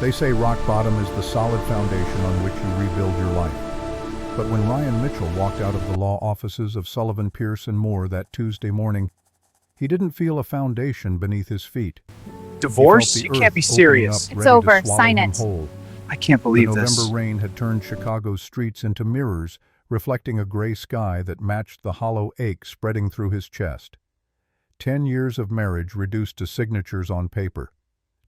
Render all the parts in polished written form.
They say rock bottom is the solid foundation on which you rebuild your life. But when Ryan Mitchell walked out of the law offices of Sullivan, Pierce and Moore that Tuesday morning, he didn't feel a foundation beneath his feet. Divorce? You can't be serious. It's over. Sign it. Whole. I can't The believe November this. rain had turned Chicago's streets into mirrors, reflecting a gray sky that matched the hollow ache spreading through his chest. 10 years of marriage reduced to signatures on paper.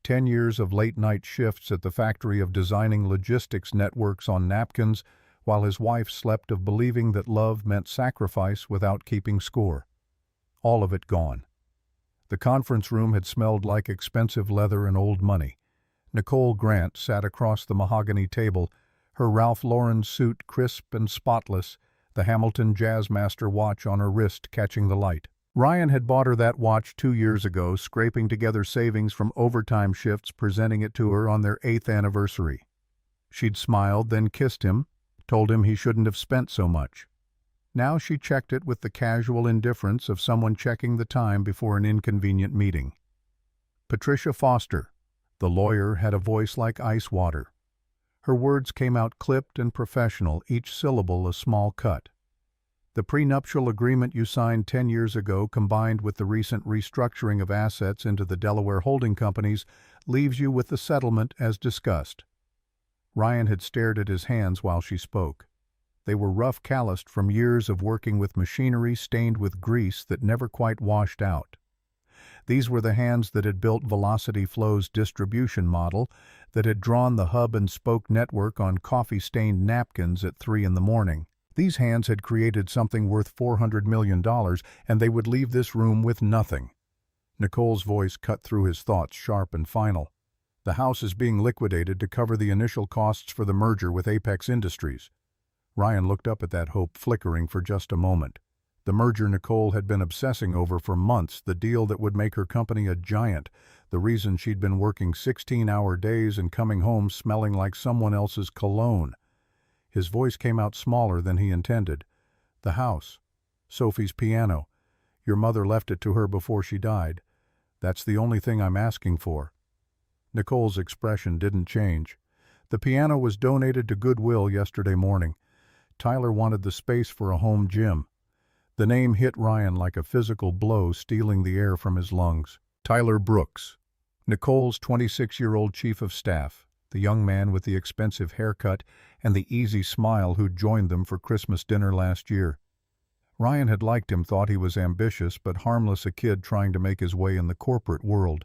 10 years of late-night shifts at the factory of designing logistics networks on napkins, while his wife slept of believing that love meant sacrifice without keeping score. All of it gone. The conference room had smelled like expensive leather and old money. Nicole Grant sat across the mahogany table, her Ralph Lauren suit crisp and spotless, the Hamilton Jazzmaster watch on her wrist catching the light. Ryan had bought her that watch 2 years ago, scraping together savings from overtime shifts, presenting it to her on their 8th anniversary. She'd smiled, then kissed him, told him he shouldn't have spent so much. Now she checked it with the casual indifference of someone checking the time before an inconvenient meeting. Patricia Foster, the lawyer, had a voice like ice water. Her words came out clipped and professional, each syllable a small cut. The prenuptial agreement you signed 10 years ago, combined with the recent restructuring of assets into the Delaware holding companies, leaves you with the settlement as discussed. Ryan had stared at his hands while she spoke. They were rough, calloused from years of working with machinery stained with grease that never quite washed out. These were the hands that had built Velocity Flow's distribution model, that had drawn the hub and spoke network on coffee-stained napkins at 3 in the morning. These hands had created something worth $400 million, and they would leave this room with nothing. Nicole's voice cut through his thoughts, sharp and final. The house is being liquidated to cover the initial costs for the merger with Apex Industries. Ryan looked up at that hope flickering for just a moment. The merger Nicole had been obsessing over for months, the deal that would make her company a giant, the reason she'd been working 16-hour days and coming home smelling like someone else's cologne. His voice came out smaller than he intended. The house. Sophie's piano. Your mother left it to her before she died. That's the only thing I'm asking for. Nicole's expression didn't change. The piano was donated to Goodwill yesterday morning. Tyler wanted the space for a home gym. The name hit Ryan like a physical blow, stealing the air from his lungs. Tyler Brooks, Nicole's 26-year-old chief of staff, the young man with the expensive haircut and the easy smile who'd joined them for Christmas dinner last year. Ryan had liked him, thought he was ambitious but harmless, a kid trying to make his way in the corporate world.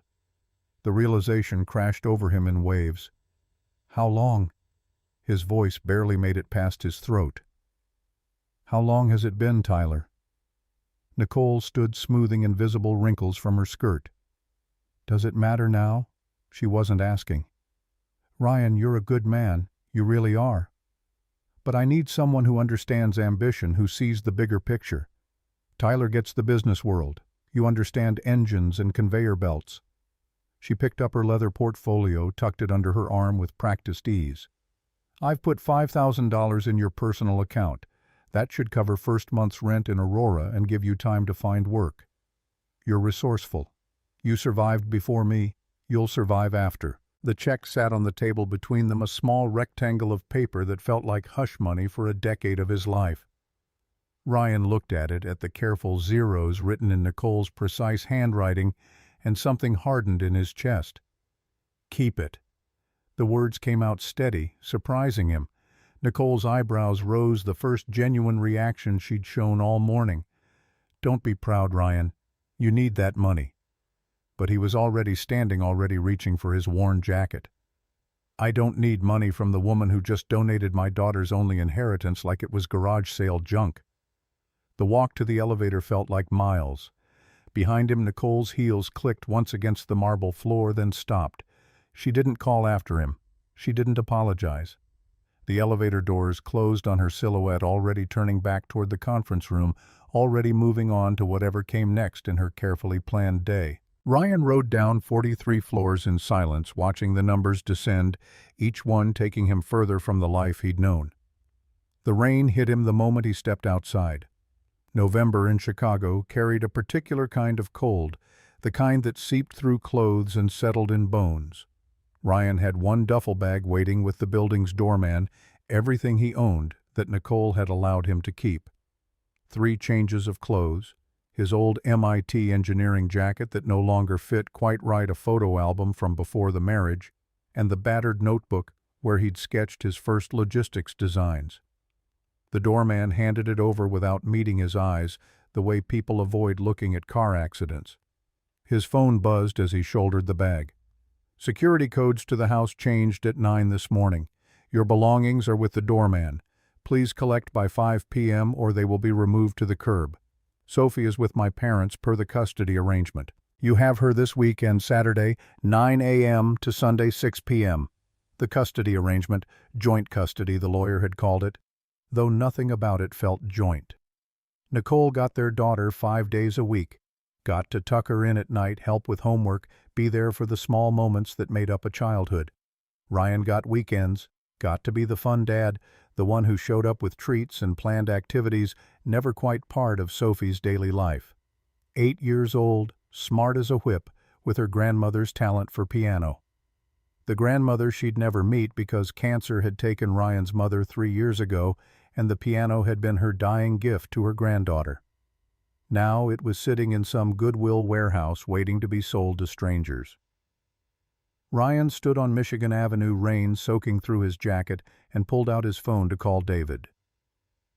The realization crashed over him in waves. How long? His voice barely made it past his throat. How long has it been, Tyler? Nicole stood smoothing invisible wrinkles from her skirt. Does it matter now? She wasn't asking. Ryan, you're a good man. You really are. But I need someone who understands ambition, who sees the bigger picture. Tyler gets the business world. You understand engines and conveyor belts. She picked up her leather portfolio, tucked it under her arm with practiced ease. I've put $5,000 in your personal account. That should cover first month's rent in Aurora and give you time to find work. You're resourceful. You survived before me. You'll survive after. The check sat on the table between them, a small rectangle of paper that felt like hush money for a decade of his life. Ryan looked at it, at the careful zeros written in Nicole's precise handwriting, and something hardened in his chest. Keep it. The words came out steady, surprising him. Nicole's eyebrows rose, the first genuine reaction she'd shown all morning. Don't be proud, Ryan. You need that money. But he was already standing, already reaching for his worn jacket. I don't need money from the woman who just donated my daughter's only inheritance like it was garage sale junk. The walk to the elevator felt like miles. Behind him, Nicole's heels clicked once against the marble floor, then stopped. She didn't call after him. She didn't apologize. The elevator doors closed on her silhouette, already turning back toward the conference room, already moving on to whatever came next in her carefully planned day. Ryan rode down 43 floors in silence, watching the numbers descend, each one taking him further from the life he'd known. The rain hit him the moment he stepped outside. November in Chicago carried a particular kind of cold, the kind that seeped through clothes and settled in bones. Ryan had one duffel bag waiting with the building's doorman, everything he owned that Nicole had allowed him to keep. 3 changes of clothes, his old MIT engineering jacket that no longer fit quite right, a photo album from before the marriage, and the battered notebook where he'd sketched his first logistics designs. The doorman handed it over without meeting his eyes, the way people avoid looking at car accidents. His phone buzzed as he shouldered the bag. Security codes to the house changed at 9 this morning. Your belongings are with the doorman. Please collect by 5 p.m. or they will be removed to the curb. Sophie is with my parents per the custody arrangement. You have her this weekend, Saturday, 9 a.m. to Sunday, 6 p.m. The custody arrangement, joint custody, the lawyer had called it, though nothing about it felt joint. Nicole got their daughter 5 days a week, got to tuck her in at night, help with homework, be there for the small moments that made up a childhood. Ryan got weekends, got to be the fun dad, the one who showed up with treats and planned activities, never quite part of Sophie's daily life. 8 years old, smart as a whip, with her grandmother's talent for piano. The grandmother she'd never meet because cancer had taken Ryan's mother 3 years ago, and the piano had been her dying gift to her granddaughter. Now it was sitting in some Goodwill warehouse waiting to be sold to strangers. Ryan stood on Michigan Avenue, rain soaking through his jacket, and pulled out his phone to call David.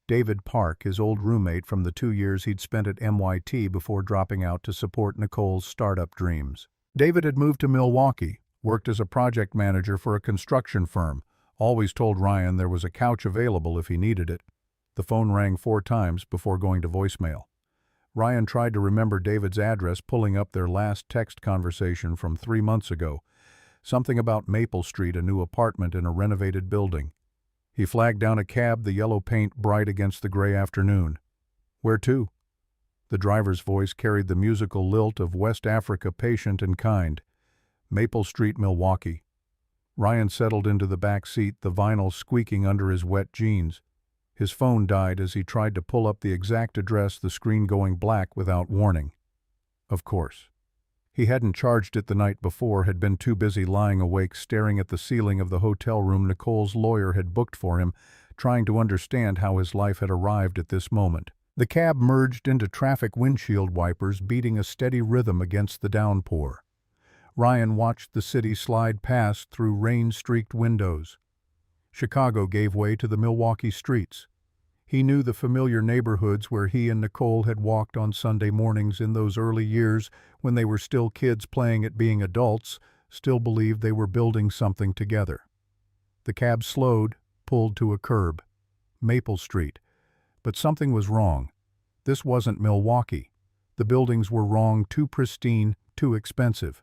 David Park, his old roommate from the 2 years he'd spent at MIT before dropping out to support Nicole's startup dreams. David had moved to Milwaukee, worked as a project manager for a construction firm, always told Ryan there was a couch available if he needed it. The phone rang 4 times before going to voicemail. Ryan tried to remember David's address, pulling up their last text conversation from 3 months ago. Something about Maple Street, a new apartment in a renovated building. He flagged down a cab, the yellow paint bright against the gray afternoon. Where to? The driver's voice carried the musical lilt of West Africa, patient and kind. Maple Street, Milwaukee. Ryan settled into the back seat, the vinyl squeaking under his wet jeans. His phone died as he tried to pull up the exact address, the screen going black without warning. Of course. He hadn't charged it the night before, had been too busy lying awake staring at the ceiling of the hotel room Nicole's lawyer had booked for him, trying to understand how his life had arrived at this moment. The cab merged into traffic, windshield wipers beating a steady rhythm against the downpour. Ryan watched the city slide past through rain-streaked windows. Chicago gave way to the Milwaukee streets. He knew the familiar neighborhoods where he and Nicole had walked on Sunday mornings in those early years when they were still kids playing at being adults, still believed they were building something together. The cab slowed, pulled to a curb. Maple Street. But something was wrong. This wasn't Milwaukee. The buildings were wrong, too pristine, too expensive.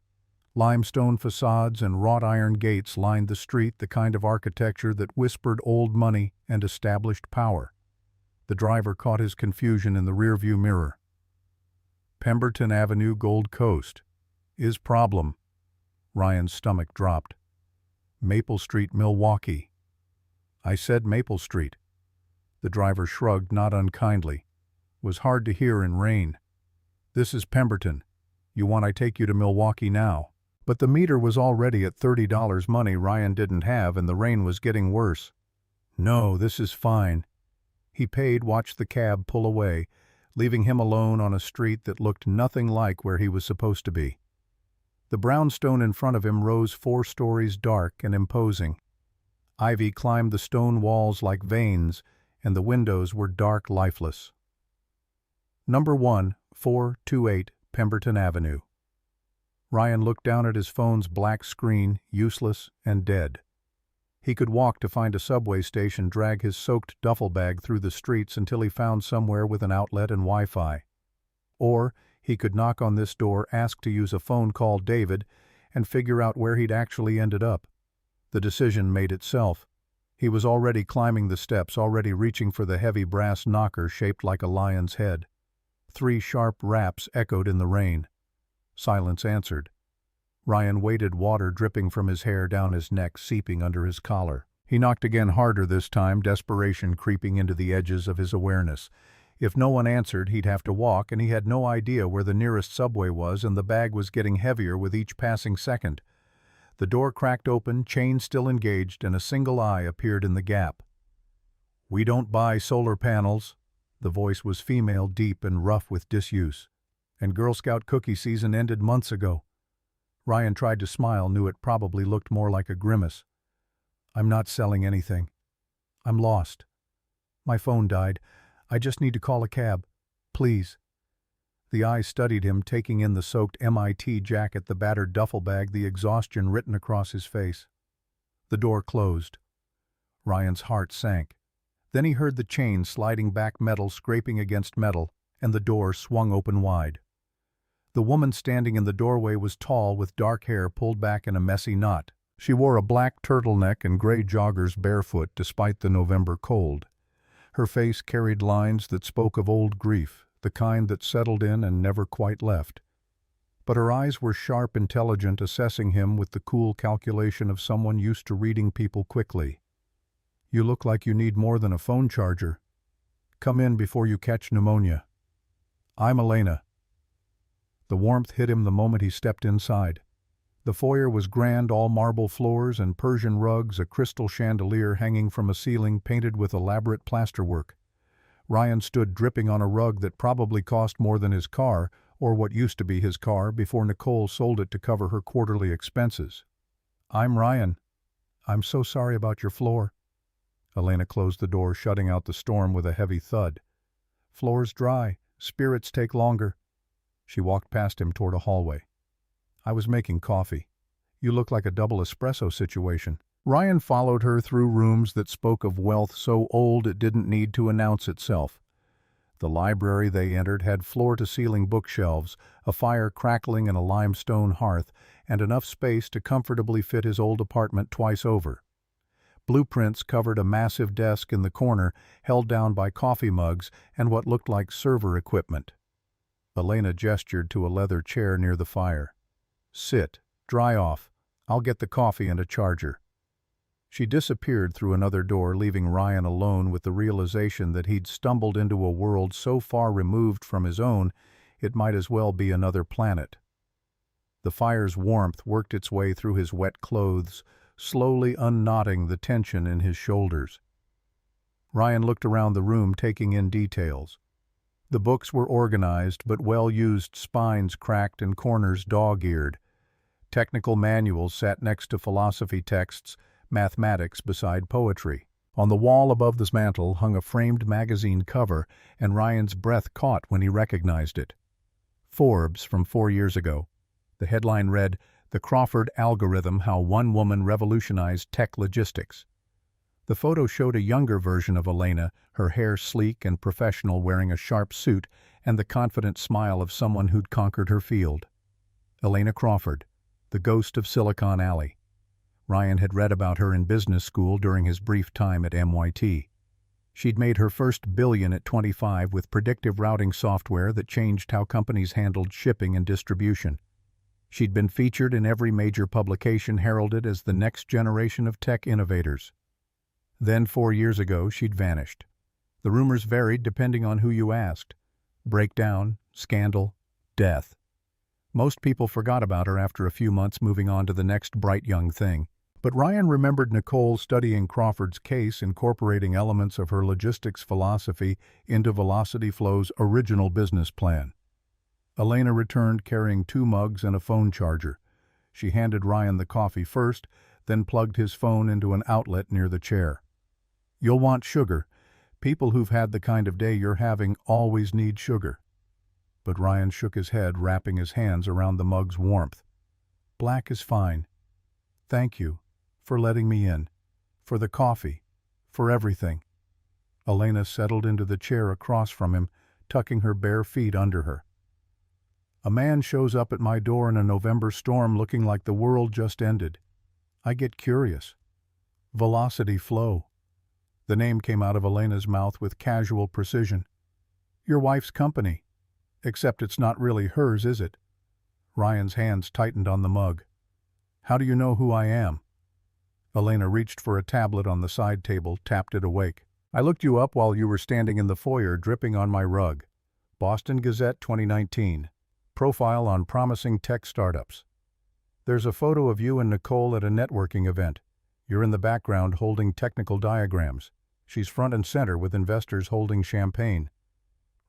Limestone facades and wrought iron gates lined the street, the kind of architecture that whispered old money and established power. The driver caught his confusion in the rearview mirror. Pemberton Avenue, Gold Coast. Is problem. Ryan's stomach dropped. Maple Street, Milwaukee. I said Maple Street. The driver shrugged, not unkindly. Was hard to hear in rain. This is Pemberton. You want I take you to Milwaukee now? But the meter was already at $30, money Ryan didn't have, and the rain was getting worse. No, this is fine. He paid, watched the cab pull away, leaving him alone on a street that looked nothing like where he was supposed to be. The brownstone in front of him rose 4 stories, dark and imposing. Ivy climbed the stone walls like veins, and the windows were dark, lifeless. Number 1, 428 Pemberton Avenue. Ryan looked down at his phone's black screen, useless and dead. He could walk to find a subway station, drag his soaked duffel bag through the streets until he found somewhere with an outlet and Wi-Fi. Or he could knock on this door, ask to use a phone, call David, and figure out where he'd actually ended up. The decision made itself. He was already climbing the steps, already reaching for the heavy brass knocker shaped like a lion's head. 3 sharp raps echoed in the rain. Silence answered. Ryan waited, water dripping from his hair down his neck, seeping under his collar. He knocked again, harder this time, desperation creeping into the edges of his awareness. If no one answered, he'd have to walk, and he had no idea where the nearest subway was, and the bag was getting heavier with each passing second. The door cracked open, chain still engaged, and a single eye appeared in the gap. "We don't buy solar panels." The voice was female, deep and rough with disuse. "And Girl Scout cookie season ended months ago." Ryan tried to smile, knew it probably looked more like a grimace. "I'm not selling anything. I'm lost. My phone died. I just need to call a cab. Please." The eyes studied him, taking in the soaked MIT jacket, the battered duffel bag, the exhaustion written across his face. The door closed. Ryan's heart sank. Then he heard the chain sliding back, metal scraping against metal, and the door swung open wide. The woman standing in the doorway was tall, with dark hair pulled back in a messy knot. She wore a black turtleneck and gray joggers, barefoot despite the November cold. Her face carried lines that spoke of old grief, the kind that settled in and never quite left. But her eyes were sharp, intelligent, assessing him with the cool calculation of someone used to reading people quickly. "You look like you need more than a phone charger. Come in before you catch pneumonia. I'm Elena." The warmth hit him the moment he stepped inside. The foyer was grand, all marble floors and Persian rugs, a crystal chandelier hanging from a ceiling painted with elaborate plasterwork. Ryan stood dripping on a rug that probably cost more than his car, or what used to be his car, before Nicole sold it to cover her quarterly expenses. "I'm Ryan. I'm so sorry about your floor." Elena closed the door, shutting out the storm with a heavy thud. "Floor's dry. Spirits take longer." She walked past him toward a hallway. "I was making coffee. You look like a double espresso situation." Ryan followed her through rooms that spoke of wealth so old it didn't need to announce itself. The library they entered had floor-to-ceiling bookshelves, a fire crackling in a limestone hearth, and enough space to comfortably fit his old apartment twice over. Blueprints covered a massive desk in the corner, held down by coffee mugs and what looked like server equipment. Elena gestured to a leather chair near the fire. "Sit. Dry off. I'll get the coffee and a charger." She disappeared through another door, leaving Ryan alone with the realization that he'd stumbled into a world so far removed from his own it might as well be another planet. The fire's warmth worked its way through his wet clothes, slowly unknotting the tension in his shoulders. Ryan looked around the room, taking in details. The books were organized, but well-used, spines cracked and corners dog-eared. Technical manuals sat next to philosophy texts, mathematics beside poetry. On the wall above the mantel hung a framed magazine cover, and Ryan's breath caught when he recognized it. Forbes from 4 years ago. The headline read, "The Crawford Algorithm: How One Woman Revolutionized Tech Logistics." The photo showed a younger version of Elena, her hair sleek and professional, wearing a sharp suit and the confident smile of someone who'd conquered her field. Elena Crawford, the ghost of Silicon Alley. Ryan had read about her in business school during his brief time at MIT. She'd made her first billion at 25 with predictive routing software that changed how companies handled shipping and distribution. She'd been featured in every major publication, heralded as the next generation of tech innovators. Then 4 years ago, she'd vanished. The rumors varied depending on who you asked. Breakdown, scandal, death. Most people forgot about her after a few months, moving on to the next bright young thing. But Ryan remembered Nicole studying Crawford's case, incorporating elements of her logistics philosophy into Velocity Flow's original business plan. Elena returned carrying 2 mugs and a phone charger. She handed Ryan the coffee first, then plugged his phone into an outlet near the chair. "You'll want sugar. People who've had the kind of day you're having always need sugar." But Ryan shook his head, wrapping his hands around the mug's warmth. "Black is fine. Thank you for letting me in, for the coffee, for everything." Elena settled into the chair across from him, tucking her bare feet under her. "A man shows up at my door in a November storm looking like the world just ended. I get curious. Velocity Flow." The name came out of Elena's mouth with casual precision. "Your wife's company. Except it's not really hers, is it?" Ryan's hands tightened on the mug. "How do you know who I am?" Elena reached for a tablet on the side table, tapped it awake. "I looked you up while you were standing in the foyer, dripping on my rug. Boston Gazette 2019. Profile on promising tech startups." There's a photo of you and Nicole at a networking event. You're in the background holding technical diagrams. She's front and center with investors holding champagne.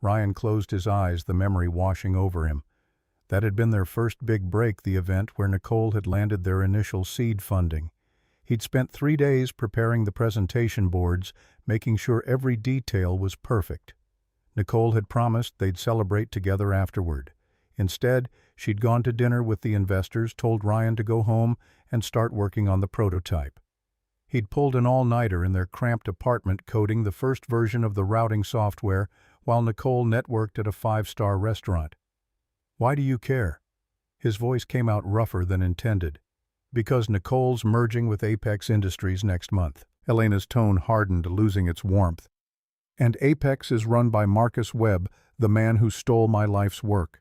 Ryan closed his eyes, the memory washing over him. That had been their first big break, the event where Nicole had landed their initial seed funding. He'd spent 3 days preparing the presentation boards, making sure every detail was perfect. Nicole had promised they'd celebrate together afterward. Instead, she'd gone to dinner with the investors, told Ryan to go home and start working on the prototype. He'd pulled an all-nighter in their cramped apartment coding the first version of the routing software while Nicole networked at a 5-star restaurant. "Why do you care?" His voice came out rougher than intended. "Because Nicole's merging with Apex Industries next month." Elena's tone hardened, losing its warmth. "And Apex is run by Marcus Webb, the man who stole my life's work."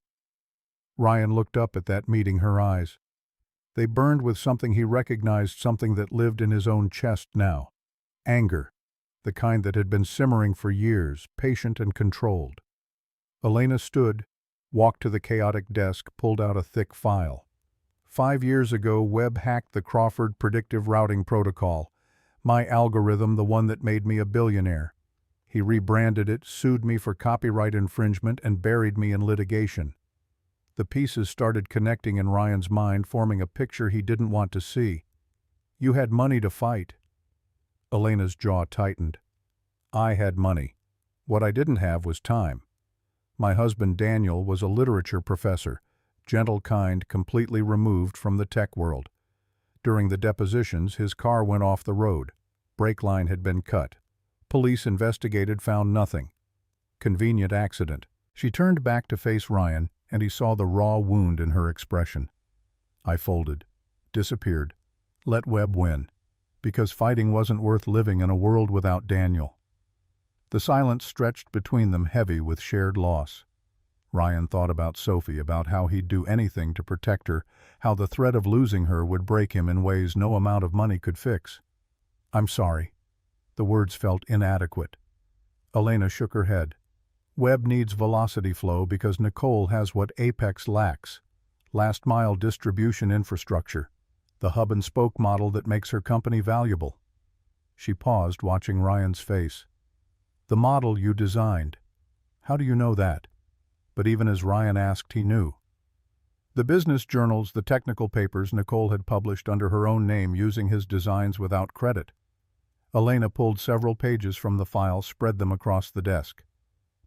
Ryan looked up at that meeting her eyes. They burned with something he recognized, something that lived in his own chest now. Anger, the kind that had been simmering for years, patient and controlled. Elena stood, walked to the chaotic desk, pulled out a thick file. 5 years ago, Webb hacked the Crawford predictive routing protocol. My algorithm, the one that made me a billionaire. He rebranded it, sued me for copyright infringement, and buried me in litigation. The pieces started connecting in Ryan's mind, forming a picture he didn't want to see. "You had money to fight." Elena's jaw tightened. "I had money. What I didn't have was time. My husband Daniel was a literature professor, gentle, kind, completely removed from the tech world. During the depositions, his car went off the road. Brake line had been cut. Police investigated, found nothing. Convenient accident." She turned back to face Ryan, and he saw the raw wound in her expression. "I folded. Disappeared. Let Webb win. Because fighting wasn't worth living in a world without Daniel." The silence stretched between them, heavy with shared loss. Ryan thought about Sophie, about how he'd do anything to protect her, how the threat of losing her would break him in ways no amount of money could fix. "I'm sorry." The words felt inadequate. Elena shook her head. "Webb needs velocity flow because Nicole has what Apex lacks. Last-mile distribution infrastructure. The hub-and-spoke model that makes her company valuable." She paused, watching Ryan's face. "The model you designed. How do you know that?" But even as Ryan asked, he knew. The business journals, the technical papers Nicole had published under her own name, using his designs without credit. Elena pulled several pages from the file, spread them across the desk.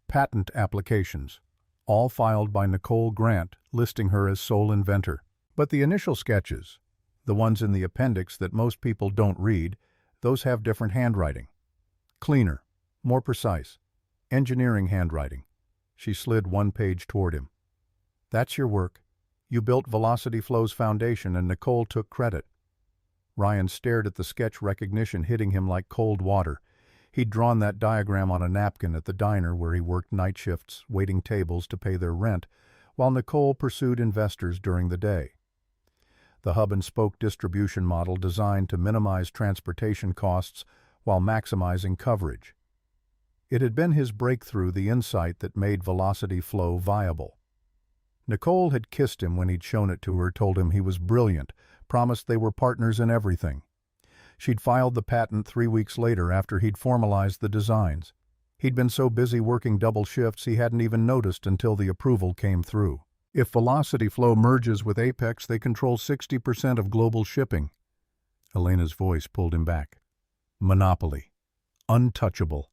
Patent applications, all filed by Nicole Grant, listing her as sole inventor. But the initial sketches, the ones in the appendix that most people don't read, those have different handwriting. Cleaner, more precise, engineering handwriting. She slid one page toward him. "That's your work. You built Velocity Flow's foundation, and Nicole took credit." Ryan stared at the sketch, recognition hitting him like cold water. He'd drawn that diagram on a napkin at the diner where he worked night shifts, waiting tables to pay their rent, while Nicole pursued investors during the day. The hub-and-spoke distribution model designed to minimize transportation costs while maximizing coverage. It had been his breakthrough, the insight that made Velocity Flow viable. Nicole had kissed him when he'd shown it to her, told him he was brilliant, promised they were partners in everything. She'd filed the patent 3 weeks later after he'd formalized the designs. He'd been so busy working double shifts he hadn't even noticed until the approval came through. If Velocity Flow merges with Apex, they control 60% of global shipping. Elena's voice pulled him back. "Monopoly. Untouchable.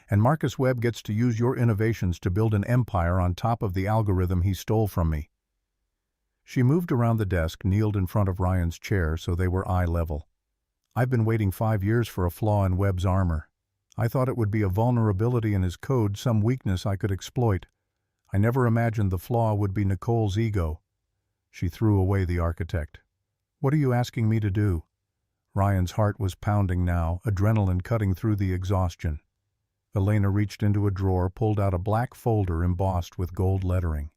And Marcus Webb gets to use your innovations to build an empire on top of the algorithm he stole from me." She moved around the desk, kneeled in front of Ryan's chair so they were eye level. "I've been waiting 5 years for a flaw in Webb's armor. I thought it would be a vulnerability in his code, some weakness I could exploit. I never imagined the flaw would be Nicole's ego." She threw away the architect. "What are you asking me to do?" Ryan's heart was pounding now, adrenaline cutting through the exhaustion. Elena reached into a drawer, pulled out a black folder embossed with gold lettering.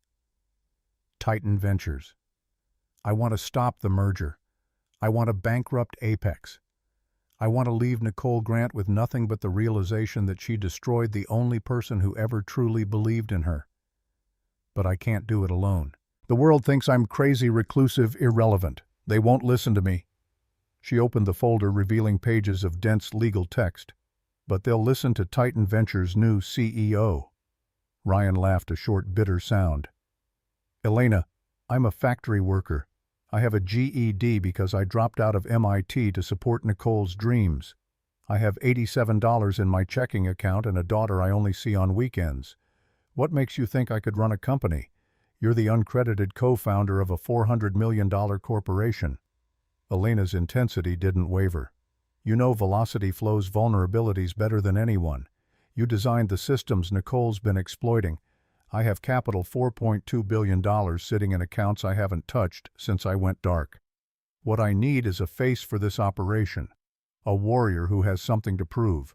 "Titan Ventures. I want to stop the merger. I want to bankrupt Apex. I want to leave Nicole Grant with nothing but the realization that she destroyed the only person who ever truly believed in her. But I can't do it alone. The world thinks I'm crazy, reclusive, irrelevant. They won't listen to me. She opened the folder revealing pages of dense legal text. But they'll listen to Titan Ventures' new CEO. Ryan laughed a short, bitter sound. Elena, I'm a factory worker. I have a GED because I dropped out of MIT to support Nicole's dreams. I have $87 in my checking account and a daughter I only see on weekends. What makes you think I could run a company? You're the uncredited co-founder of a $400 million corporation. Elena's intensity didn't waver. You know Velocity Flow's vulnerabilities better than anyone. You designed the systems Nicole's been exploiting. I have capital $4.2 billion sitting in accounts I haven't touched since I went dark. What I need is a face for this operation. A warrior who has something to prove.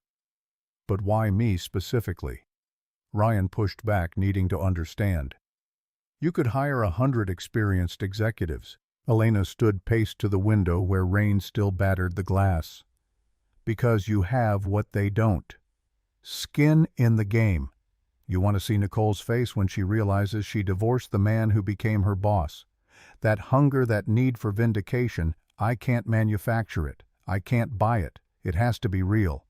But why me specifically? Ryan pushed back, needing to understand. You could hire 100 experienced executives. Elena stood paced to the window where rain still battered the glass. Because you have what they don't. Skin in the game. You want to see Nicole's face when she realizes she divorced the man who became her boss. That hunger, that need for vindication, I can't manufacture it. I can't buy it. It has to be real.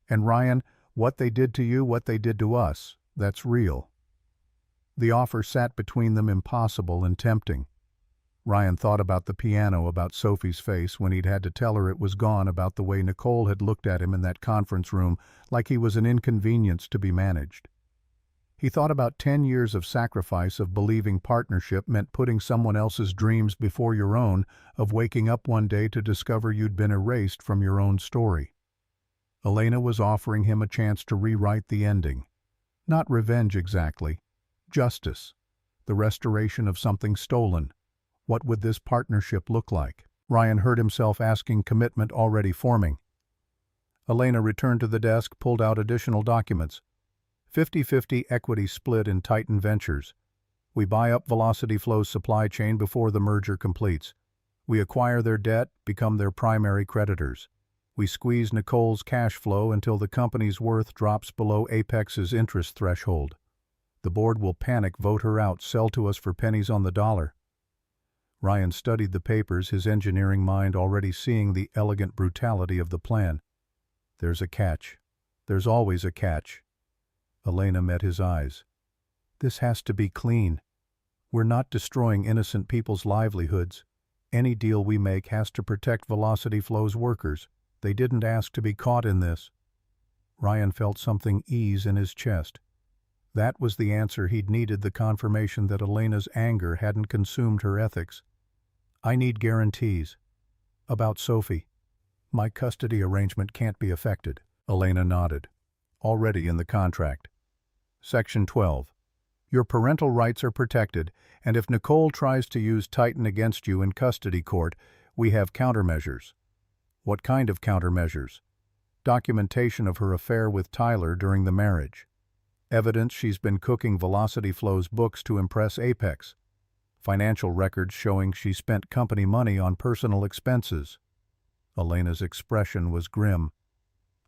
And Ryan, what they did to you, what they did to us, that's real. The offer sat between them, impossible and tempting. Ryan thought about the piano, about Sophie's face when he'd had to tell her it was gone, about the way Nicole had looked at him in that conference room like he was an inconvenience to be managed. He thought about 10 years of sacrifice, of believing partnership meant putting someone else's dreams before your own, of waking up one day to discover you'd been erased from your own story. Elena was offering him a chance to rewrite the ending. Not revenge exactly. Justice. The restoration of something stolen. What would this partnership look like? Ryan heard himself asking, commitment already forming. Elena returned to the desk, pulled out additional documents. 50-50 equity split in Titan Ventures. We buy up Velocity Flow's supply chain before the merger completes. We acquire their debt, become their primary creditors. We squeeze Nicole's cash flow until the company's worth drops below Apex's interest threshold. The board will panic, vote her out, sell to us for pennies on the dollar. Ryan studied the papers, his engineering mind already seeing the elegant brutality of the plan. There's a catch. There's always a catch. Elena met his eyes. This has to be clean. We're not destroying innocent people's livelihoods. Any deal we make has to protect Velocity Flow's workers. They didn't ask to be caught in this. Ryan felt something ease in his chest. That was the answer he'd needed, the confirmation that Elena's anger hadn't consumed her ethics. I need guarantees. About Sophie. My custody arrangement can't be affected. Elena nodded. Already in the contract. Section 12. Your parental rights are protected, and if Nicole tries to use Titan against you in custody court, we have countermeasures. What kind of countermeasures? Documentation of her affair with Tyler during the marriage. Evidence she's been cooking Velocity Flow's books to impress Apex. Financial records showing she spent company money on personal expenses. Elena's expression was grim.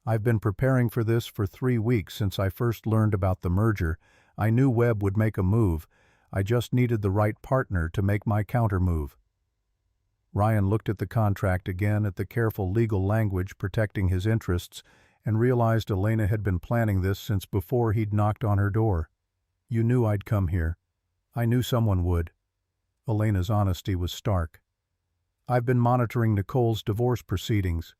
I've been preparing for this for 3 weeks since I first learned about the merger. I knew Webb would make a move. I just needed the right partner to make my countermove. Ryan looked at the contract again, at the careful legal language protecting his interests, and realized Elena had been planning this since before he'd knocked on her door. You knew I'd come here. I knew someone would. Elena's honesty was stark. I've been monitoring Nicole's divorce proceedings.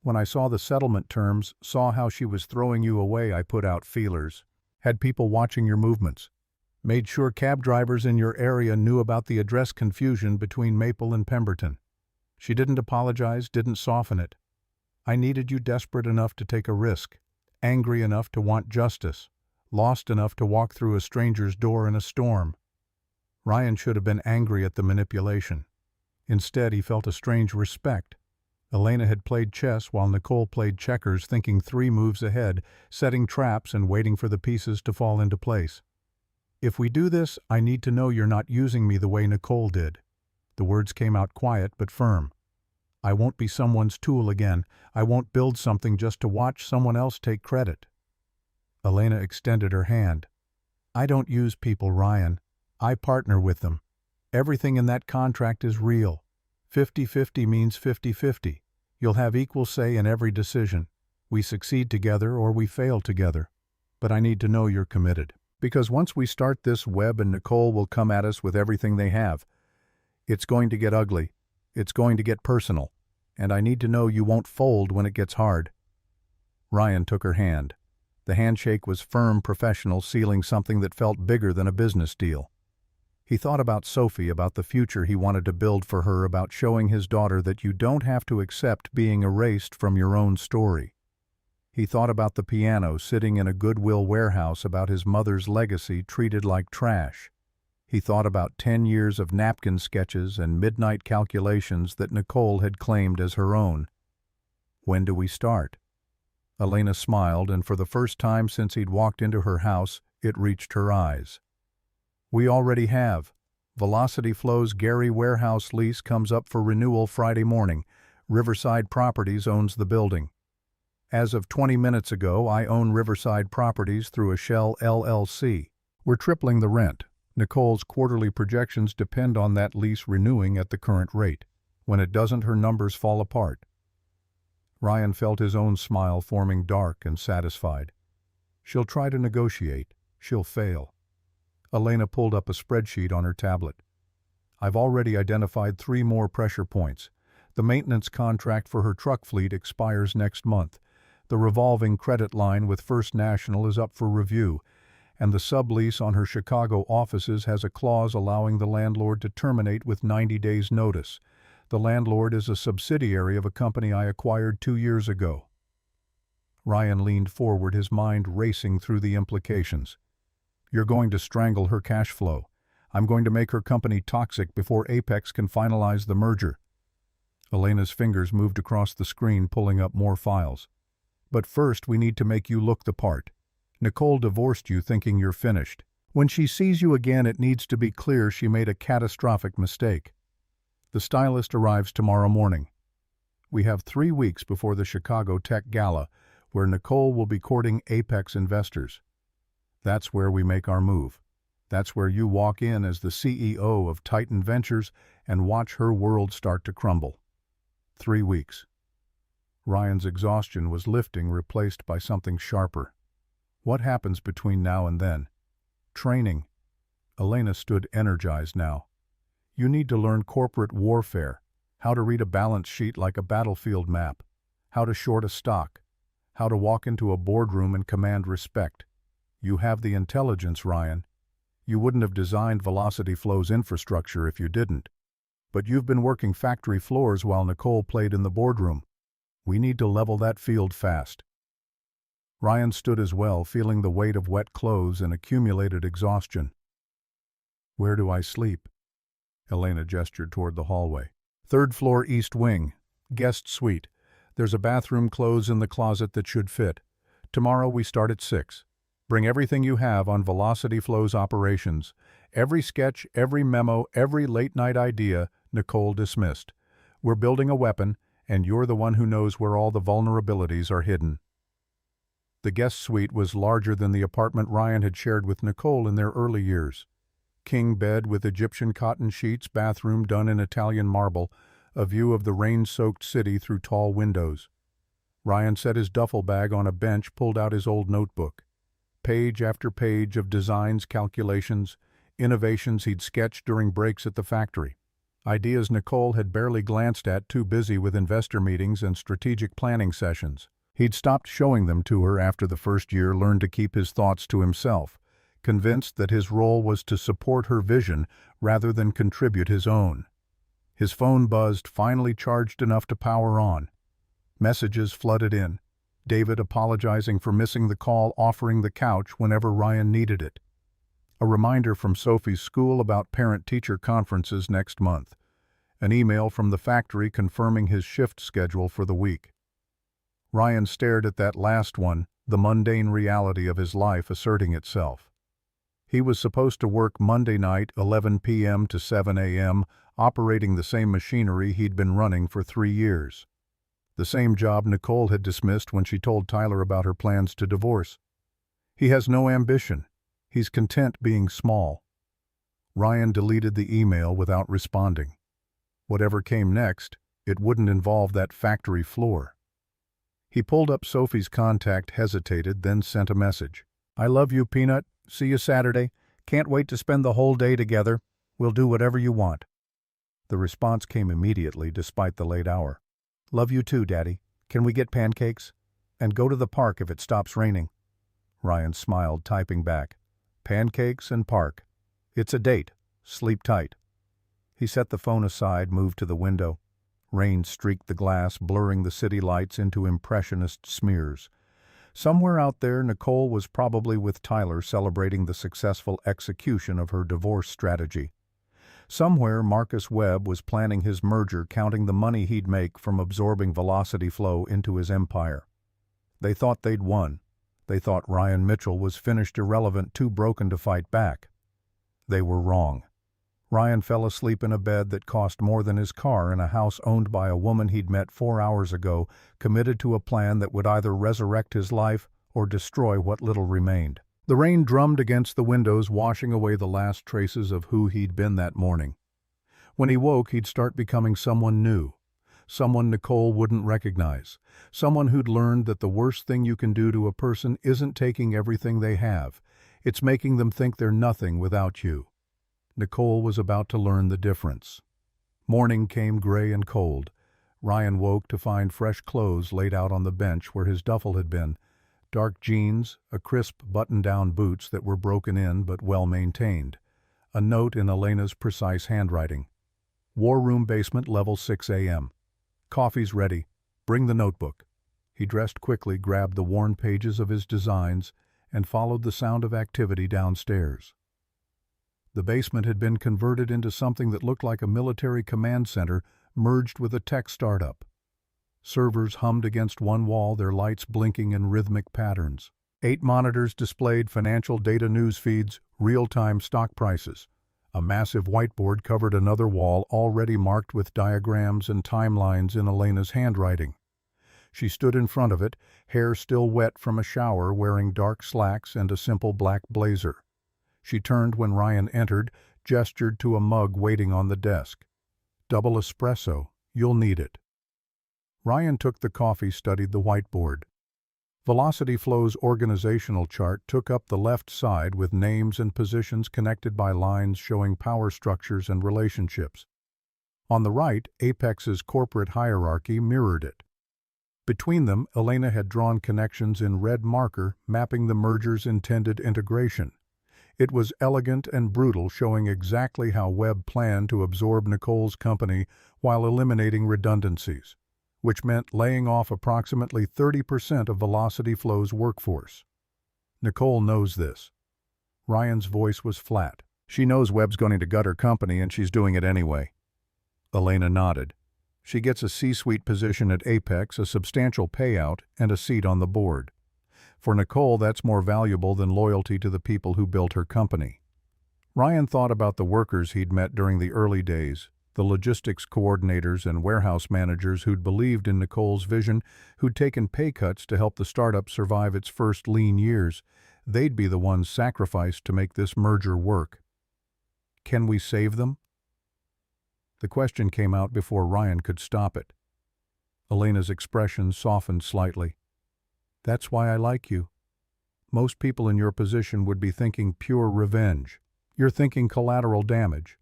When I saw the settlement terms, saw how she was throwing you away, I put out feelers. Had people watching your movements. Made sure cab drivers in your area knew about the address confusion between Maple and Pemberton. She didn't apologize, didn't soften it. I needed you desperate enough to take a risk, angry enough to want justice, lost enough to walk through a stranger's door in a storm. Ryan should have been angry at the manipulation. Instead, he felt a strange respect. Elena had played chess while Nicole played checkers, thinking 3 moves ahead, setting traps and waiting for the pieces to fall into place. If we do this, I need to know you're not using me the way Nicole did. The words came out quiet but firm. I won't be someone's tool again. I won't build something just to watch someone else take credit. Elena extended her hand. I don't use people, Ryan. I partner with them. Everything in that contract is real. 50-50 means 50-50. You'll have equal say in every decision. We succeed together or we fail together. But I need to know you're committed. Because once we start this, Webb and Nicole will come at us with everything they have. It's going to get ugly. It's going to get personal. And I need to know you won't fold when it gets hard. Ryan took her hand. The handshake was firm, professional, sealing something that felt bigger than a business deal. He thought about Sophie, about the future he wanted to build for her, about showing his daughter that you don't have to accept being erased from your own story. He thought about the piano sitting in a Goodwill warehouse, about his mother's legacy treated like trash. He thought about 10 years of napkin sketches and midnight calculations that Nicole had claimed as her own. When do we start? Elena smiled, and for the first time since he'd walked into her house, it reached her eyes. We already have. Velocity Flow's Gary warehouse lease comes up for renewal Friday morning. Riverside Properties owns the building. As of 20 minutes ago, I own Riverside Properties through a Shell LLC. We're tripling the rent. Nicole's quarterly projections depend on that lease renewing at the current rate. When it doesn't, her numbers fall apart. Ryan felt his own smile forming, dark and satisfied. She'll try to negotiate. She'll fail. Elena pulled up a spreadsheet on her tablet. I've already identified 3 more pressure points. The maintenance contract for her truck fleet expires next month. The revolving credit line with First National is up for review, and the sublease on her Chicago offices has a clause allowing the landlord to terminate with 90 days' notice. The landlord is a subsidiary of a company I acquired 2 years ago. Ryan leaned forward, his mind racing through the implications. You're going to strangle her cash flow. I'm going to make her company toxic before Apex can finalize the merger. Elena's fingers moved across the screen, pulling up more files. But first, we need to make you look the part. Nicole divorced you thinking you're finished. When she sees you again, it needs to be clear she made a catastrophic mistake. The stylist arrives tomorrow morning. We have 3 weeks before the Chicago Tech Gala, where Nicole will be courting Apex investors. That's where we make our move. That's where you walk in as the CEO of Titan Ventures and watch her world start to crumble. 3 weeks. Ryan's exhaustion was lifting, replaced by something sharper. What happens between now and then? Training. Elena stood energized now. You need to learn corporate warfare, how to read a balance sheet like a battlefield map, how to short a stock, how to walk into a boardroom and command respect. You have the intelligence, Ryan. You wouldn't have designed Velocity Flow's infrastructure if you didn't. But you've been working factory floors while Nicole played in the boardroom. We need to level that field fast. Ryan stood as well, feeling the weight of wet clothes and accumulated exhaustion. Where do I sleep? Elena gestured toward the hallway. 3rd floor, east wing. Guest suite. There's a bathroom clothes in the closet that should fit. Tomorrow we start at 6. Bring everything you have on Velocity Flow's operations. Every sketch, every memo, every late-night idea, Nicole dismissed. We're building a weapon, and you're the one who knows where all the vulnerabilities are hidden. The guest suite was larger than the apartment Ryan had shared with Nicole in their early years. King bed with Egyptian cotton sheets, bathroom done in Italian marble, a view of the rain-soaked city through tall windows. Ryan set his duffel bag on a bench, pulled out his old notebook. Page after page of designs, calculations, innovations he'd sketched during breaks at the factory. Ideas Nicole had barely glanced at, too busy with investor meetings and strategic planning sessions. He'd stopped showing them to her after the first year, learned to keep his thoughts to himself, convinced that his role was to support her vision rather than contribute his own. His phone buzzed, finally charged enough to power on. Messages flooded in. David apologizing for missing the call, offering the couch whenever Ryan needed it. A reminder from Sophie's school about parent-teacher conferences next month. An email from the factory confirming his shift schedule for the week. Ryan stared at that last one, the mundane reality of his life asserting itself. He was supposed to work Monday night, 11 p.m. to 7 a.m., operating the same machinery he'd been running for 3 years. The same job Nicole had dismissed when she told Tyler about her plans to divorce. He has no ambition. He's content being small. Ryan deleted the email without responding. Whatever came next, it wouldn't involve that factory floor. He pulled up Sophie's contact, hesitated, then sent a message. "I love you, Peanut. See you Saturday. Can't wait to spend the whole day together. We'll do whatever you want." The response came immediately, despite the late hour. "Love you too, Daddy. Can we get pancakes? And go to the park if it stops raining." Ryan smiled, typing back, "Pancakes and park. It's a date. Sleep tight." He set the phone aside, moved to the window. Rain streaked the glass, blurring the city lights into impressionist smears. Somewhere out there, Nicole was probably with Tyler celebrating the successful execution of her divorce strategy. Somewhere, Marcus Webb was planning his merger, counting the money he'd make from absorbing Velocity Flow into his empire. They thought they'd won. They thought Ryan Mitchell was finished, irrelevant, too broken to fight back. They were wrong. Ryan fell asleep in a bed that cost more than his car in a house owned by a woman he'd met 4 hours ago, committed to a plan that would either resurrect his life or destroy what little remained. The rain drummed against the windows, washing away the last traces of who he'd been that morning. When he woke, he'd start becoming someone new. Someone Nicole wouldn't recognize. Someone who'd learned that the worst thing you can do to a person isn't taking everything they have. It's making them think they're nothing without you. Nicole was about to learn the difference. Morning came gray and cold. Ryan woke to find fresh clothes laid out on the bench where his duffel had been. Dark jeans, a crisp button-down boots that were broken in but well-maintained. A note in Elena's precise handwriting. "War Room Basement, level 6 a.m. Coffee's ready. Bring the notebook." He dressed quickly, grabbed the worn pages of his designs, and followed the sound of activity downstairs. The basement had been converted into something that looked like a military command center merged with a tech startup. Servers hummed against one wall, their lights blinking in rhythmic patterns. 8 monitors displayed financial data, news feeds, real-time stock prices. A massive whiteboard covered another wall, already marked with diagrams and timelines in Elena's handwriting. She stood in front of it, hair still wet from a shower, wearing dark slacks and a simple black blazer. She turned when Ryan entered, gestured to a mug waiting on the desk. "Double espresso. You'll need it." Ryan took the coffee, studied the whiteboard. Velocity Flow's organizational chart took up the left side with names and positions connected by lines showing power structures and relationships. On the right, Apex's corporate hierarchy mirrored it. Between them, Elena had drawn connections in red marker, mapping the merger's intended integration. It was elegant and brutal, showing exactly how Webb planned to absorb Nicole's company while eliminating redundancies, which meant laying off approximately 30% of Velocity Flow's workforce. Nicole knows this. Ryan's voice was flat. "She knows Webb's going to gut her company, and she's doing it anyway." Elena nodded. "She gets a C-suite position at Apex, a substantial payout, and a seat on the board. For Nicole, that's more valuable than loyalty to the people who built her company." Ryan thought about the workers he'd met during the early days, the logistics coordinators and warehouse managers who'd believed in Nicole's vision, who'd taken pay cuts to help the startup survive its first lean years. They'd be the ones sacrificed to make this merger work. Can we save them? The question came out before Ryan could stop it. Elena's expression softened slightly. "That's why I like you. Most people in your position would be thinking pure revenge. You're thinking collateral damage."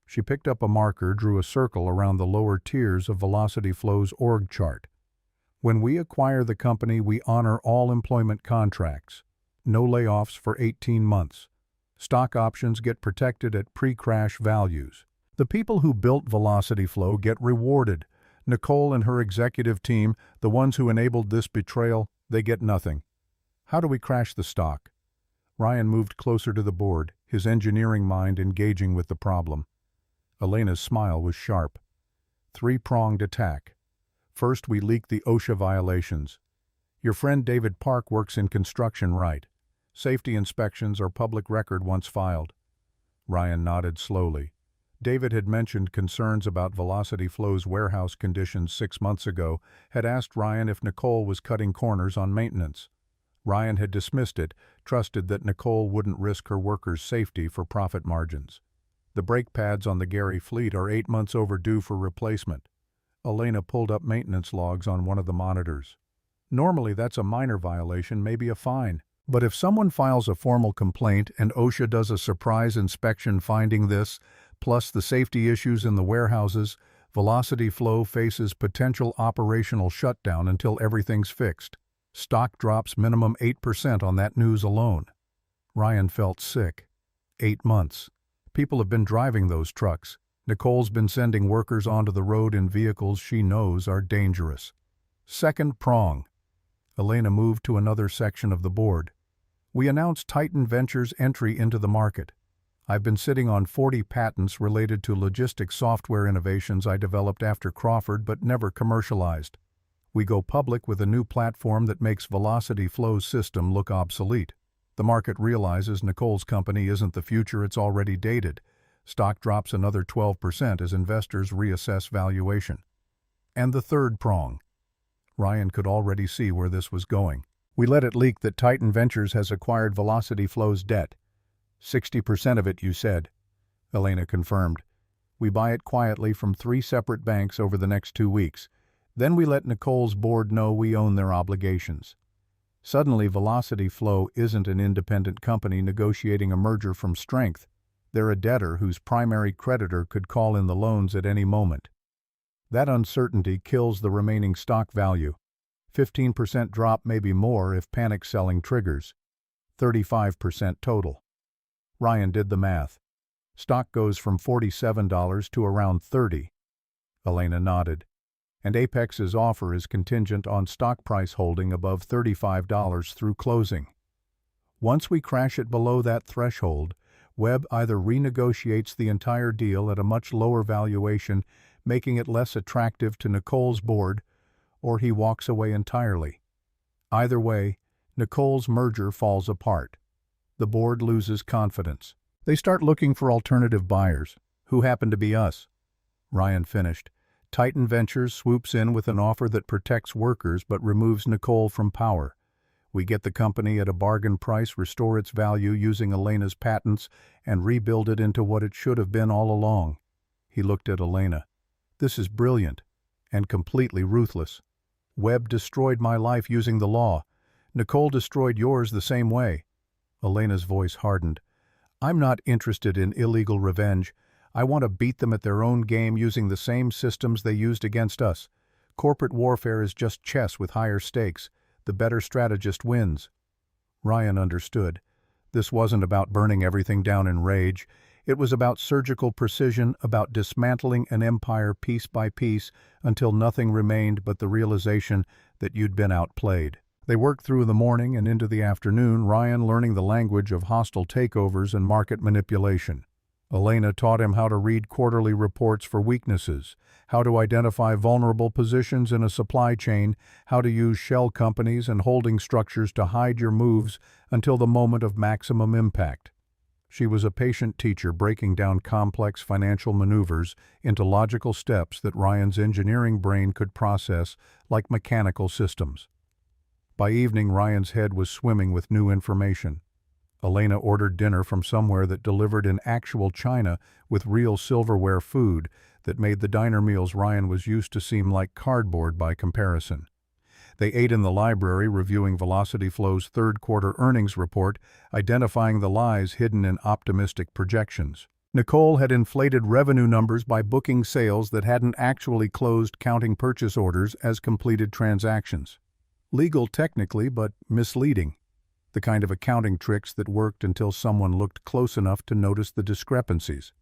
She picked up a marker, drew a circle around the lower tiers of Velocity Flow's org chart. "When we acquire the company, we honor all employment contracts. No layoffs for 18 months. Stock options get protected at pre-crash values. The people who built Velocity Flow get rewarded. Nicole and her executive team, the ones who enabled this betrayal, they get nothing. How do we crash the stock?" Ryan moved closer to the board, his engineering mind engaging with the problem. Elena's smile was sharp. "3-pronged attack. First, we leak the OSHA violations. Your friend David Park works in construction, right? Safety inspections are public record once filed." Ryan nodded slowly. David had mentioned concerns about Velocity Flow's warehouse conditions 6 months ago, had asked Ryan if Nicole was cutting corners on maintenance. Ryan had dismissed it, trusted that Nicole wouldn't risk her workers' safety for profit margins. The brake pads on the Gary fleet are 8 months overdue for replacement. Elena pulled up maintenance logs on one of the monitors. Normally that's a minor violation, maybe a fine. But if someone files a formal complaint and OSHA does a surprise inspection finding this, plus the safety issues in the warehouses, Velocity Flow faces potential operational shutdown until everything's fixed. Stock drops minimum 8% on that news alone. Ryan felt sick. 8 months. People have been driving those trucks. Nicole's been sending workers onto the road in vehicles she knows are dangerous. Second prong. Elena moved to another section of the board. We announced Titan Ventures' entry into the market. I've been sitting on 40 patents related to logistics software innovations I developed after Crawford but never commercialized. We go public with a new platform that makes Velocity Flow's system look obsolete. The market realizes Nicole's company isn't the future, it's already dated. Stock drops another 12% as investors reassess valuation. And the third prong. Ryan could already see where this was going. We let it leak that Titan Ventures has acquired Velocity Flow's debt. 60% of it, you said. Elena confirmed. We buy it quietly from 3 separate banks over the next 2 weeks. Then we let Nicole's board know we own their obligations. Suddenly, Velocity Flow isn't an independent company negotiating a merger from strength. They're a debtor whose primary creditor could call in the loans at any moment. That uncertainty kills the remaining stock value. 15% drop, maybe more if panic selling triggers. 35% total. Ryan did the math. Stock goes from $47 to around $30. Elena nodded. And Apex's offer is contingent on stock price holding above $35 through closing. Once we crash it below that threshold, Webb either renegotiates the entire deal at a much lower valuation, making it less attractive to Nicole's board, or he walks away entirely. Either way, Nicole's merger falls apart. The board loses confidence. They start looking for alternative buyers, who happen to be us. Ryan finished. Titan Ventures swoops in with an offer that protects workers but removes Nicole from power. We get the company at a bargain price, restore its value using Elena's patents, and rebuild it into what it should have been all along. He looked at Elena. This is brilliant, and completely ruthless. Webb destroyed my life using the law. Nicole destroyed yours the same way. Elena's voice hardened. I'm not interested in illegal revenge. I want to beat them at their own game using the same systems they used against us. Corporate warfare is just chess with higher stakes. The better strategist wins. Ryan understood. This wasn't about burning everything down in rage. It was about surgical precision, about dismantling an empire piece by piece until nothing remained but the realization that you'd been outplayed. They worked through the morning and into the afternoon, Ryan learning the language of hostile takeovers and market manipulation. Elena taught him how to read quarterly reports for weaknesses, how to identify vulnerable positions in a supply chain, how to use shell companies and holding structures to hide your moves until the moment of maximum impact. She was a patient teacher breaking down complex financial maneuvers into logical steps that Ryan's engineering brain could process like mechanical systems. By evening, Ryan's head was swimming with new information. Elena ordered dinner from somewhere that delivered in actual china with real silverware food that made the diner meals Ryan was used to seem like cardboard by comparison. They ate in the library, reviewing Velocity Flow's third-quarter earnings report, identifying the lies hidden in optimistic projections. Nicole had inflated revenue numbers by booking sales that hadn't actually closed, counting purchase orders as completed transactions. Legal technically, but misleading. The kind of accounting tricks that worked until someone looked close enough to notice the discrepancies.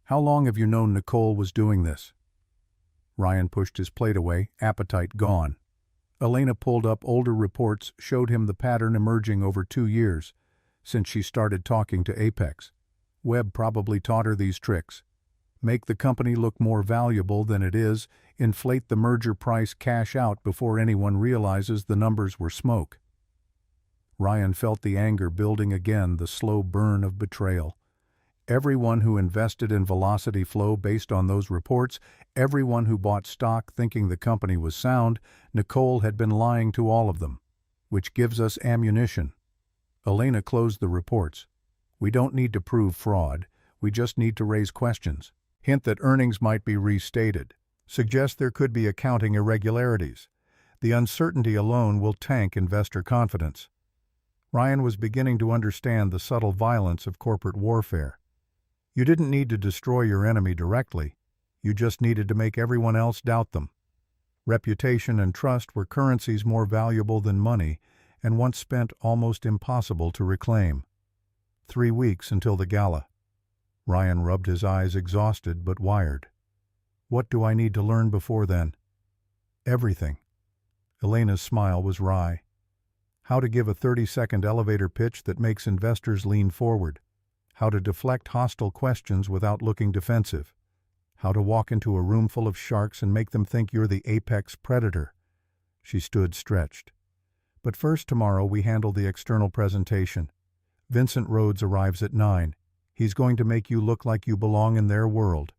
How long have you known Nicole was doing this? Ryan pushed his plate away, appetite gone. Elena pulled up older reports, showed him the pattern emerging over 2 years, since she started talking to Apex. Webb probably taught her these tricks. Make the company look more valuable than it is, inflate the merger price, cash out before anyone realizes the numbers were smoke. Ryan felt the anger building again, the slow burn of betrayal. Everyone who invested in Velocity Flow based on those reports, everyone who bought stock thinking the company was sound, Nicole had been lying to all of them. Which gives us ammunition. Elena closed the reports. We don't need to prove fraud. We just need to raise questions. Hint that earnings might be restated. Suggest there could be accounting irregularities. The uncertainty alone will tank investor confidence. Ryan was beginning to understand the subtle violence of corporate warfare. You didn't need to destroy your enemy directly. You just needed to make everyone else doubt them. Reputation and trust were currencies more valuable than money, and once spent almost impossible to reclaim. 3 weeks until the gala. Ryan rubbed his eyes, exhausted but wired. What do I need to learn before then? Everything. Elena's smile was wry. How to give a 30-second elevator pitch that makes investors lean forward. How to deflect hostile questions without looking defensive. How to walk into a room full of sharks and make them think you're the apex predator. She stood stretched. But first, tomorrow we handle the external presentation. Vincent Rhodes arrives at 9. He's going to make you look like you belong in their world.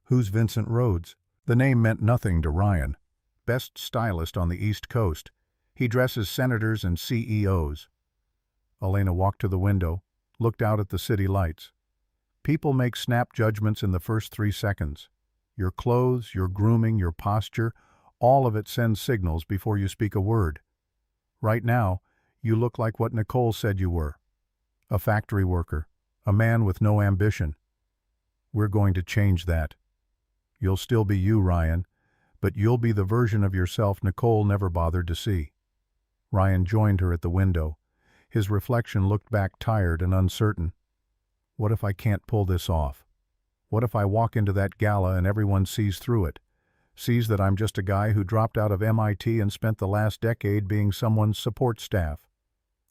Who's Vincent Rhodes? The name meant nothing to Ryan. Best stylist on the East Coast. He dresses senators and CEOs. Elena walked to the window, looked out at the city lights. People make snap judgments in the first 3 seconds. Your clothes, your grooming, your posture, all of it sends signals before you speak a word. Right now, you look like what Nicole said you were. A factory worker, a man with no ambition. We're going to change that. You'll still be you, Ryan, but you'll be the version of yourself Nicole never bothered to see. Ryan joined her at the window. His reflection looked back tired and uncertain. What if I can't pull this off? What if I walk into that gala and everyone sees through it? Sees that I'm just a guy who dropped out of MIT and spent the last decade being someone's support staff.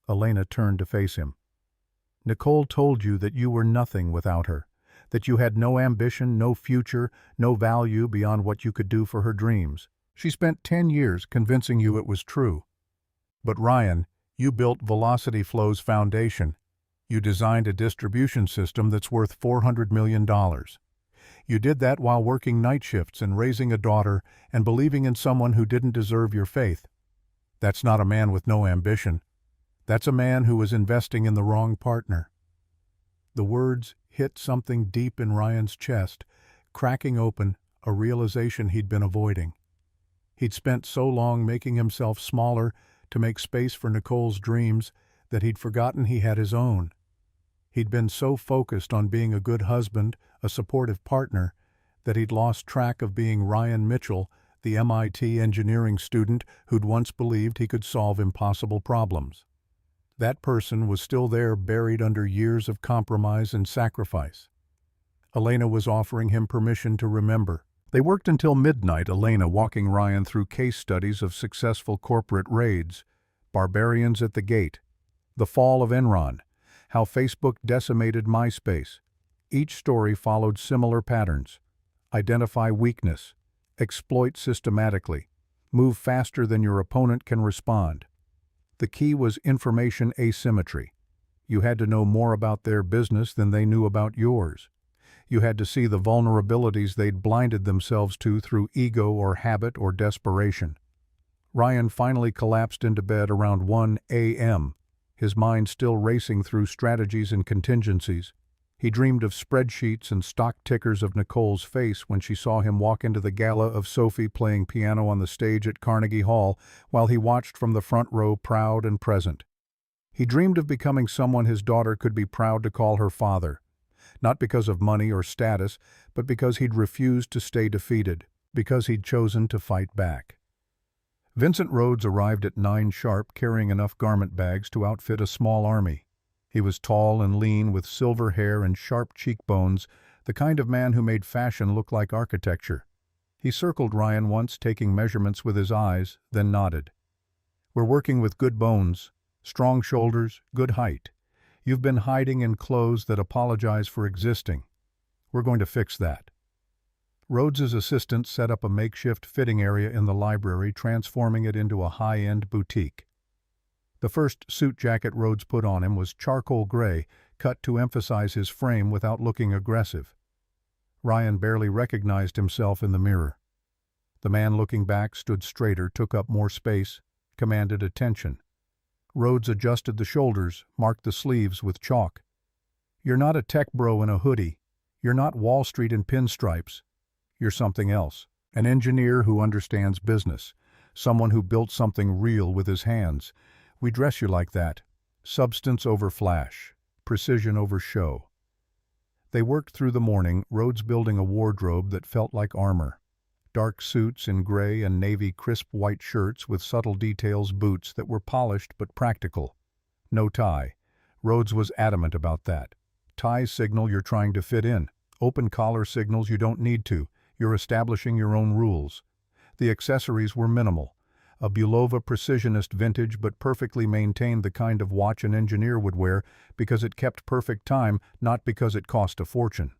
Elena turned to face him. Nicole told you that you were nothing without her, that you had no ambition, no future, no value beyond what you could do for her dreams. She spent 10 years convincing you it was true. But Ryan, you built Velocity Flow's foundation. You designed a distribution system that's worth $400 million. You did that while working night shifts and raising a daughter and believing in someone who didn't deserve your faith. That's not a man with no ambition. That's a man who was investing in the wrong partner. The words hit something deep in Ryan's chest, cracking open a realization he'd been avoiding. He'd spent so long making himself smaller to make space for Nicole's dreams that he'd forgotten he had his own. He'd been so focused on being a good husband, a supportive partner, that he'd lost track of being Ryan Mitchell, the MIT engineering student who'd once believed he could solve impossible problems. That person was still there, buried under years of compromise and sacrifice. Elena was offering him permission to remember. They worked until midnight, Elena walking Ryan through case studies of successful corporate raids, barbarians at the gate, the fall of Enron, how Facebook decimated MySpace. Each story followed similar patterns. Identify weakness, exploit systematically, move faster than your opponent can respond. The key was information asymmetry. You had to know more about their business than they knew about yours. You had to see the vulnerabilities they'd blinded themselves to through ego or habit or desperation. Ryan finally collapsed into bed around 1 a.m., his mind still racing through strategies and contingencies. He dreamed of spreadsheets and stock tickers of Nicole's face when she saw him walk into the gala, of Sophie playing piano on the stage at Carnegie Hall while he watched from the front row, proud and present. He dreamed of becoming someone his daughter could be proud to call her father, not because of money or status, but because he'd refused to stay defeated, because he'd chosen to fight back. Vincent Rhodes arrived at 9 sharp, carrying enough garment bags to outfit a small army. He was tall and lean, with silver hair and sharp cheekbones, the kind of man who made fashion look like architecture. He circled Ryan once, taking measurements with his eyes, then nodded. "We're working with good bones, strong shoulders, good height. You've been hiding in clothes that apologize for existing. We're going to fix that." Rhodes's assistant set up a makeshift fitting area in the library, transforming it into a high-end boutique. The first suit jacket Rhodes put on him was charcoal gray, cut to emphasize his frame without looking aggressive. Ryan barely recognized himself in the mirror. The man looking back stood straighter, took up more space, commanded attention. Rhodes adjusted the shoulders, marked the sleeves with chalk. You're not a tech bro in a hoodie. You're not Wall Street in pinstripes. You're something else. An engineer who understands business. Someone who built something real with his hands. We dress you like that. Substance over flash. Precision over show. They worked through the morning, Rhodes building a wardrobe that felt like armor. Dark suits in gray and navy, crisp white shirts with subtle details, boots that were polished but practical. No tie. Rhodes was adamant about that. Ties signal you're trying to fit in. Open collar signals you don't need to. You're establishing your own rules. The accessories were minimal. A Bulova Precisionist vintage but perfectly maintained, the kind of watch an engineer would wear because it kept perfect time, not because it cost a fortune.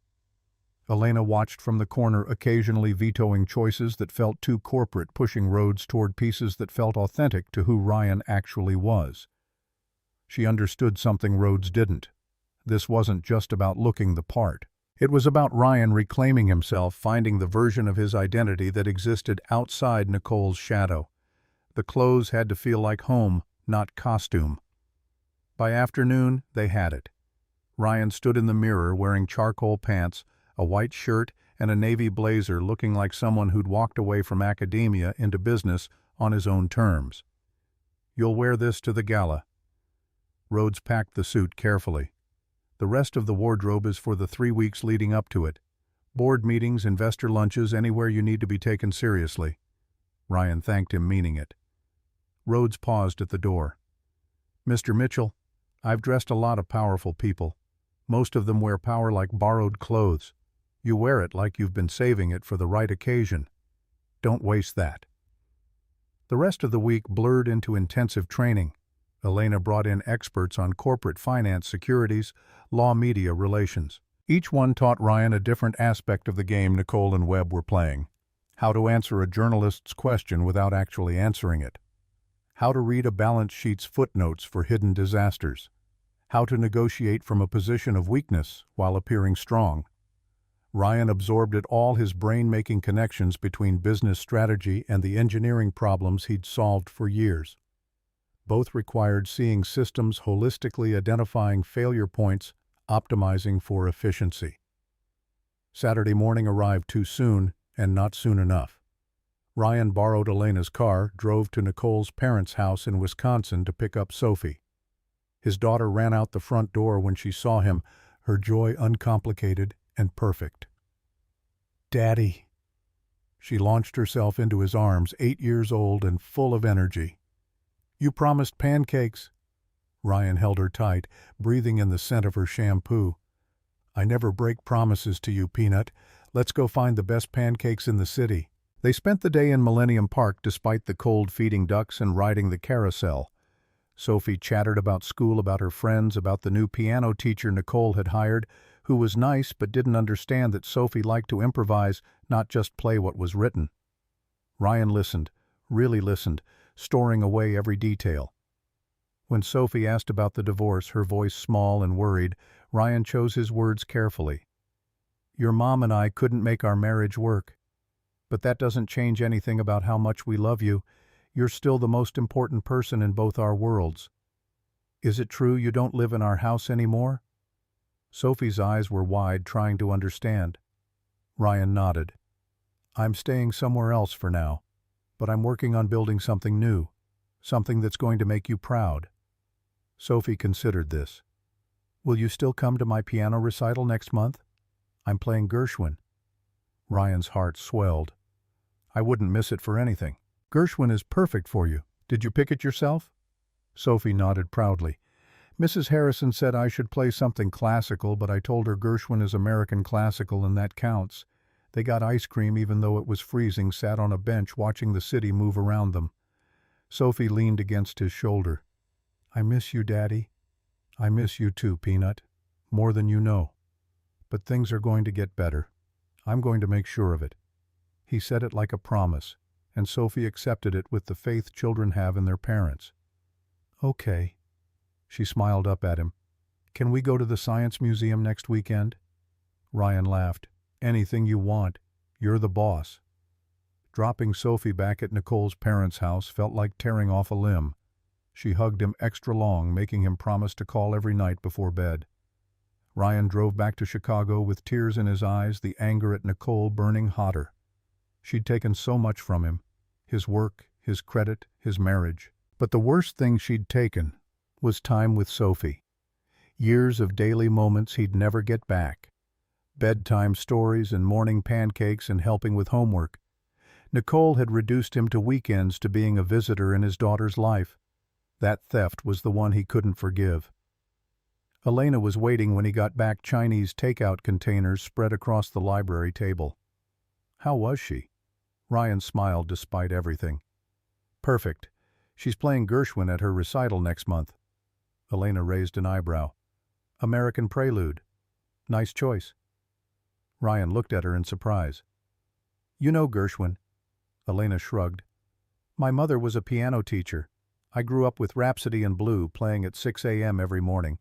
Elena watched from the corner, occasionally vetoing choices that felt too corporate, pushing Rhodes toward pieces that felt authentic to who Ryan actually was. She understood something Rhodes didn't. This wasn't just about looking the part. It was about Ryan reclaiming himself, finding the version of his identity that existed outside Nicole's shadow. The clothes had to feel like home, not costume. By afternoon, they had it. Ryan stood in the mirror wearing charcoal pants, a white shirt, and a navy blazer, looking like someone who'd walked away from academia into business on his own terms. "You'll wear this to the gala." Rhodes packed the suit carefully. "The rest of the wardrobe is for the 3 weeks leading up to it. Board meetings, investor lunches, anywhere you need to be taken seriously." Ryan thanked him, meaning it. Rhodes paused at the door. "Mr. Mitchell, I've dressed a lot of powerful people. Most of them wear power like borrowed clothes. You wear it like you've been saving it for the right occasion. Don't waste that." The rest of the week blurred into intensive training. Elena brought in experts on corporate finance, securities, law, media relations. Each one taught Ryan a different aspect of the game Nicole and Webb were playing. How to answer a journalist's question without actually answering it. How to read a balance sheet's footnotes for hidden disasters. How to negotiate from a position of weakness while appearing strong. Ryan absorbed it all, his brain making connections between business strategy and the engineering problems he'd solved for years. Both required seeing systems holistically, identifying failure points, optimizing for efficiency. Saturday morning arrived too soon, and not soon enough. Ryan borrowed Elena's car, drove to Nicole's parents' house in Wisconsin to pick up Sophie. His daughter ran out the front door when she saw him, her joy uncomplicated and perfect. "Daddy." She launched herself into his arms, 8 years old and full of energy. "You promised pancakes." Ryan held her tight, breathing in the scent of her shampoo. "I never break promises to you, Peanut. Let's go find the best pancakes in the city." They spent the day in Millennium Park despite the cold, feeding ducks and riding the carousel. Sophie chattered about school, about her friends, about the new piano teacher Nicole had hired, who was nice but didn't understand that Sophie liked to improvise, not just play what was written. Ryan listened, really listened, storing away every detail. When Sophie asked about the divorce, her voice small and worried, Ryan chose his words carefully. "Your mom and I couldn't make our marriage work. But that doesn't change anything about how much we love you. You're still the most important person in both our worlds. Is it true you don't live in our house anymore?" Sophie's eyes were wide, trying to understand. Ryan nodded. "I'm staying somewhere else for now, but I'm working on building something new, something that's going to make you proud." Sophie considered this. "Will you still come to my piano recital next month? I'm playing Gershwin." Ryan's heart swelled. "I wouldn't miss it for anything. Gershwin is perfect for you. Did you pick it yourself?" Sophie nodded proudly. "Mrs. Harrison said I should play something classical, but I told her Gershwin is American classical and that counts." They got ice cream even though it was freezing, sat on a bench watching the city move around them. Sophie leaned against his shoulder. "I miss you, Daddy." "I miss you too, Peanut. More than you know. But things are going to get better. I'm going to make sure of it." He said it like a promise, and Sophie accepted it with the faith children have in their parents. "Okay." She smiled up at him. "Can we go to the Science Museum next weekend?" Ryan laughed. "Anything you want. You're the boss." Dropping Sophie back at Nicole's parents' house felt like tearing off a limb. She hugged him extra long, making him promise to call every night before bed. Ryan drove back to Chicago with tears in his eyes, the anger at Nicole burning hotter. She'd taken so much from him, his work, his credit, his marriage. But the worst thing she'd taken was time with Sophie. Years of daily moments he'd never get back. Bedtime stories and morning pancakes and helping with homework. Nicole had reduced him to weekends, to being a visitor in his daughter's life. That theft was the one he couldn't forgive. Elena was waiting when he got back, Chinese takeout containers spread across the library table. How was she? Ryan smiled despite everything. Perfect. She's playing Gershwin at her recital next month. Elena raised an eyebrow. American Prelude. Nice choice. Ryan looked at her in surprise. You know Gershwin? Elena shrugged. My mother was a piano teacher. I grew up with Rhapsody in Blue playing at 6 a.m. every morning.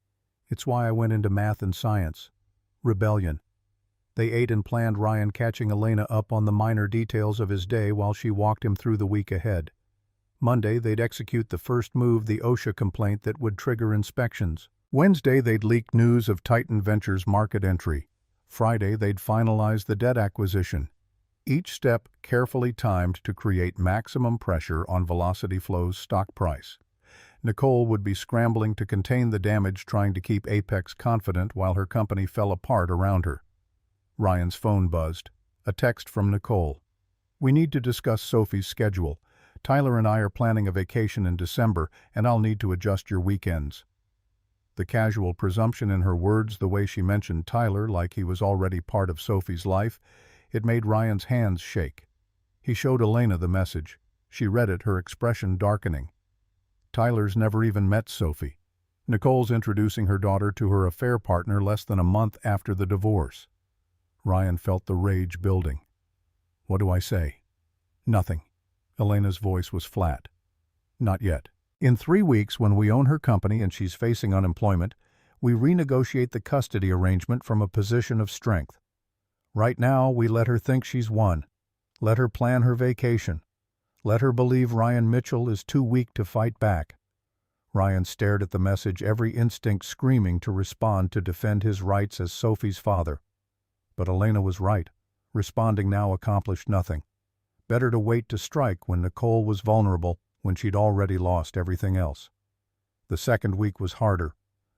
It's why I went into math and science. Rebellion. They ate and planned, Ryan catching Elena up on the minor details of his day while she walked him through the week ahead. Monday, they'd execute the first move, the OSHA complaint that would trigger inspections. Wednesday, they'd leak news of Titan Ventures' market entry. Friday, they'd finalize the debt acquisition. Each step carefully timed to create maximum pressure on Velocity Flow's stock price. Nicole would be scrambling to contain the damage, trying to keep Apex confident while her company fell apart around her. Ryan's phone buzzed. A text from Nicole. We need to discuss Sophie's schedule. Tyler and I are planning a vacation in December, and I'll need to adjust your weekends. The casual presumption in her words, the way she mentioned Tyler like he was already part of Sophie's life, it made Ryan's hands shake. He showed Elena the message. She read it, her expression darkening. Tyler's never even met Sophie. Nicole's introducing her daughter to her affair partner less than a month after the divorce. Ryan felt the rage building. What do I say? Nothing. Elena's voice was flat. Not yet. In 3 weeks, when we own her company and she's facing unemployment, we renegotiate the custody arrangement from a position of strength. Right now, we let her think she's won. Let her plan her vacation. Let her believe Ryan Mitchell is too weak to fight back. Ryan stared at the message, every instinct screaming to respond, to defend his rights as Sophie's father. But Elena was right. Responding now accomplished nothing. Better to wait to strike when Nicole was vulnerable, when she'd already lost everything else. The second week was harder.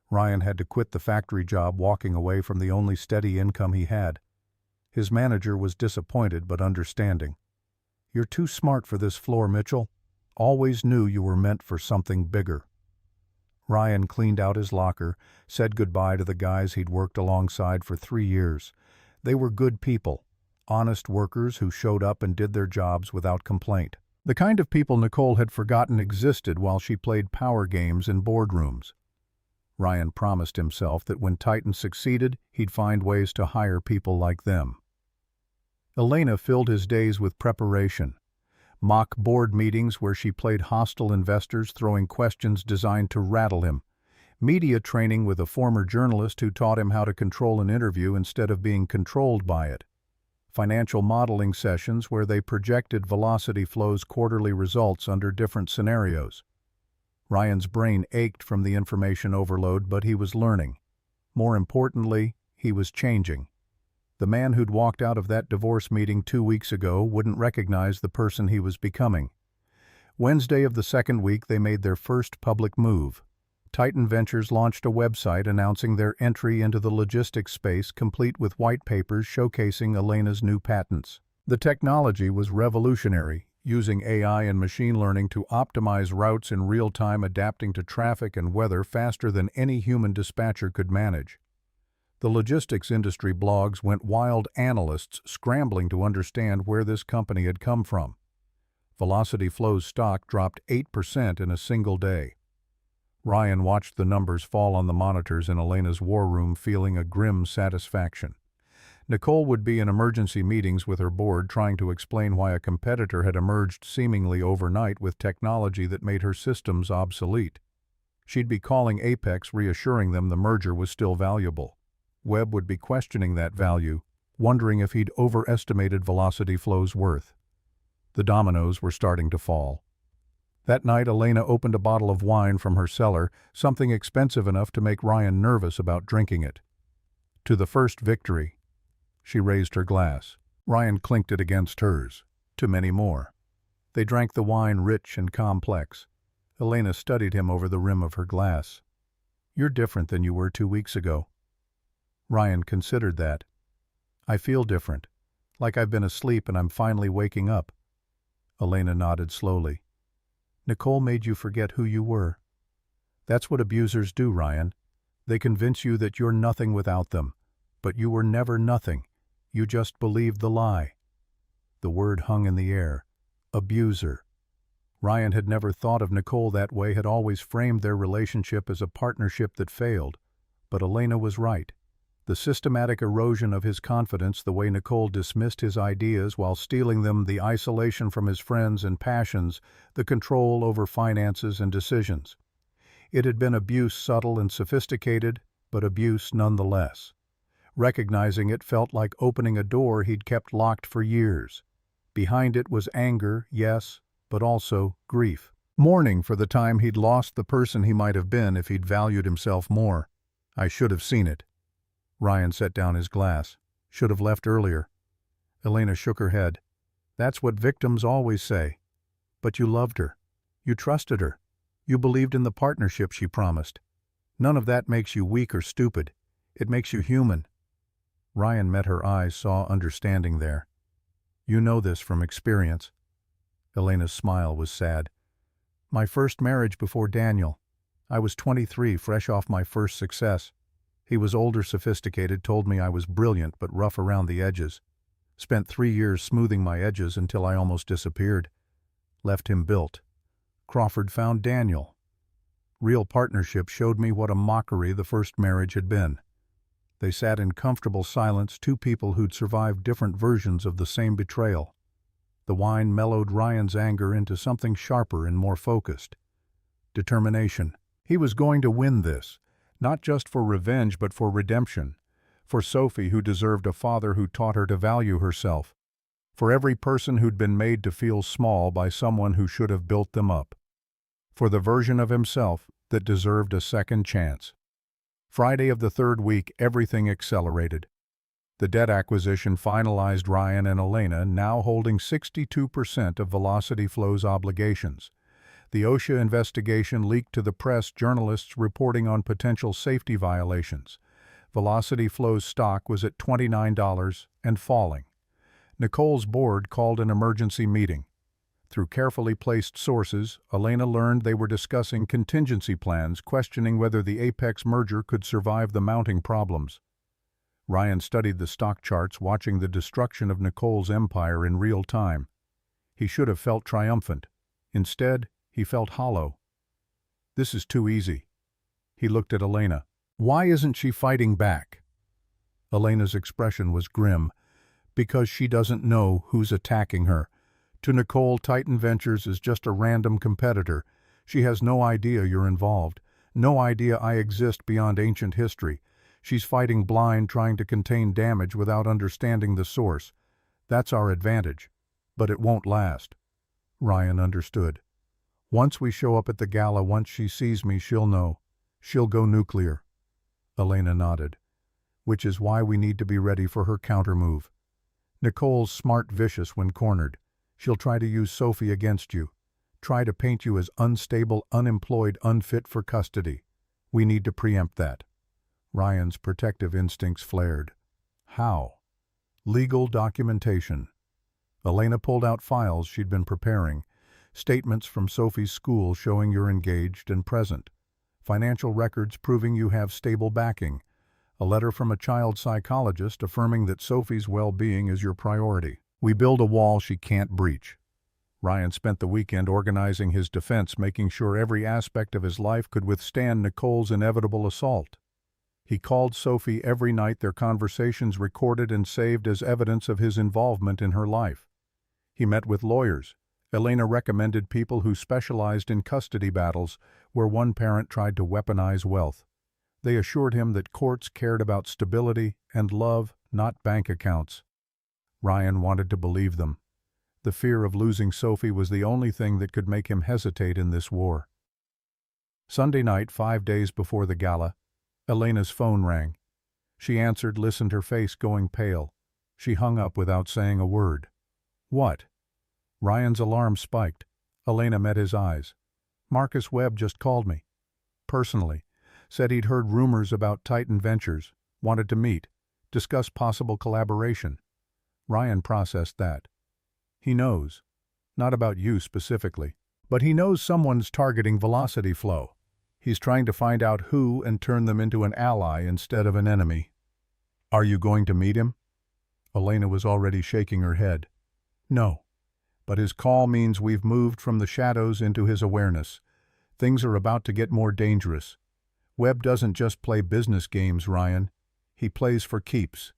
Ryan had to quit the factory job, walking away from the only steady income he had. His manager was disappointed but understanding. You're too smart for this floor, Mitchell. Always knew you were meant for something bigger. Ryan cleaned out his locker, said goodbye to the guys he'd worked alongside for 3 years. They were good people, honest workers who showed up and did their jobs without complaint. The kind of people Nicole had forgotten existed while she played power games in boardrooms. Ryan promised himself that when Titan succeeded, he'd find ways to hire people like them. Elena filled his days with preparation. Mock board meetings where she played hostile investors, throwing questions designed to rattle him. Media training with a former journalist who taught him how to control an interview instead of being controlled by it. Financial modeling sessions where they projected Velocity Flow's quarterly results under different scenarios. Ryan's brain ached from the information overload, but he was learning. More importantly, he was changing. The man who'd walked out of that divorce meeting 2 weeks ago wouldn't recognize the person he was becoming. Wednesday of the second week, they made their first public move. Titan Ventures launched a website announcing their entry into the logistics space, complete with white papers showcasing Elena's new patents. The technology was revolutionary, using AI and machine learning to optimize routes in real time, adapting to traffic and weather faster than any human dispatcher could manage. The logistics industry blogs went wild, analysts scrambling to understand where this company had come from. Velocity Flow's stock dropped 8% in a single day. Ryan watched the numbers fall on the monitors in Elena's war room, feeling a grim satisfaction. Nicole would be in emergency meetings with her board, trying to explain why a competitor had emerged seemingly overnight with technology that made her systems obsolete. She'd be calling Apex, reassuring them the merger was still valuable. Webb would be questioning that value, wondering if he'd overestimated Velocity Flow's worth. The dominoes were starting to fall. That night, Elena opened a bottle of wine from her cellar, something expensive enough to make Ryan nervous about drinking it. To the first victory. She raised her glass. Ryan clinked it against hers. To many more. They drank the wine rich and complex. Elena studied him over the rim of her glass. You're different than you were 2 weeks ago. Ryan considered that. I feel different. Like I've been asleep and I'm finally waking up. Elena nodded slowly. Nicole made you forget who you were. That's what abusers do, Ryan. They convince you that you're nothing without them. But you were never nothing. You just believed the lie. The word hung in the air. Abuser. Ryan had never thought of Nicole that way, had always framed their relationship as a partnership that failed. But Elena was right. The systematic erosion of his confidence, the way Nicole dismissed his ideas while stealing them, the isolation from his friends and passions, the control over finances and decisions. It had been abuse, subtle and sophisticated, but abuse nonetheless. Recognizing it felt like opening a door he'd kept locked for years. Behind it was anger, yes, but also grief. Mourning for the time he'd lost the person he might have been if he'd valued himself more. I should have seen it. Ryan set down his glass. Should have left earlier. Elena shook her head. That's what victims always say. But you loved her. You trusted her. You believed in the partnership she promised. None of that makes you weak or stupid. It makes you human. Ryan met her eyes, saw understanding there. You know this from experience. Elena's smile was sad. My first marriage before Daniel. I was 23, fresh off my first success. He was older, sophisticated, told me I was brilliant but rough around the edges. Spent 3 years smoothing my edges until I almost disappeared. Left him built. Crawford found Daniel. Real partnership showed me what a mockery the first marriage had been. They sat in comfortable silence, two people who'd survived different versions of the same betrayal. The wine mellowed Ryan's anger into something sharper and more focused. Determination. He was going to win this. Not just for revenge, but for redemption. For Sophie, who deserved a father who taught her to value herself. For every person who'd been made to feel small by someone who should have built them up. For the version of himself that deserved a second chance. Friday of the third week, everything accelerated. The debt acquisition finalized Ryan and Elena, now holding 62% of Velocity Flow's obligations. The OSHA investigation leaked to the press, journalists reporting on potential safety violations. Velocity Flow's stock was at $29 and falling. Nicole's board called an emergency meeting. Through carefully placed sources, Elena learned they were discussing contingency plans, questioning whether the Apex merger could survive the mounting problems. Ryan studied the stock charts, watching the destruction of Nicole's empire in real time. He should have felt triumphant. Instead, he felt hollow. This is too easy. He looked at Elena. Why isn't she fighting back? Elena's expression was grim. Because she doesn't know who's attacking her. To Nicole, Titan Ventures is just a random competitor. She has no idea you're involved. No idea I exist beyond ancient history. She's fighting blind, trying to contain damage without understanding the source. That's our advantage. But it won't last. Ryan understood. Once we show up at the gala, once she sees me, she'll know. She'll go nuclear. Elena nodded. Which is why we need to be ready for her countermove. Nicole's smart, vicious when cornered. She'll try to use Sophie against you. Try to paint you as unstable, unemployed, unfit for custody. We need to preempt that. Ryan's protective instincts flared. How? Legal documentation. Elena pulled out files she'd been preparing. Statements from Sophie's school showing you're engaged and present. Financial records proving you have stable backing. A letter from a child psychologist affirming that Sophie's well-being is your priority. We build a wall she can't breach. Ryan spent the weekend organizing his defense, making sure every aspect of his life could withstand Nicole's inevitable assault. He called Sophie every night, their conversations recorded and saved as evidence of his involvement in her life. He met with lawyers. Elena recommended people who specialized in custody battles where one parent tried to weaponize wealth. They assured him that courts cared about stability and love, not bank accounts. Ryan wanted to believe them. The fear of losing Sophie was the only thing that could make him hesitate in this war. Sunday night, 5 days before the gala, Elena's phone rang. She answered, listened, her face going pale. She hung up without saying a word. What? Ryan's alarm spiked. Elena met his eyes. Marcus Webb just called me. Personally. Said he'd heard rumors about Titan Ventures. Wanted to meet. Discuss possible collaboration. Ryan processed that. He knows. Not about you specifically. But he knows someone's targeting Velocity Flow. He's trying to find out who and turn them into an ally instead of an enemy. Are you going to meet him? Elena was already shaking her head. No. But his call means we've moved from the shadows into his awareness. Things are about to get more dangerous. Webb doesn't just play business games, Ryan. He plays for keeps.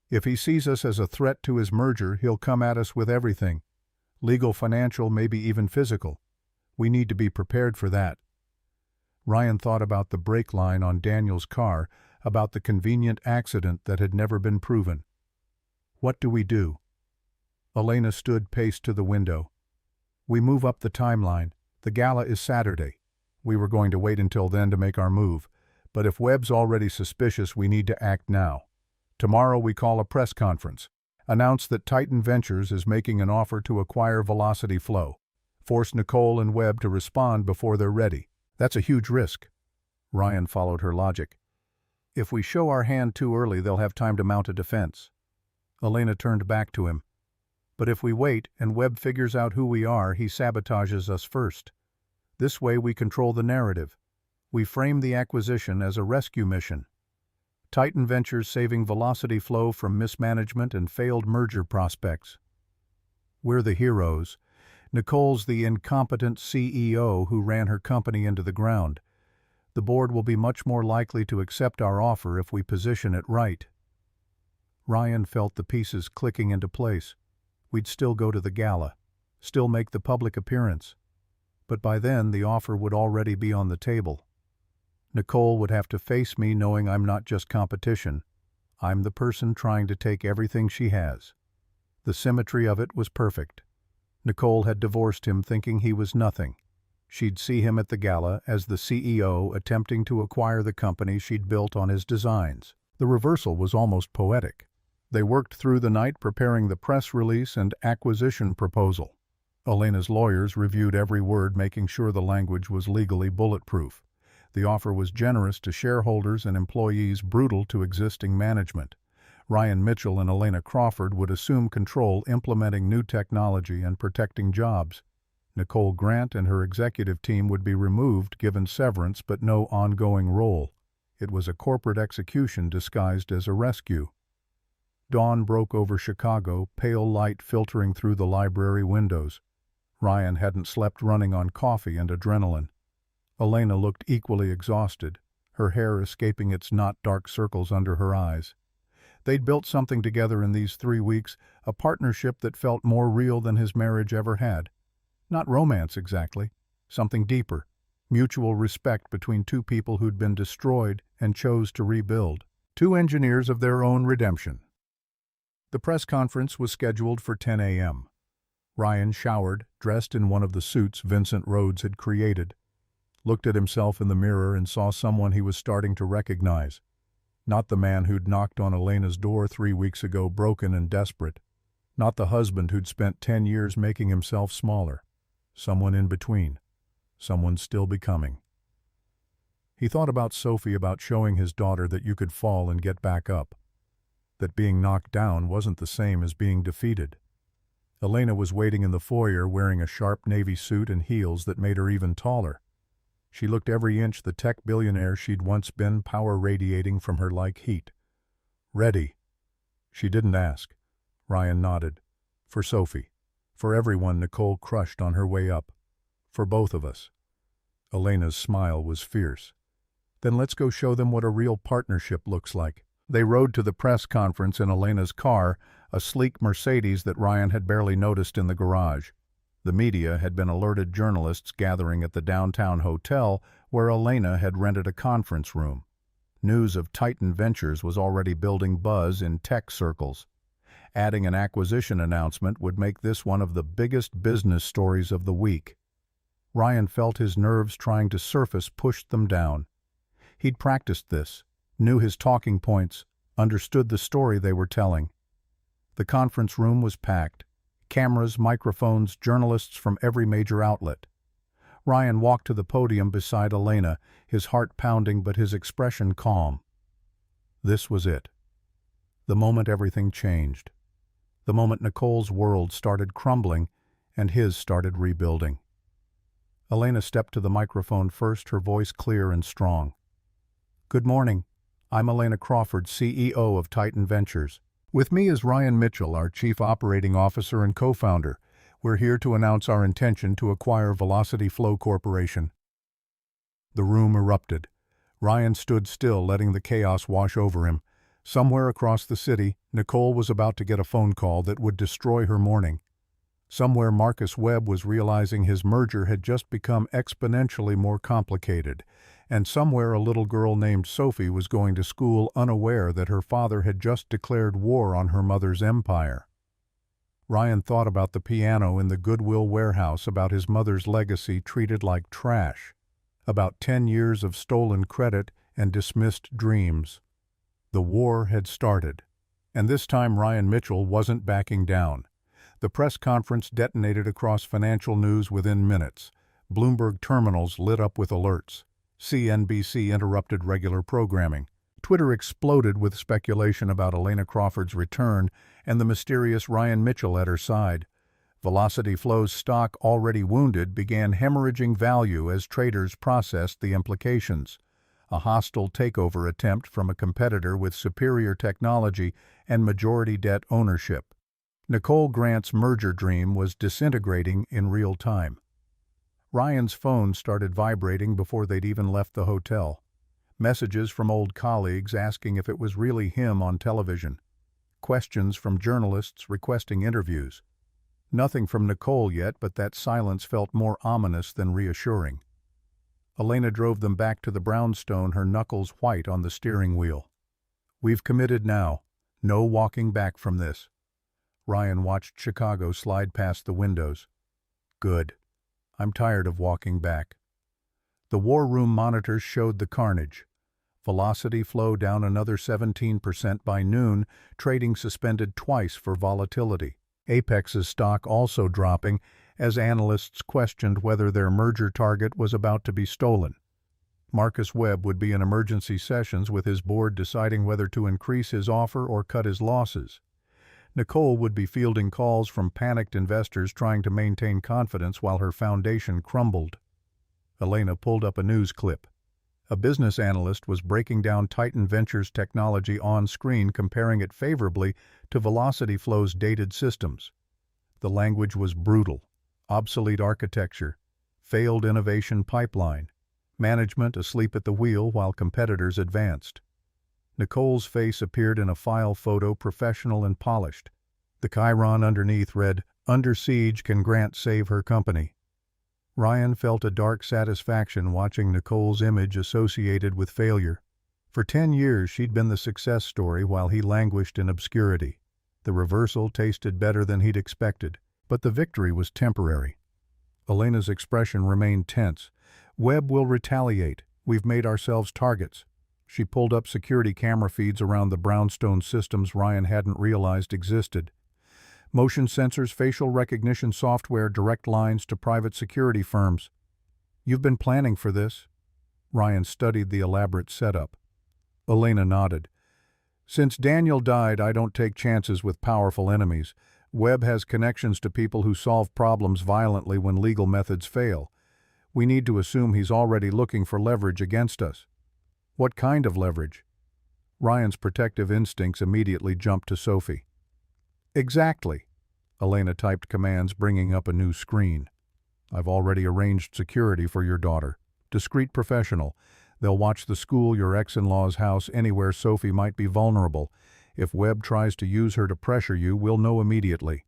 If he sees us as a threat to his merger, he'll come at us with everything. Legal, financial, maybe even physical. We need to be prepared for that. Ryan thought about the brake line on Daniel's car, about the convenient accident that had never been proven. What do we do? Elena stood, paced to the window. We move up the timeline. The gala is Saturday. We were going to wait until then to make our move, but if Webb's already suspicious, we need to act now. Tomorrow we call a press conference. Announce that Titan Ventures is making an offer to acquire Velocity Flow. Force Nicole and Webb to respond before they're ready. That's a huge risk. Ryan followed her logic. If we show our hand too early, they'll have time to mount a defense. Elena turned back to him. But if we wait and Webb figures out who we are, he sabotages us first. This way we control the narrative. We frame the acquisition as a rescue mission. Titan Ventures saving Velocity Flow from mismanagement and failed merger prospects. We're the heroes. Nicole's the incompetent CEO who ran her company into the ground. The board will be much more likely to accept our offer if we position it right. Ryan felt the pieces clicking into place. We'd still go to the gala, still make the public appearance. But by then, the offer would already be on the table. Nicole would have to face me knowing I'm not just competition. I'm the person trying to take everything she has. The symmetry of it was perfect. Nicole had divorced him thinking he was nothing. She'd see him at the gala as the CEO attempting to acquire the company she'd built on his designs. The reversal was almost poetic. They worked through the night preparing the press release and acquisition proposal. Elena's lawyers reviewed every word, making sure the language was legally bulletproof. The offer was generous to shareholders and employees, brutal to existing management. Ryan Mitchell and Elena Crawford would assume control, implementing new technology and protecting jobs. Nicole Grant and her executive team would be removed, given severance but no ongoing role. It was a corporate execution disguised as a rescue. Dawn broke over Chicago, pale light filtering through the library windows. Ryan hadn't slept, running on coffee and adrenaline. Elena looked equally exhausted, her hair escaping its knot, dark circles under her eyes. They'd built something together in these 3 weeks, a partnership that felt more real than his marriage ever had. Not romance exactly, something deeper, mutual respect between two people who'd been destroyed and chose to rebuild. Two engineers of their own redemption. The press conference was scheduled for 10 a.m. Ryan showered, dressed in one of the suits Vincent Rhodes had created, looked at himself in the mirror and saw someone he was starting to recognize. Not the man who'd knocked on Elena's door 3 weeks ago, broken and desperate. Not the husband who'd spent 10 years making himself smaller. Someone in between. Someone still becoming. He thought about Sophie, about showing his daughter that you could fall and get back up. That being knocked down wasn't the same as being defeated. Elena was waiting in the foyer, wearing a sharp navy suit and heels that made her even taller. She looked every inch the tech billionaire she'd once been, power radiating from her like heat. Ready? She didn't ask. Ryan nodded. For Sophie. For everyone Nicole crushed on her way up. For both of us. Elena's smile was fierce. Then let's go show them what a real partnership looks like. They rode to the press conference in Elena's car, a sleek Mercedes that Ryan had barely noticed in the garage. The media had been alerted, journalists gathering at the downtown hotel where Elena had rented a conference room. News of Titan Ventures was already building buzz in tech circles. Adding an acquisition announcement would make this one of the biggest business stories of the week. Ryan felt his nerves trying to surface, pushed them down. He'd practiced this, knew his talking points, understood the story they were telling. The conference room was packed. Cameras, microphones, journalists from every major outlet. Ryan walked to the podium beside Elena, his heart pounding but his expression calm. This was it. The moment everything changed. The moment Nicole's world started crumbling and his started rebuilding. Elena stepped to the microphone first, her voice clear and strong. "Good morning. I'm Elena Crawford, CEO of Titan Ventures. With me is Ryan Mitchell, our Chief Operating Officer and co-founder. We're here to announce our intention to acquire Velocity Flow Corporation." The room erupted. Ryan stood still, letting the chaos wash over him. Somewhere across the city, Nicole was about to get a phone call that would destroy her morning. Somewhere Marcus Webb was realizing his merger had just become exponentially more complicated. And somewhere a little girl named Sophie was going to school unaware that her father had just declared war on her mother's empire. Ryan thought about the piano in the Goodwill warehouse, about his mother's legacy treated like trash, about 10 years of stolen credit and dismissed dreams. The war had started, and this time Ryan Mitchell wasn't backing down. The press conference detonated across financial news within minutes. Bloomberg terminals lit up with alerts. CNBC interrupted regular programming. Twitter exploded with speculation about Elena Crawford's return and the mysterious Ryan Mitchell at her side. Velocity Flow's stock, already wounded, began hemorrhaging value as traders processed the implications. A hostile takeover attempt from a competitor with superior technology and majority debt ownership. Nicole Grant's merger dream was disintegrating in real time. Ryan's phone started vibrating before they'd even left the hotel. Messages from old colleagues asking if it was really him on television. Questions from journalists requesting interviews. Nothing from Nicole yet, but that silence felt more ominous than reassuring. Elena drove them back to the brownstone, her knuckles white on the steering wheel. "We've committed now. No walking back from this." Ryan watched Chicago slide past the windows. "Good. I'm tired of walking back." The war room monitors showed the carnage. Velocity Flow down another 17% by noon, trading suspended twice for volatility. Apex's stock also dropping as analysts questioned whether their merger target was about to be stolen. Marcus Webb would be in emergency sessions with his board deciding whether to increase his offer or cut his losses. Nicole would be fielding calls from panicked investors trying to maintain confidence while her foundation crumbled. Elena pulled up a news clip. A business analyst was breaking down Titan Ventures technology on screen, comparing it favorably to Velocity Flow's dated systems. The language was brutal. Obsolete architecture, failed innovation pipeline, management asleep at the wheel while competitors advanced. Nicole's face appeared in a file photo, professional and polished. The chyron underneath read, "Under siege, can Grant save her company?" Ryan felt a dark satisfaction watching Nicole's image associated with failure. For 10 years she'd been the success story while he languished in obscurity. The reversal tasted better than he'd expected, but the victory was temporary. Elena's expression remained tense. "Webb will retaliate. We've made ourselves targets." She pulled up security camera feeds around the brownstone systems Ryan hadn't realized existed. Motion sensors, facial recognition software, direct lines to private security firms. "You've been planning for this?" Ryan studied the elaborate setup. Elena nodded. "Since Daniel died, I don't take chances with powerful enemies. Webb has connections to people who solve problems violently when legal methods fail. We need to assume he's already looking for leverage against us." "What kind of leverage?" Ryan's protective instincts immediately jumped to Sophie. "Exactly." Elena typed commands, bringing up a new screen. "I've already arranged security for your daughter. Discreet professional. They'll watch the school, your ex-in-law's house, anywhere Sophie might be vulnerable. If Webb tries to use her to pressure you, we'll know immediately."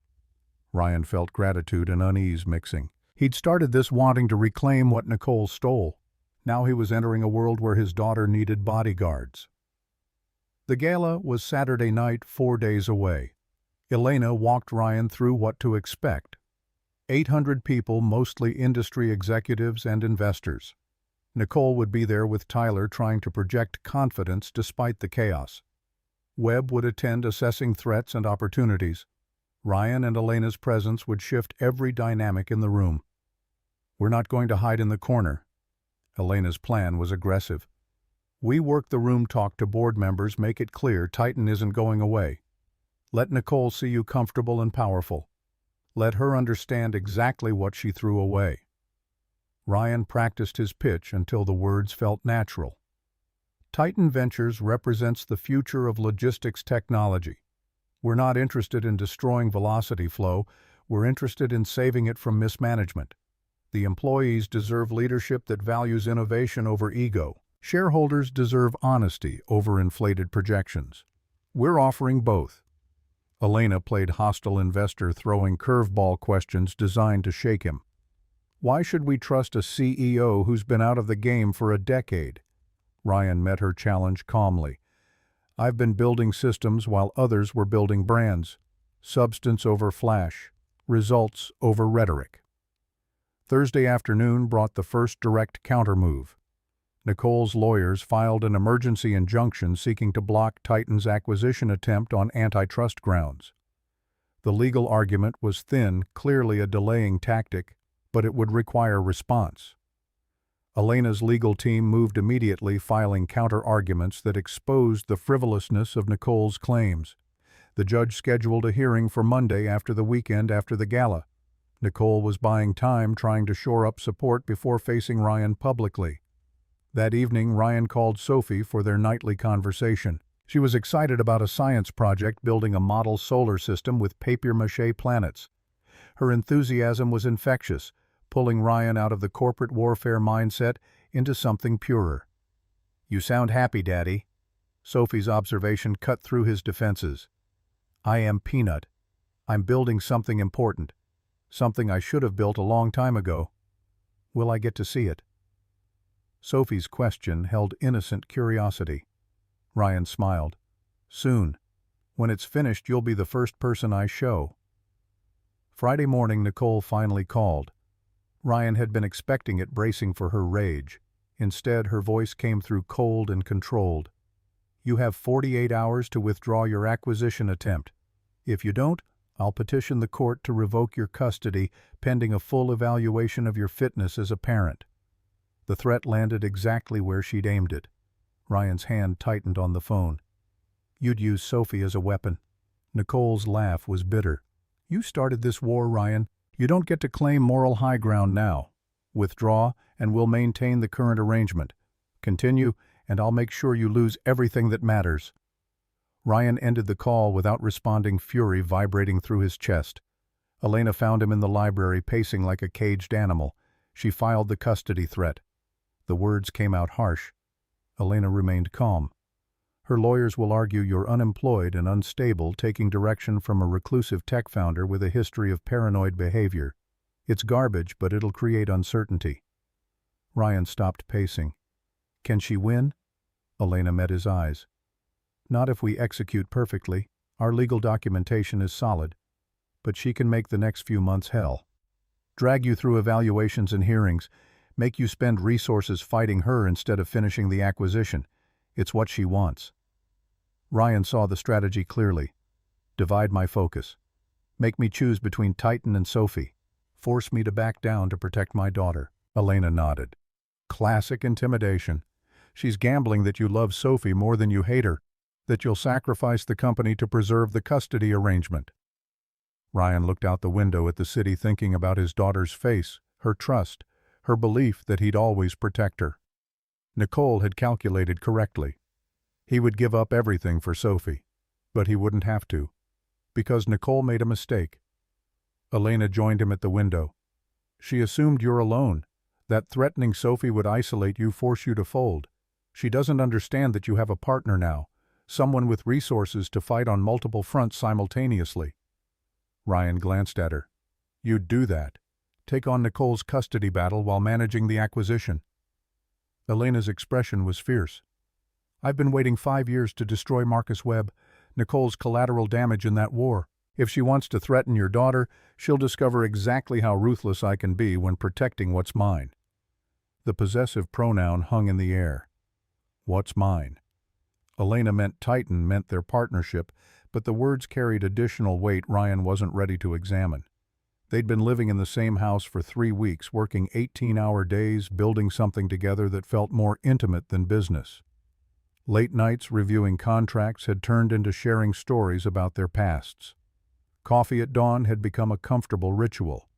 Ryan felt gratitude and unease mixing. He'd started this wanting to reclaim what Nicole stole. Now he was entering a world where his daughter needed bodyguards. The gala was Saturday night, 4 days away. Elena walked Ryan through what to expect. 800 people, mostly industry executives and investors. Nicole would be there with Tyler, trying to project confidence despite the chaos. Webb would attend assessing threats and opportunities. Ryan and Elena's presence would shift every dynamic in the room. We're not going to hide in the corner. Elena's plan was aggressive. We work the room talk to board members, make it clear Titan isn't going away. Let Nicole see you comfortable and powerful. Let her understand exactly what she threw away. Ryan practiced his pitch until the words felt natural. Titan Ventures represents the future of logistics technology. We're not interested in destroying velocity flow, we're interested in saving it from mismanagement. The employees deserve leadership that values innovation over ego. Shareholders deserve honesty over inflated projections. We're offering both. Elena played hostile investor, throwing curveball questions designed to shake him. Why should we trust a CEO who's been out of the game for a decade? Ryan met her challenge calmly. I've been building systems while others were building brands. Substance over flash. Results over rhetoric. Thursday afternoon brought the first direct countermove. Nicole's lawyers filed an emergency injunction seeking to block Titan's acquisition attempt on antitrust grounds. The legal argument was thin, clearly a delaying tactic, but it would require response. Elena's legal team moved immediately, filing counter-arguments that exposed the frivolousness of Nicole's claims. The judge scheduled a hearing for Monday after the weekend after the gala. Nicole was buying time, trying to shore up support before facing Ryan publicly. That evening, Ryan called Sophie for their nightly conversation. She was excited about a science project building a model solar system with papier-mâché planets. Her enthusiasm was infectious, pulling Ryan out of the corporate warfare mindset into something purer. "You sound happy, Daddy." Sophie's observation cut through his defenses. "I am Peanut. I'm building something important. Something I should have built a long time ago. Will I get to see it?" Sophie's question held innocent curiosity. Ryan smiled. "Soon. When it's finished, you'll be the first person I show." Friday morning, Nicole finally called. Ryan had been expecting it, bracing for her rage. Instead, her voice came through cold and controlled. "You have 48 hours to withdraw your acquisition attempt. If you don't, I'll petition the court to revoke your custody pending a full evaluation of your fitness as a parent." The threat landed exactly where she'd aimed it. Ryan's hand tightened on the phone. "You'd use Sophie as a weapon." Nicole's laugh was bitter. "You started this war, Ryan. You don't get to claim moral high ground now. Withdraw, and we'll maintain the current arrangement. Continue, and I'll make sure you lose everything that matters." Ryan ended the call without responding, fury vibrating through his chest. Elena found him in the library, pacing like a caged animal. She filed the custody threat. The words came out harsh. Elena remained calm. "Her lawyers will argue you're unemployed and unstable, taking direction from a reclusive tech founder with a history of paranoid behavior. It's garbage, but it'll create uncertainty." Ryan stopped pacing. "Can she win?" Elena met his eyes. "Not if we execute perfectly. Our legal documentation is solid. But she can make the next few months hell. Drag you through evaluations and hearings, make you spend resources fighting her instead of finishing the acquisition. It's what she wants." Ryan saw the strategy clearly. "Divide my focus. Make me choose between Titan and Sophie. Force me to back down to protect my daughter." Elena nodded. "Classic intimidation. She's gambling that you love Sophie more than you hate her, that you'll sacrifice the company to preserve the custody arrangement." Ryan looked out the window at the city, thinking about his daughter's face, her trust, her belief that he'd always protect her. Nicole had calculated correctly. He would give up everything for Sophie, but he wouldn't have to, because Nicole made a mistake. Elena joined him at the window. "She assumed you're alone, that threatening Sophie would isolate you, force you to fold. She doesn't understand that you have a partner now, someone with resources to fight on multiple fronts simultaneously." Ryan glanced at her. "You'd do that. Take on Nicole's custody battle while managing the acquisition." Elena's expression was fierce. "I've been waiting 5 years to destroy Marcus Webb, Nicole's collateral damage in that war. If she wants to threaten your daughter, she'll discover exactly how ruthless I can be when protecting what's mine." The possessive pronoun hung in the air. "What's mine?" Elena meant Titan meant their partnership, but the words carried additional weight Ryan wasn't ready to examine. They'd been living in the same house for 3 weeks, working 18-hour days, building something together that felt more intimate than business. Late nights reviewing contracts had turned into sharing stories about their pasts. Coffee at dawn had become a comfortable ritual.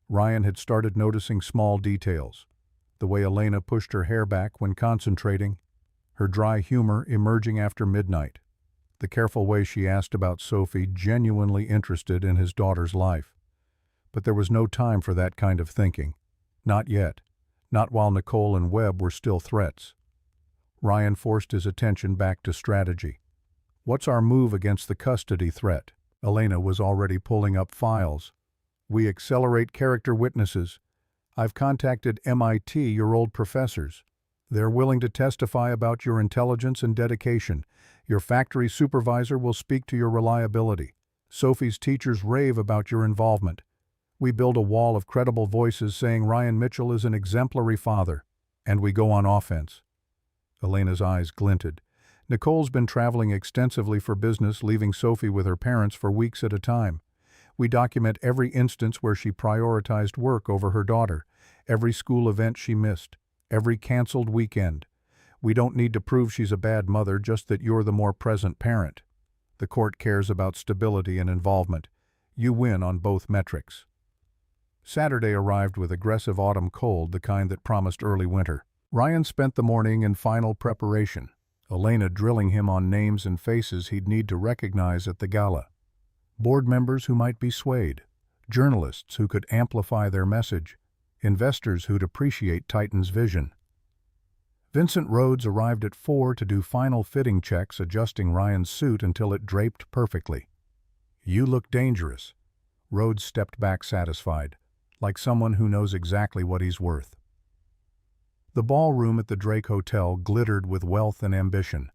Ryan had started noticing small details. The way Elena pushed her hair back when concentrating, her dry humor emerging after midnight, the careful way she asked about Sophie, genuinely interested in his daughter's life. But there was no time for that kind of thinking. Not yet. Not while Nicole and Webb were still threats. Ryan forced his attention back to strategy. What's our move against the custody threat? Elena was already pulling up files. We accelerate character witnesses. I've contacted MIT, your old professors. They're willing to testify about your intelligence and dedication. Your factory supervisor will speak to your reliability. Sophie's teachers rave about your involvement. We build a wall of credible voices saying Ryan Mitchell is an exemplary father. And we go on offense. Elena's eyes glinted. Nicole's been traveling extensively for business, leaving Sophie with her parents for weeks at a time. We document every instance where she prioritized work over her daughter, every school event she missed, every canceled weekend. We don't need to prove she's a bad mother, just that you're the more present parent. The court cares about stability and involvement. You win on both metrics. Saturday arrived with aggressive autumn cold, the kind that promised early winter. Ryan spent the morning in final preparation, Elena drilling him on names and faces he'd need to recognize at the gala. Board members who might be swayed, journalists who could amplify their message, investors who'd appreciate Titan's vision. Vincent Rhodes arrived at 4 to do final fitting checks, adjusting Ryan's suit until it draped perfectly. You look dangerous. Rhodes stepped back satisfied, like someone who knows exactly what he's worth. The ballroom at the Drake Hotel glittered with wealth and ambition.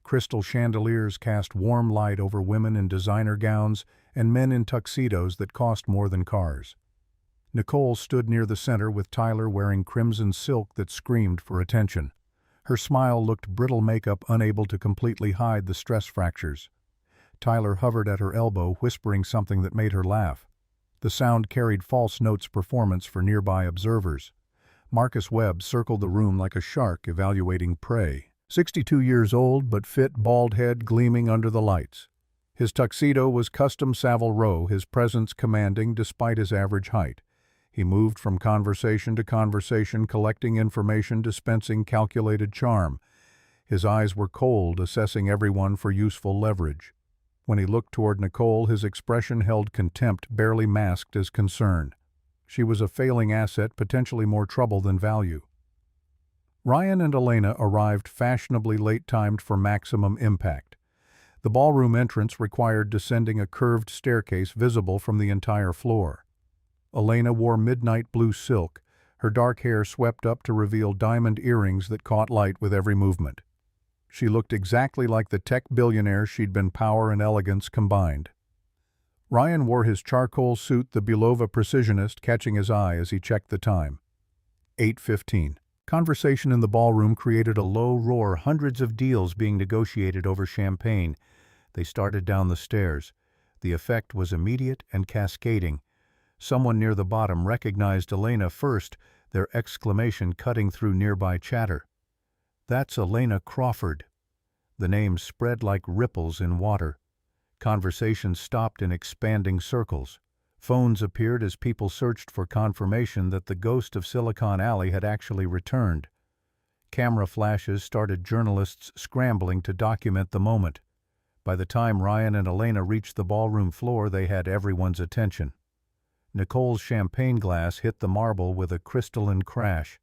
Crystal chandeliers cast warm light over women in designer gowns and men in tuxedos that cost more than cars. Nicole stood near the center with Tyler wearing crimson silk that screamed for attention. Her smile looked brittle makeup unable to completely hide the stress fractures. Tyler hovered at her elbow, whispering something that made her laugh. The sound carried false notes performance for nearby observers. Marcus Webb circled the room like a shark evaluating prey. 62 years old, but fit, bald head gleaming under the lights. His tuxedo was custom Savile Row, his presence commanding despite his average height. He moved from conversation to conversation, collecting information, dispensing calculated charm. His eyes were cold, assessing everyone for useful leverage. When he looked toward Nicole, his expression held contempt, barely masked as concern. She was a failing asset, potentially more trouble than value. Ryan and Elena arrived fashionably late-timed for maximum impact. The ballroom entrance required descending a curved staircase visible from the entire floor. Elena wore midnight blue silk, her dark hair swept up to reveal diamond earrings that caught light with every movement. She looked exactly like the tech billionaire she'd been, power and elegance combined. Ryan wore his charcoal suit, the Bulova precisionist, catching his eye as he checked the time. 8:15. Conversation in the ballroom created a low roar, hundreds of deals being negotiated over champagne. They started down the stairs. The effect was immediate and cascading. Someone near the bottom recognized Elena first, their exclamation cutting through nearby chatter. That's Elena Crawford. The name spread like ripples in water. Conversation stopped in expanding circles. Phones appeared as people searched for confirmation that the ghost of Silicon Alley had actually returned. Camera flashes started journalists scrambling to document the moment. By the time Ryan and Elena reached the ballroom floor, they had everyone's attention. Nicole's champagne glass hit the marble with a crystalline crash.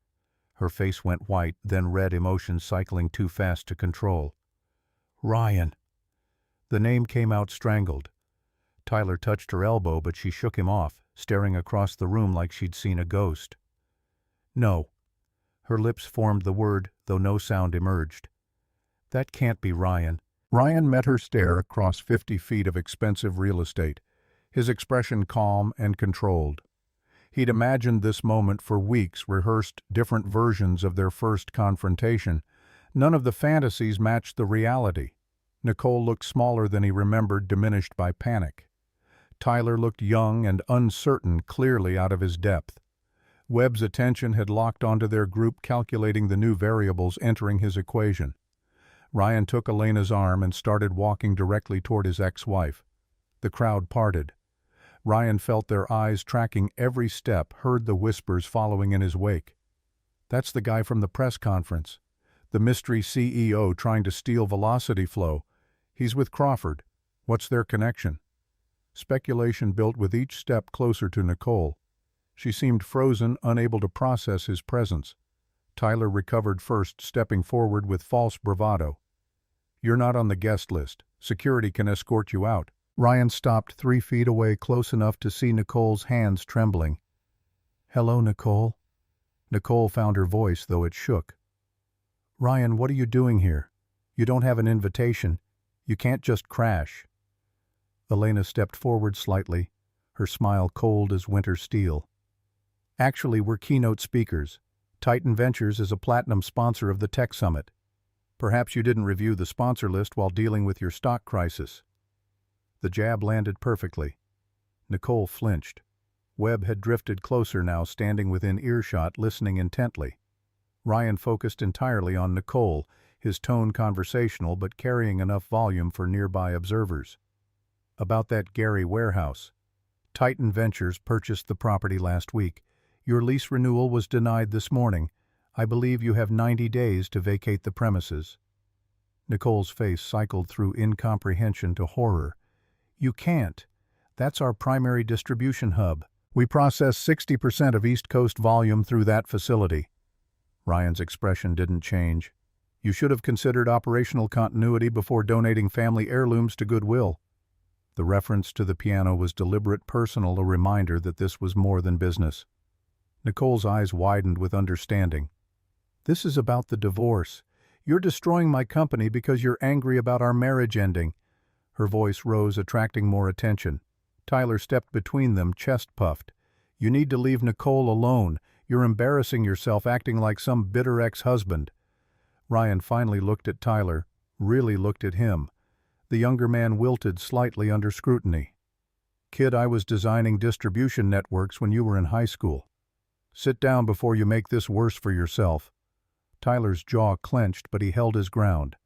Her face went white, then red, emotions cycling too fast to control. Ryan. The name came out strangled. Tyler touched her elbow, but she shook him off, staring across the room like she'd seen a ghost. No. Her lips formed the word, though no sound emerged. That can't be Ryan. Ryan met her stare across 50 feet of expensive real estate, his expression calm and controlled. He'd imagined this moment for weeks, rehearsed different versions of their first confrontation. None of the fantasies matched the reality. Nicole looked smaller than he remembered, diminished by panic. Tyler looked young and uncertain, clearly out of his depth. Webb's attention had locked onto their group, calculating the new variables entering his equation. Ryan took Elena's arm and started walking directly toward his ex-wife. The crowd parted. Ryan felt their eyes tracking every step, heard the whispers following in his wake. "That's the guy from the press conference. The mystery CEO trying to steal Velocity Flow. He's with Crawford. What's their connection?" Speculation built with each step closer to Nicole. She seemed frozen, unable to process his presence. Tyler recovered first, stepping forward with false bravado. "You're not on the guest list. Security can escort you out." Ryan stopped 3 feet away, close enough to see Nicole's hands trembling. "Hello, Nicole." Nicole found her voice, though it shook. "Ryan, what are you doing here? You don't have an invitation. You can't just crash." Elena stepped forward slightly, her smile cold as winter steel. "Actually, we're keynote speakers. Titan Ventures is a platinum sponsor of the Tech Summit. Perhaps you didn't review the sponsor list while dealing with your stock crisis." The jab landed perfectly. Nicole flinched. Webb had drifted closer now, standing within earshot, listening intently. Ryan focused entirely on Nicole, his tone conversational but carrying enough volume for nearby observers. "About that Gary warehouse. Titan Ventures purchased the property last week. Your lease renewal was denied this morning. I believe you have 90 days to vacate the premises." Nicole's face cycled through incomprehension to horror. "You can't. That's our primary distribution hub. We process 60% of East Coast volume through that facility." Ryan's expression didn't change. "You should have considered operational continuity before donating family heirlooms to Goodwill." The reference to the piano was deliberate, personal, a reminder that this was more than business. Nicole's eyes widened with understanding. "This is about the divorce. You're destroying my company because you're angry about our marriage ending." Her voice rose, attracting more attention. Tyler stepped between them, chest puffed. "You need to leave Nicole alone. You're embarrassing yourself, acting like some bitter ex-husband." Ryan finally looked at Tyler, really looked at him. The younger man wilted slightly under scrutiny. "Kid, I was designing distribution networks when you were in high school. Sit down before you make this worse for yourself." Tyler's jaw clenched, but he held his ground.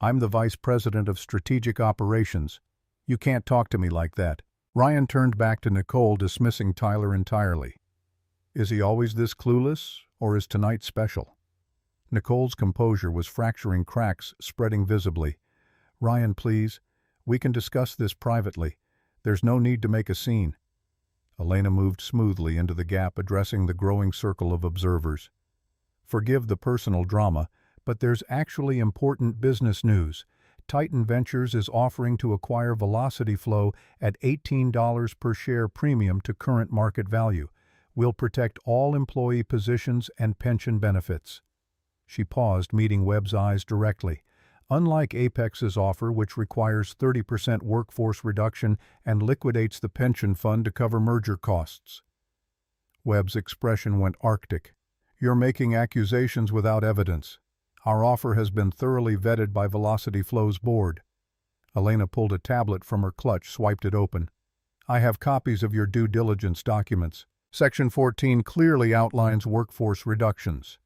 "I'm the vice president of strategic operations. You can't talk to me like that." Ryan turned back to Nicole, dismissing Tyler entirely. Is he always this clueless, or is tonight special? Nicole's composure was fracturing, cracks spreading visibly. "Ryan, please, we can discuss this privately. There's no need to make a scene." Elena moved smoothly into the gap, addressing the growing circle of observers. "Forgive the personal drama, but there's actually important business news. Titan Ventures is offering to acquire Velocity Flow at $18 per share premium to current market value. We'll protect all employee positions and pension benefits." She paused, meeting Webb's eyes directly. "Unlike Apex's offer, which requires 30% workforce reduction and liquidates the pension fund to cover merger costs." Webb's expression went arctic. "You're making accusations without evidence. Our offer has been thoroughly vetted by Velocity Flow's board." Elena pulled a tablet from her clutch, swiped it open. "I have copies of your due diligence documents. Section 14 clearly outlines workforce reductions.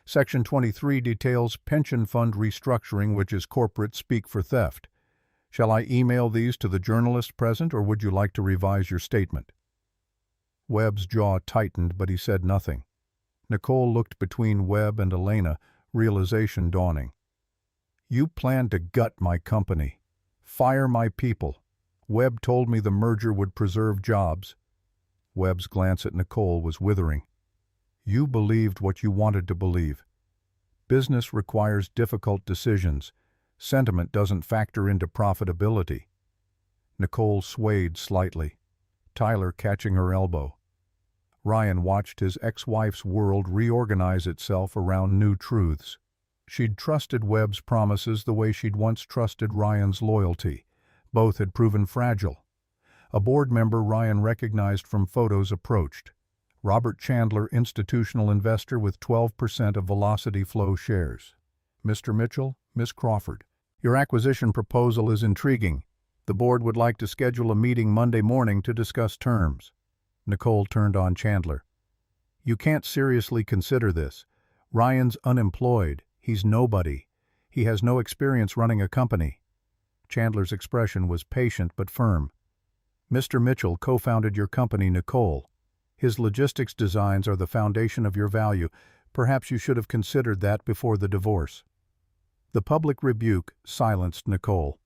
Section 23 details pension fund restructuring, which is corporate speak for theft. Shall I email these to the journalists present, or would you like to revise your statement?" Webb's jaw tightened, but he said nothing. Nicole looked between Webb and Elena, realization dawning. "You plan to gut my company. Fire my people. Webb told me the merger would preserve jobs." Webb's glance at Nicole was withering. "You believed what you wanted to believe. Business requires difficult decisions. Sentiment doesn't factor into profitability." Nicole swayed slightly, Tyler catching her elbow. Ryan watched his ex-wife's world reorganize itself around new truths. She'd trusted Webb's promises the way she'd once trusted Ryan's loyalty. Both had proven fragile. A board member Ryan recognized from photos approached. Robert Chandler, institutional investor with 12% of Velocity Flow shares. Mr. Mitchell, Miss Crawford. Your acquisition proposal is intriguing. The board would like to schedule a meeting Monday morning to discuss terms. Nicole turned on Chandler. You can't seriously consider this. Ryan's unemployed. He's nobody. He has no experience running a company. Chandler's expression was patient but firm. Mr. Mitchell co-founded your company, Nicole. His logistics designs are the foundation of your value. Perhaps you should have considered that before the divorce. The public rebuke silenced Nicole.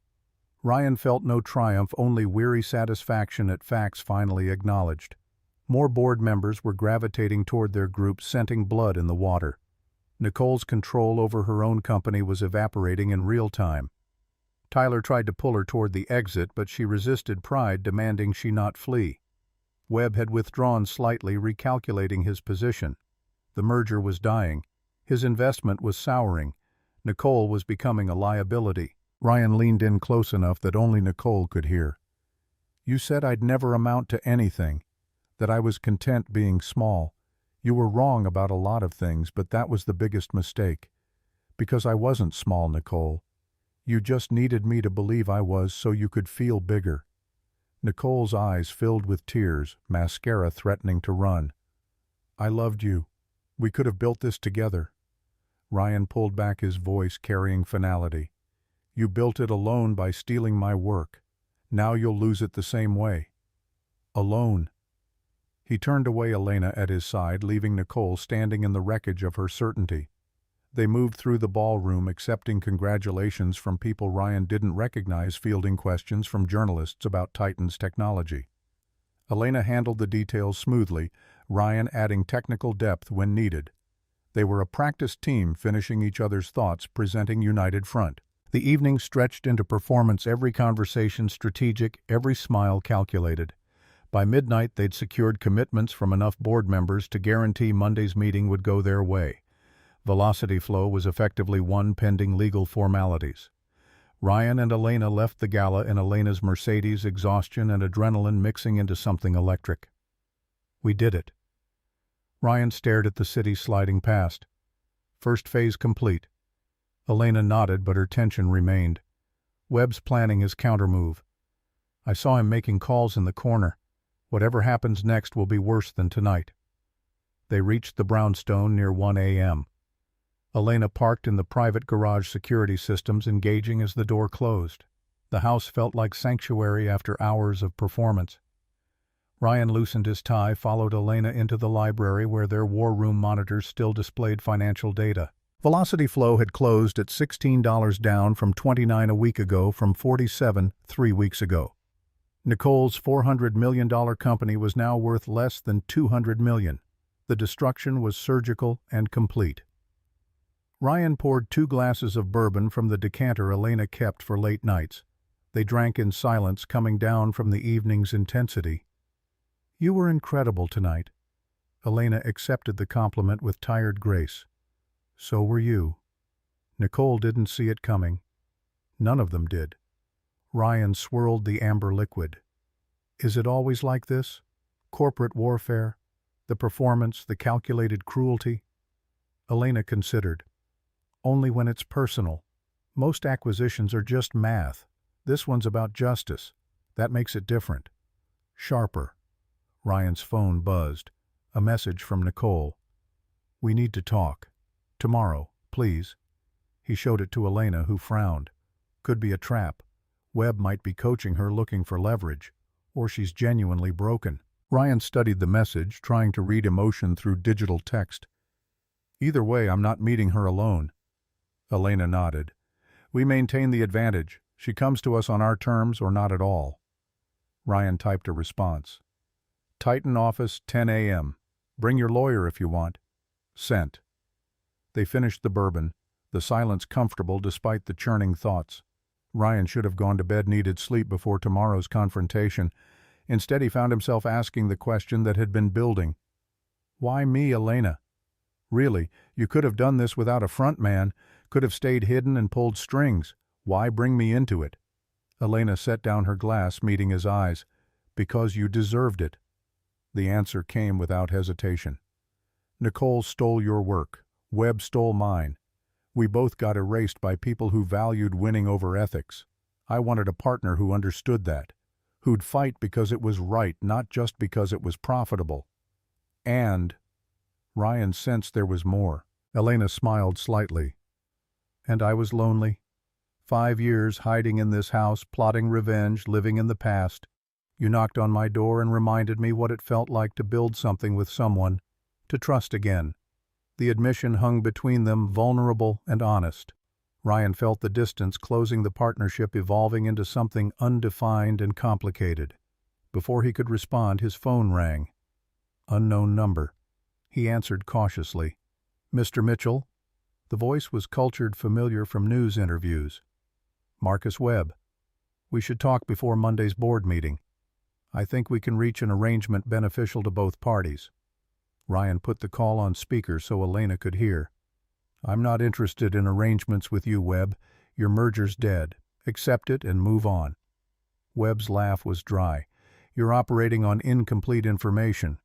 Ryan felt no triumph, only weary satisfaction at facts finally acknowledged. More board members were gravitating toward their group, scenting blood in the water. Nicole's control over her own company was evaporating in real time. Tyler tried to pull her toward the exit, but she resisted, pride demanding she not flee. Webb had withdrawn slightly, recalculating his position. The merger was dying. His investment was souring. Nicole was becoming a liability. Ryan leaned in close enough that only Nicole could hear. You said I'd never amount to anything, that I was content being small. You were wrong about a lot of things, but that was the biggest mistake. Because I wasn't small, Nicole. You just needed me to believe I was so you could feel bigger. Nicole's eyes filled with tears, mascara threatening to run. I loved you. We could have built this together. Ryan pulled back his voice, carrying finality. You built it alone by stealing my work. Now you'll lose it the same way. Alone. He turned away, Elena at his side, leaving Nicole standing in the wreckage of her certainty. They moved through the ballroom, accepting congratulations from people Ryan didn't recognize, fielding questions from journalists about Titan's technology. Elena handled the details smoothly, Ryan adding technical depth when needed. They were a practiced team, finishing each other's thoughts, presenting united front. The evening stretched into performance, every conversation strategic, every smile calculated. By midnight, they'd secured commitments from enough board members to guarantee Monday's meeting would go their way. Velocity flow was effectively won pending legal formalities. Ryan and Elena left the gala in Elena's Mercedes, exhaustion and adrenaline mixing into something electric. We did it. Ryan stared at the city sliding past. First phase complete. Elena nodded, but her tension remained. Webb's planning his countermove. I saw him making calls in the corner. Whatever happens next will be worse than tonight. They reached the brownstone near 1 a.m. Elena parked in the private garage, security systems engaging as the door closed. The house felt like sanctuary after hours of performance. Ryan loosened his tie, followed Elena into the library where their war room monitors still displayed financial data. Velocity Flow had closed at $16 down from $29 a week ago, from $47 3 weeks ago. Nicole's $400 million company was now worth less than $200 million. The destruction was surgical and complete. Ryan poured 2 glasses of bourbon from the decanter Elena kept for late nights. They drank in silence, coming down from the evening's intensity. You were incredible tonight. Elena accepted the compliment with tired grace. So were you. Nicole didn't see it coming. None of them did. Ryan swirled the amber liquid. Is it always like this? Corporate warfare? The performance, the calculated cruelty? Elena considered. Only when it's personal. Most acquisitions are just math. This one's about justice. That makes it different. Sharper. Ryan's phone buzzed. A message from Nicole. We need to talk. Tomorrow, please. He showed it to Elena, who frowned. Could be a trap. Webb might be coaching her, looking for leverage. Or she's genuinely broken. Ryan studied the message, trying to read emotion through digital text. Either way, I'm not meeting her alone. Elena nodded. We maintain the advantage. She comes to us on our terms or not at all. Ryan typed a response. Titan office, 10 a.m. Bring your lawyer if you want. Sent. They finished the bourbon, the silence comfortable despite the churning thoughts. Ryan should have gone to bed, needed sleep before tomorrow's confrontation. Instead, he found himself asking the question that had been building. Why me, Elena? Really, you could have done this without a front man, could have stayed hidden and pulled strings. Why bring me into it? Elena set down her glass, meeting his eyes. Because you deserved it. The answer came without hesitation. Nicole stole your work. Webb stole mine. We both got erased by people who valued winning over ethics. I wanted a partner who understood that, who'd fight because it was right, not just because it was profitable. And Ryan sensed there was more. Elena smiled slightly. And I was lonely. 5 years hiding in this house, plotting revenge, living in the past. You knocked on my door and reminded me what it felt like to build something with someone, to trust again. The admission hung between them, vulnerable and honest. Ryan felt the distance closing, the partnership evolving into something undefined and complicated. Before he could respond, his phone rang. Unknown number. He answered cautiously. Mr. Mitchell? The voice was cultured, familiar from news interviews. Marcus Webb. We should talk before Monday's board meeting. I think we can reach an arrangement beneficial to both parties. Ryan put the call on speaker so Elena could hear. I'm not interested in arrangements with you, Webb. Your merger's dead. Accept it and move on. Webb's laugh was dry. You're operating on incomplete information.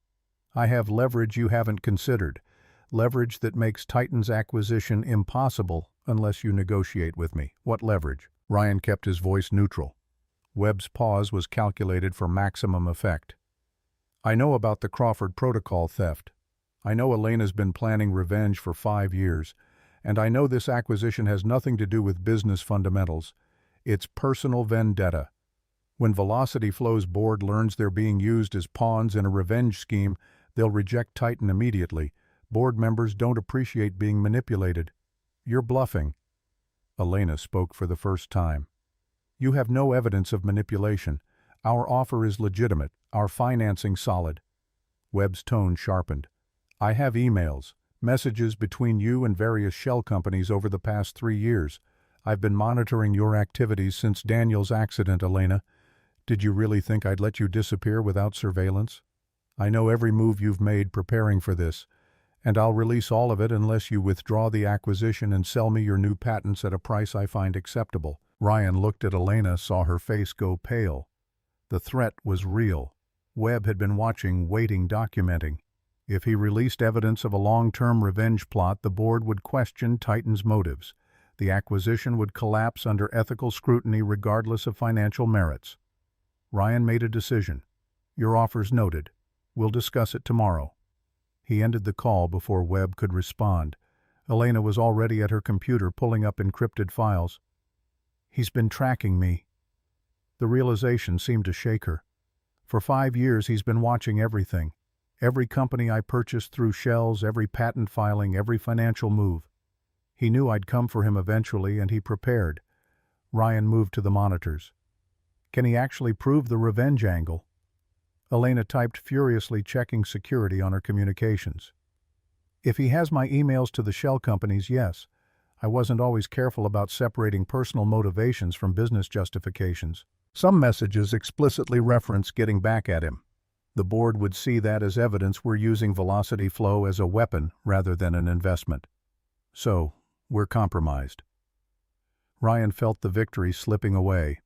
I have leverage you haven't considered. Leverage that makes Titan's acquisition impossible unless you negotiate with me. What leverage? Ryan kept his voice neutral. Webb's pause was calculated for maximum effect. I know about the Crawford Protocol theft. I know Elena's been planning revenge for 5 years, and I know this acquisition has nothing to do with business fundamentals. It's personal vendetta. When Velocity Flow's board learns they're being used as pawns in a revenge scheme, they'll reject Titan immediately. Board members don't appreciate being manipulated. You're bluffing. Elena spoke for the first time. You have no evidence of manipulation. Our offer is legitimate, our financing solid. Webb's tone sharpened. I have emails, messages between you and various shell companies over the past 3 years. I've been monitoring your activities since Daniel's accident, Elena. Did you really think I'd let you disappear without surveillance? I know every move you've made preparing for this, and I'll release all of it unless you withdraw the acquisition and sell me your new patents at a price I find acceptable. Ryan looked at Elena, saw her face go pale. The threat was real. Webb had been watching, waiting, documenting. If he released evidence of a long-term revenge plot, the board would question Titan's motives. The acquisition would collapse under ethical scrutiny regardless of financial merits. Ryan made a decision. Your offer's noted. We'll discuss it tomorrow. He ended the call before Webb could respond. Elena was already at her computer pulling up encrypted files. He's been tracking me. The realization seemed to shake her. For 5 years he's been watching everything. Every company I purchased through shells, every patent filing, every financial move. He knew I'd come for him eventually, and he prepared. Ryan moved to the monitors. Can he actually prove the revenge angle? Elena typed furiously, checking security on her communications. If he has my emails to the shell companies, yes. I wasn't always careful about separating personal motivations from business justifications. Some messages explicitly reference getting back at him. The board would see that as evidence we're using Velocity Flow as a weapon rather than an investment. So, we're compromised. Ryan felt the victory slipping away.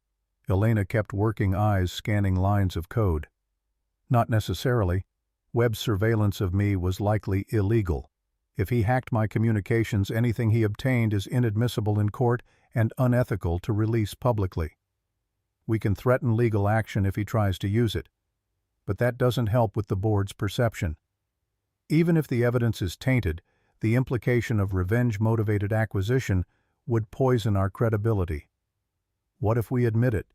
Elena kept working, eyes scanning lines of code. Not necessarily. Webb's surveillance of me was likely illegal. If he hacked my communications, anything he obtained is inadmissible in court and unethical to release publicly. We can threaten legal action if he tries to use it. But that doesn't help with the board's perception. Even if the evidence is tainted, the implication of revenge-motivated acquisition would poison our credibility. What if we admit it?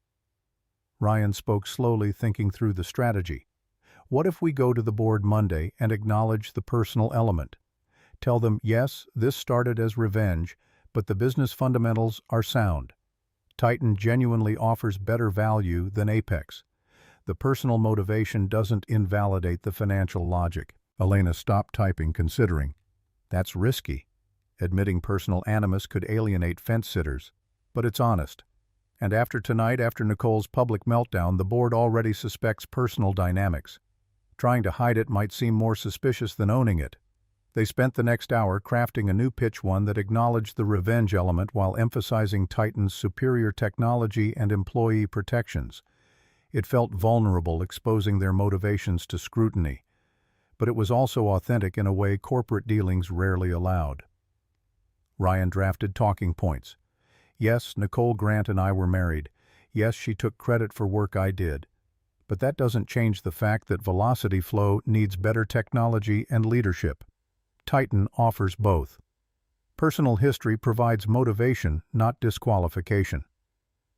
Ryan spoke slowly, thinking through the strategy. What if we go to the board Monday and acknowledge the personal element? Tell them, yes, this started as revenge, but the business fundamentals are sound. Titan genuinely offers better value than Apex. The personal motivation doesn't invalidate the financial logic. Elena stopped typing, considering. That's risky. Admitting personal animus could alienate fence-sitters. But it's honest. And after tonight, after Nicole's public meltdown, the board already suspects personal dynamics. Trying to hide it might seem more suspicious than owning it. They spent the next hour crafting a new pitch, one that acknowledged the revenge element while emphasizing Titan's superior technology and employee protections. It felt vulnerable, exposing their motivations to scrutiny. But it was also authentic in a way corporate dealings rarely allowed. Ryan drafted talking points. Yes, Nicole Grant and I were married. Yes, she took credit for work I did. But that doesn't change the fact that Velocity Flow needs better technology and leadership. Titan offers both. Personal history provides motivation, not disqualification.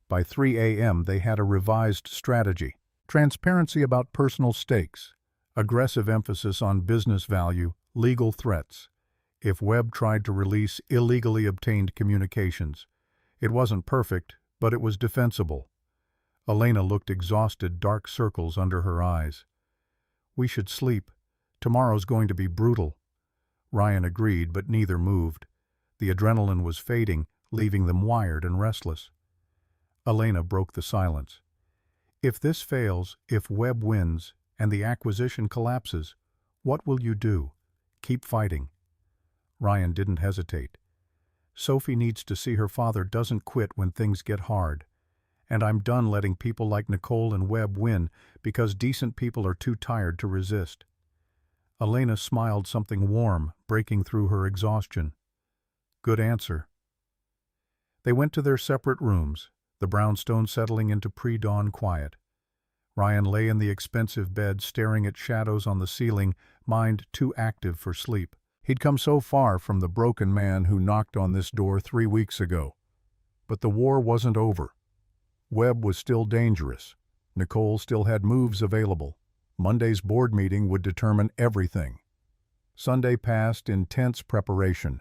By 3 a.m. they had a revised strategy. Transparency about personal stakes. Aggressive emphasis on business value, legal threats. If Webb tried to release illegally obtained communications. It wasn't perfect, but it was defensible. Elena looked exhausted, dark circles under her eyes. We should sleep. Tomorrow's going to be brutal. Ryan agreed, but neither moved. The adrenaline was fading, leaving them wired and restless. Elena broke the silence. If this fails, if Webb wins, and the acquisition collapses, what will you do? Keep fighting. Ryan didn't hesitate. Sophie needs to see her father doesn't quit when things get hard. And I'm done letting people like Nicole and Webb win because decent people are too tired to resist. Elena smiled, something warm breaking through her exhaustion. Good answer. They went to their separate rooms, the brownstone settling into pre-dawn quiet. Ryan lay in the expensive bed staring at shadows on the ceiling, mind too active for sleep. He'd come so far from the broken man who knocked on this door 3 weeks ago. But the war wasn't over. Webb was still dangerous. Nicole still had moves available. Monday's board meeting would determine everything. Sunday passed in tense preparation.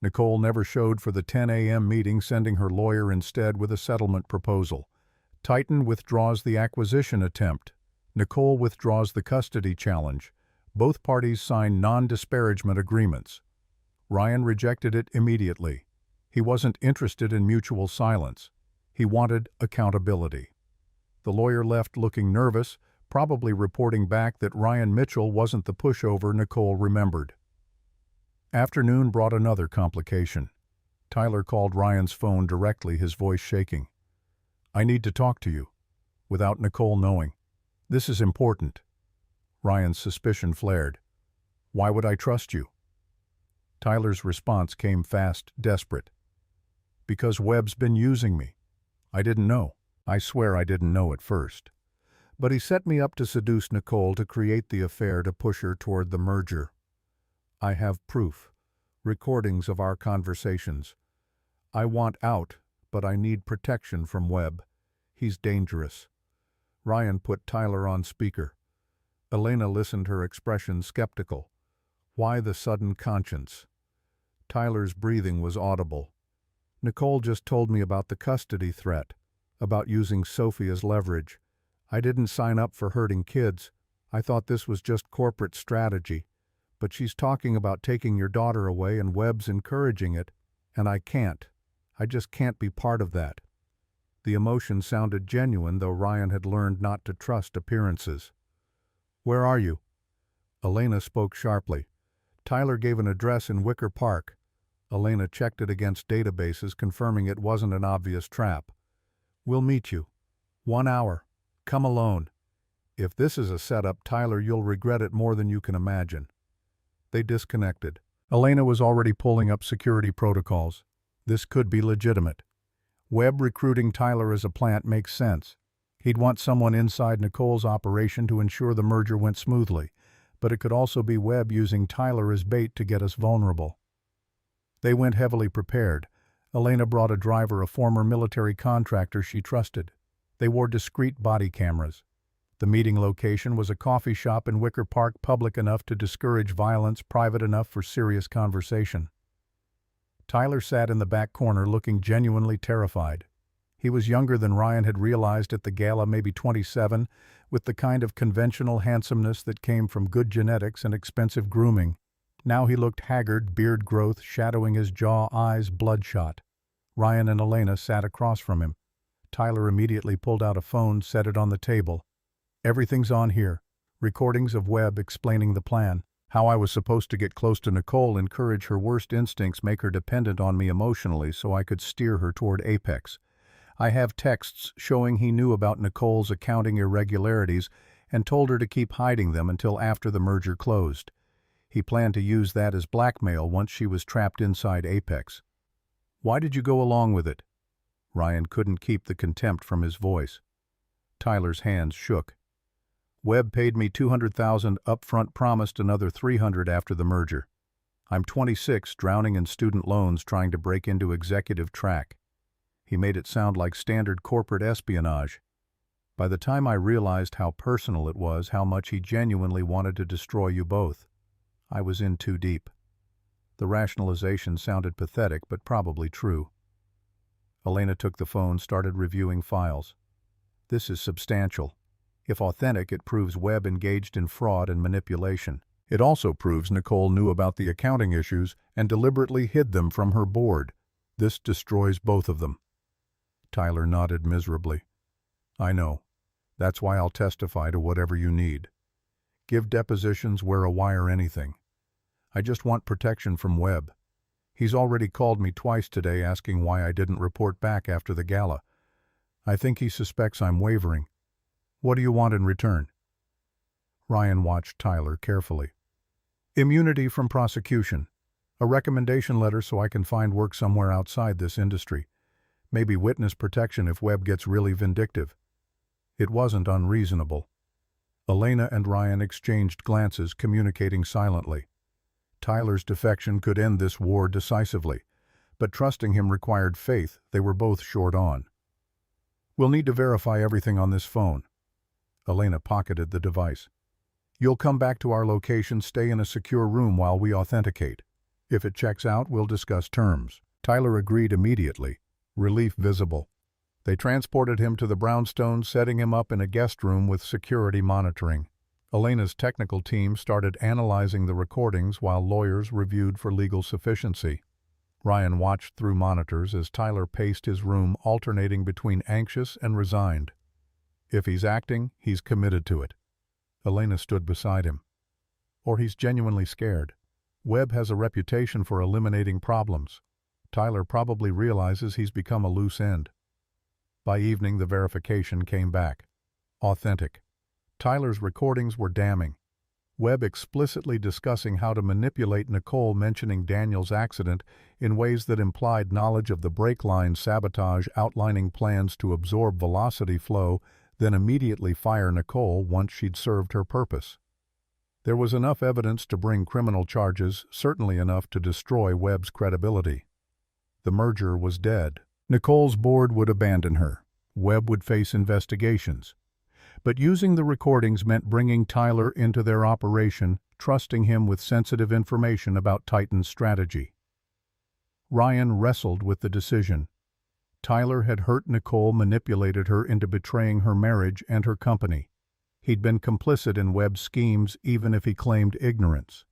Nicole never showed for the 10 a.m. meeting, sending her lawyer instead with a settlement proposal. Titan withdraws the acquisition attempt. Nicole withdraws the custody challenge. Both parties signed non-disparagement agreements. Ryan rejected it immediately. He wasn't interested in mutual silence. He wanted accountability. The lawyer left looking nervous, probably reporting back that Ryan Mitchell wasn't the pushover Nicole remembered. Afternoon brought another complication. Tyler called Ryan's phone directly, his voice shaking. I need to talk to you, without Nicole knowing. This is important. Ryan's suspicion flared. Why would I trust you? Tyler's response came fast, desperate. Because Webb's been using me. I didn't know. I swear I didn't know at first. But he set me up to seduce Nicole to create the affair to push her toward the merger. I have proof. Recordings of our conversations. I want out, but I need protection from Webb. He's dangerous. Ryan put Tyler on speaker. Elena listened, her expression skeptical. Why the sudden conscience? Tyler's breathing was audible. Nicole just told me about the custody threat, about using Sophie as leverage. I didn't sign up for hurting kids. I thought this was just corporate strategy. But she's talking about taking your daughter away and Webb's encouraging it, and I can't. I just can't be part of that. The emotion sounded genuine, though Ryan had learned not to trust appearances. Where are you? Elena spoke sharply. Tyler gave an address in Wicker Park. Elena checked it against databases, confirming it wasn't an obvious trap. We'll meet you. 1 hour. Come alone. If this is a setup, Tyler, you'll regret it more than you can imagine. They disconnected. Elena was already pulling up security protocols. This could be legitimate. Webb recruiting Tyler as a plant makes sense. He'd want someone inside Nicole's operation to ensure the merger went smoothly, but it could also be Webb using Tyler as bait to get us vulnerable. They went heavily prepared. Elena brought a driver, a former military contractor she trusted. They wore discreet body cameras. The meeting location was a coffee shop in Wicker Park, public enough to discourage violence, private enough for serious conversation. Tyler sat in the back corner looking genuinely terrified. He was younger than Ryan had realized at the gala, maybe 27, with the kind of conventional handsomeness that came from good genetics and expensive grooming. Now he looked haggard, beard growth shadowing his jaw, eyes bloodshot. Ryan and Elena sat across from him. Tyler immediately pulled out a phone, set it on the table. Everything's on here. Recordings of Webb explaining the plan. How I was supposed to get close to Nicole, encourage her worst instincts, make her dependent on me emotionally so I could steer her toward apex. I have texts showing he knew about Nicole's accounting irregularities and told her to keep hiding them until after the merger closed. He planned to use that as blackmail once she was trapped inside Apex. Why did you go along with it? Ryan couldn't keep the contempt from his voice. Tyler's hands shook. Webb paid me $200,000 upfront, promised another $300 after the merger. I'm 26, drowning in student loans trying to break into executive track. He made it sound like standard corporate espionage. By the time I realized how personal it was, how much he genuinely wanted to destroy you both, I was in too deep. The rationalization sounded pathetic, but probably true. Elena took the phone, started reviewing files. This is substantial. If authentic, it proves Webb engaged in fraud and manipulation. It also proves Nicole knew about the accounting issues and deliberately hid them from her board. This destroys both of them. Tyler nodded miserably. I know. That's why I'll testify to whatever you need. Give depositions, wear a wire, anything. I just want protection from Webb. He's already called me twice today asking why I didn't report back after the gala. I think he suspects I'm wavering. What do you want in return? Ryan watched Tyler carefully. Immunity from prosecution. A recommendation letter so I can find work somewhere outside this industry. Maybe witness protection if Webb gets really vindictive. It wasn't unreasonable. Elena and Ryan exchanged glances, communicating silently. Tyler's defection could end this war decisively, but trusting him required faith. They were both short on. We'll need to verify everything on this phone. Elena pocketed the device. You'll come back to our location, stay in a secure room while we authenticate. If it checks out, we'll discuss terms. Tyler agreed immediately, relief visible. They transported him to the brownstone, setting him up in a guest room with security monitoring. Elena's technical team started analyzing the recordings while lawyers reviewed for legal sufficiency. Ryan watched through monitors as Tyler paced his room, alternating between anxious and resigned. If he's acting, he's committed to it. Elena stood beside him. Or he's genuinely scared. Webb has a reputation for eliminating problems. Tyler probably realizes he's become a loose end. By evening, the verification came back. Authentic. Tyler's recordings were damning. Webb explicitly discussing how to manipulate Nicole, mentioning Daniel's accident in ways that implied knowledge of the brake line sabotage, outlining plans to absorb velocity flow, then immediately fire Nicole once she'd served her purpose. There was enough evidence to bring criminal charges, certainly enough to destroy Webb's credibility. The merger was dead. Nicole's board would abandon her. Webb would face investigations. But using the recordings meant bringing Tyler into their operation, trusting him with sensitive information about Titan's strategy. Ryan wrestled with the decision. Tyler had hurt Nicole, manipulated her into betraying her marriage and her company. He'd been complicit in Webb's schemes, even if he claimed ignorance.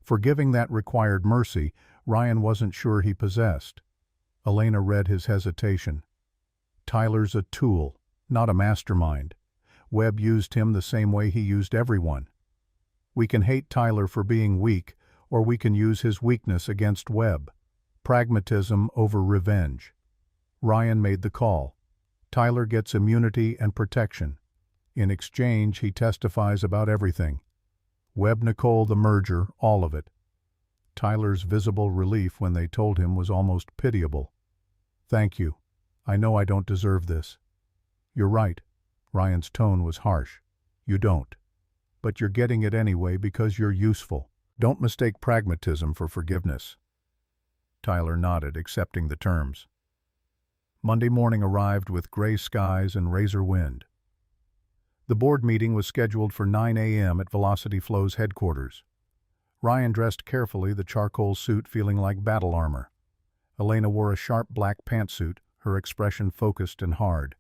Forgiving that required mercy Ryan wasn't sure he possessed. Elena read his hesitation. Tyler's a tool, not a mastermind. Webb used him the same way he used everyone. We can hate Tyler for being weak, or we can use his weakness against Webb. Pragmatism over revenge. Ryan made the call. Tyler gets immunity and protection. In exchange, he testifies about everything. Webb, Nicole, the merger, all of it. Tyler's visible relief when they told him was almost pitiable. Thank you. I know I don't deserve this. You're right. Ryan's tone was harsh. You don't. But you're getting it anyway because you're useful. Don't mistake pragmatism for forgiveness. Tyler nodded, accepting the terms. Monday morning arrived with gray skies and razor wind. The board meeting was scheduled for 9 a.m. at Velocity Flow's headquarters. Ryan dressed carefully, the charcoal suit feeling like battle armor. Elena wore a sharp black pantsuit, her expression focused and hard.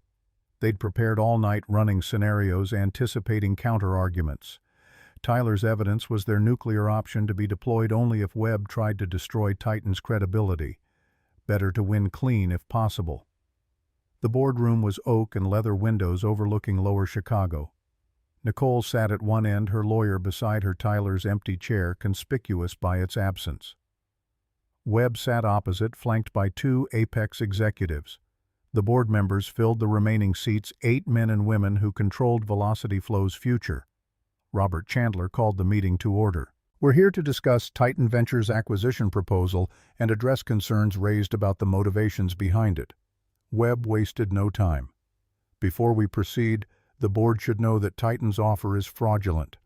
They'd prepared all night, running scenarios, anticipating counter-arguments. Tyler's evidence was their nuclear option, to be deployed only if Webb tried to destroy Titan's credibility. Better to win clean if possible. The boardroom was oak and leather windows overlooking lower Chicago. Nicole sat at one end, her lawyer beside her, Tyler's empty chair conspicuous by its absence. Webb sat opposite, flanked by two apex executives. The board members filled the remaining seats, 8 men and women who controlled Velocity Flow's future. Robert Chandler called the meeting to order. We're here to discuss Titan Ventures' acquisition proposal and address concerns raised about the motivations behind it. Webb wasted no time. Before we proceed, the board should know that Titan's offer is fraudulent.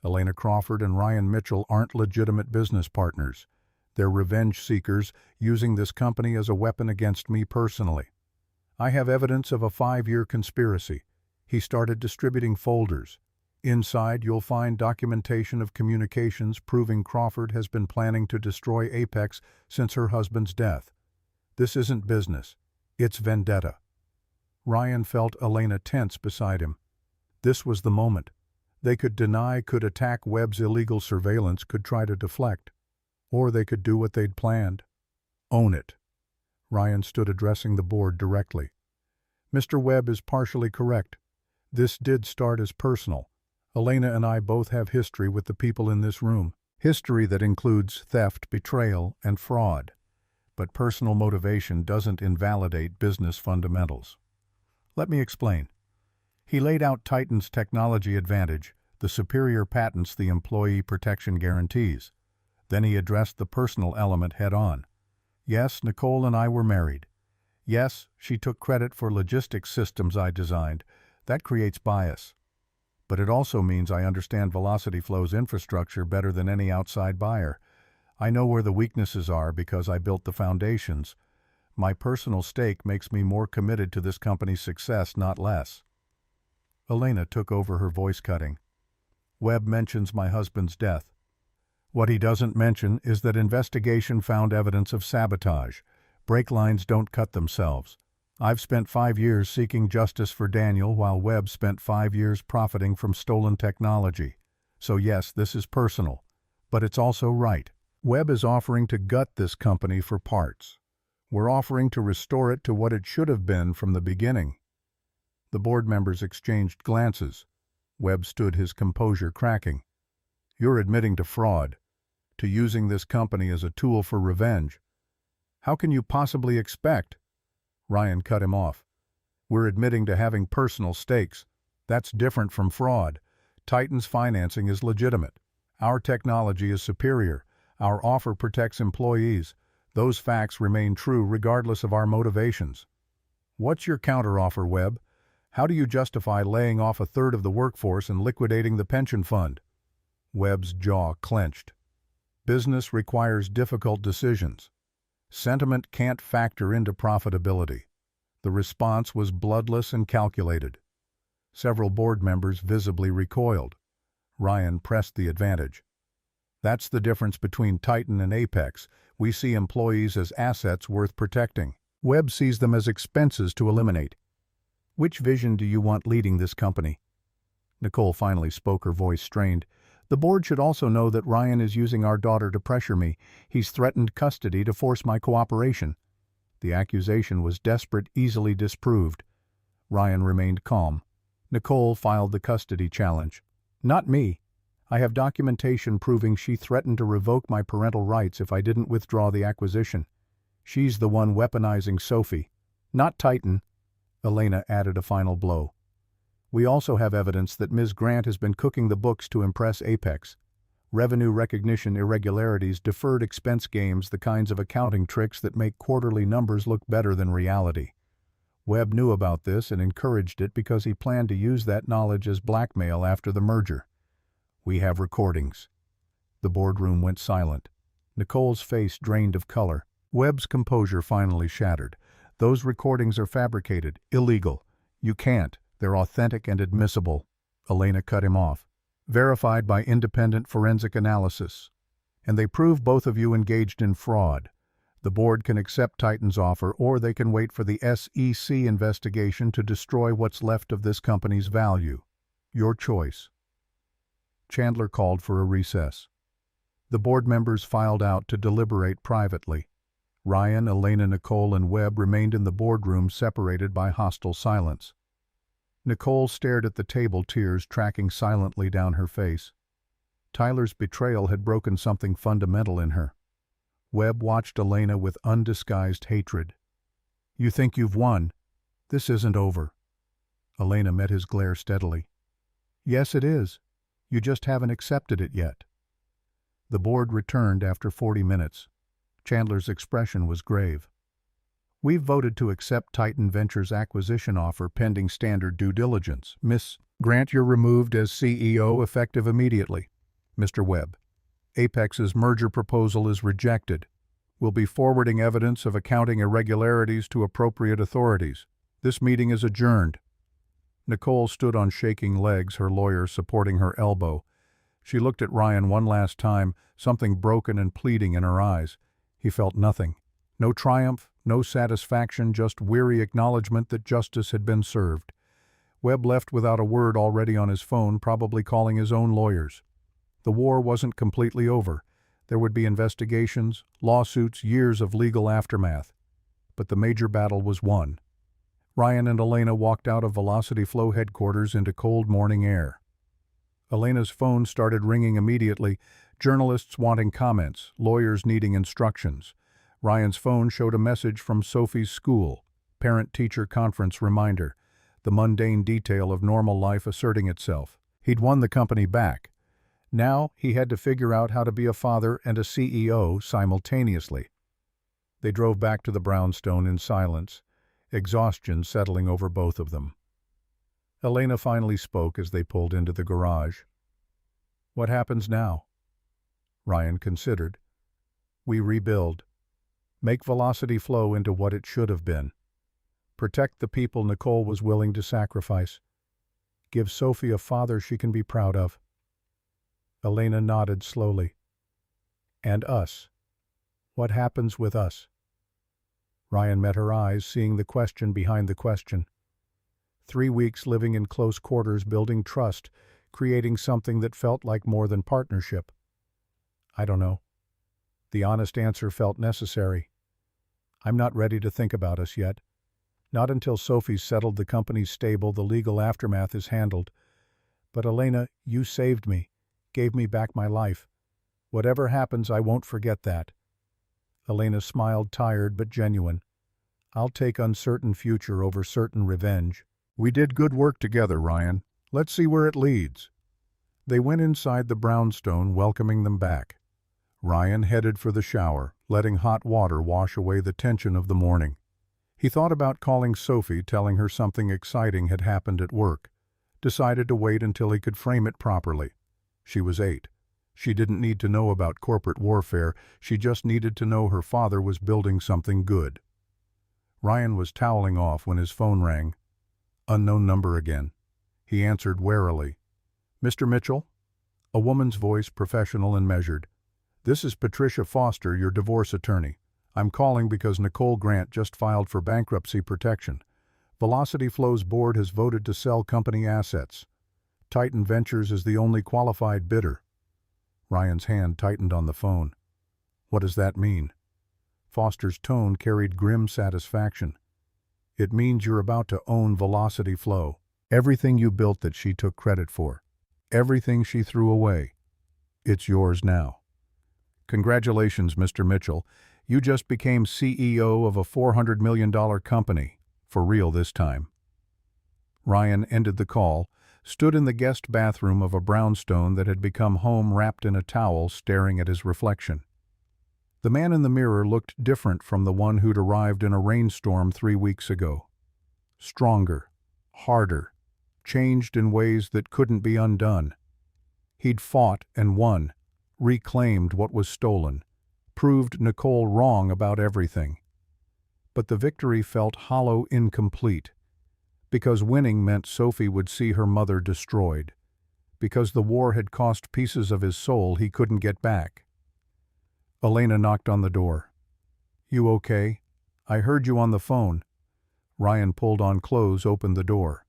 Elena Crawford and Ryan Mitchell aren't legitimate business partners. They're revenge seekers using this company as a weapon against me personally. I have evidence of a 5-year conspiracy. He started distributing folders. Inside, you'll find documentation of communications proving Crawford has been planning to destroy Apex since her husband's death. This isn't business. It's vendetta. Ryan felt Elena tense beside him. This was the moment. They could deny, could attack Webb's illegal surveillance, could try to deflect. Or they could do what they'd planned. Own it. Ryan stood addressing the board directly. Mr. Webb is partially correct. This did start as personal. Elena and I both have history with the people in this room. History that includes theft, betrayal, and fraud. But personal motivation doesn't invalidate business fundamentals. Let me explain. He laid out Titan's technology advantage, the superior patents the employee protection guarantees. Then he addressed the personal element head-on. Yes, Nicole and I were married. Yes, she took credit for logistics systems I designed. That creates bias. But it also means I understand Velocity Flow's infrastructure better than any outside buyer. I know where the weaknesses are because I built the foundations. My personal stake makes me more committed to this company's success, not less. Elena took over, her voice cutting. Webb mentions my husband's death. What he doesn't mention is that investigation found evidence of sabotage. Brake lines don't cut themselves. I've spent 5 years seeking justice for Daniel while Webb spent 5 years profiting from stolen technology. So yes, this is personal. But it's also right. Webb is offering to gut this company for parts. We're offering to restore it to what it should have been from the beginning. The board members exchanged glances. Webb stood, his composure cracking. You're admitting to fraud, to using this company as a tool for revenge. How can you possibly expect? Ryan cut him off. We're admitting to having personal stakes. That's different from fraud. Titan's financing is legitimate. Our technology is superior. Our offer protects employees. Those facts remain true regardless of our motivations. What's your counteroffer, Webb? How do you justify laying off 1/3 of the workforce and liquidating the pension fund? Webb's jaw clenched. Business requires difficult decisions. Sentiment can't factor into profitability. The response was bloodless and calculated. Several board members visibly recoiled. Ryan pressed the advantage. That's the difference between Titan and Apex. We see employees as assets worth protecting. Webb sees them as expenses to eliminate. Which vision do you want leading this company? Nicole finally spoke, her voice strained. The board should also know that Ryan is using our daughter to pressure me. He's threatened custody to force my cooperation. The accusation was desperate, easily disproved. Ryan remained calm. Nicole filed the custody challenge. Not me. I have documentation proving she threatened to revoke my parental rights if I didn't withdraw the acquisition. She's the one weaponizing Sophie. Not Titan. Elena added a final blow. We also have evidence that Ms. Grant has been cooking the books to impress Apex. Revenue recognition irregularities, deferred expense games, the kinds of accounting tricks that make quarterly numbers look better than reality. Webb knew about this and encouraged it because he planned to use that knowledge as blackmail after the merger. We have recordings. The boardroom went silent. Nicole's face drained of color. Webb's composure finally shattered. Those recordings are fabricated, illegal. You can't. They're authentic and admissible. Elena cut him off. Verified by independent forensic analysis. And they prove both of you engaged in fraud. The board can accept Titan's offer, or they can wait for the SEC investigation to destroy what's left of this company's value. Your choice. Chandler called for a recess. The board members filed out to deliberate privately. Ryan, Elena, Nicole, and Webb remained in the boardroom, separated by hostile silence. Nicole stared at the table, tears tracking silently down her face. Tyler's betrayal had broken something fundamental in her. Webb watched Elena with undisguised hatred. You think you've won? This isn't over. Elena met his glare steadily. Yes, it is. You just haven't accepted it yet. The board returned after 40 minutes. Chandler's expression was grave. "We've voted to accept Titan Ventures' acquisition offer pending standard due diligence. Miss Grant, you're removed as CEO effective immediately." Mr. Webb, "Apex's merger proposal is rejected. We'll be forwarding evidence of accounting irregularities to appropriate authorities. This meeting is adjourned." Nicole stood on shaking legs, her lawyer supporting her elbow. She looked at Ryan one last time, something broken and pleading in her eyes. He felt nothing. No triumph, no satisfaction, just weary acknowledgement that justice had been served. Webb left without a word, already on his phone, probably calling his own lawyers. The war wasn't completely over. There would be investigations, lawsuits, years of legal aftermath. But the major battle was won. Ryan and Elena walked out of Velocity Flow headquarters into cold morning air. Elena's phone started ringing immediately, journalists wanting comments, lawyers needing instructions. Ryan's phone showed a message from Sophie's school, parent-teacher conference reminder, the mundane detail of normal life asserting itself. He'd won the company back. Now he had to figure out how to be a father and a CEO simultaneously. They drove back to the brownstone in silence, exhaustion settling over both of them. Elena finally spoke as they pulled into the garage. "What happens now?" Ryan considered. "We rebuild. Make Velocity Flow into what it should have been. Protect the people Nicole was willing to sacrifice. Give Sophie a father she can be proud of." Elena nodded slowly. "And us? What happens with us?" Ryan met her eyes, seeing the question behind the question. 3 weeks living in close quarters, building trust, creating something that felt like more than partnership. "I don't know." The honest answer felt necessary. "I'm not ready to think about us yet. Not until Sophie's settled, the company's stable, the legal aftermath is handled. But Elena, you saved me, gave me back my life. Whatever happens, I won't forget that." Elena smiled, tired but genuine. "I'll take uncertain future over certain revenge." "We did good work together, Ryan. Let's see where it leads." They went inside the brownstone, welcoming them back. Ryan headed for the shower, letting hot water wash away the tension of the morning. He thought about calling Sophie, telling her something exciting had happened at work. Decided to wait until he could frame it properly. She was 8. She didn't need to know about corporate warfare. She just needed to know her father was building something good. Ryan was toweling off when his phone rang. Unknown number again. He answered warily. "Mr. Mitchell?" A woman's voice, professional and measured. "This is Patricia Foster, your divorce attorney. I'm calling because Nicole Grant just filed for bankruptcy protection. Velocity Flow's board has voted to sell company assets. Titan Ventures is the only qualified bidder." Ryan's hand tightened on the phone. "What does that mean?" Foster's tone carried grim satisfaction. "It means you're about to own Velocity Flow. Everything you built that she took credit for. Everything she threw away. It's yours now. Congratulations, Mr. Mitchell. You just became CEO of a $400 million company. For real this time." Ryan ended the call, stood in the guest bathroom of a brownstone that had become home, wrapped in a towel, staring at his reflection. The man in the mirror looked different from the one who'd arrived in a rainstorm 3 weeks ago. Stronger, harder, changed in ways that couldn't be undone. He'd fought and won, reclaimed what was stolen, proved Nicole wrong about everything. But the victory felt hollow, incomplete, because winning meant Sophie would see her mother destroyed, because the war had cost pieces of his soul he couldn't get back. Elena knocked on the door. "You okay? I heard you on the phone." Ryan pulled on clothes, opened the door.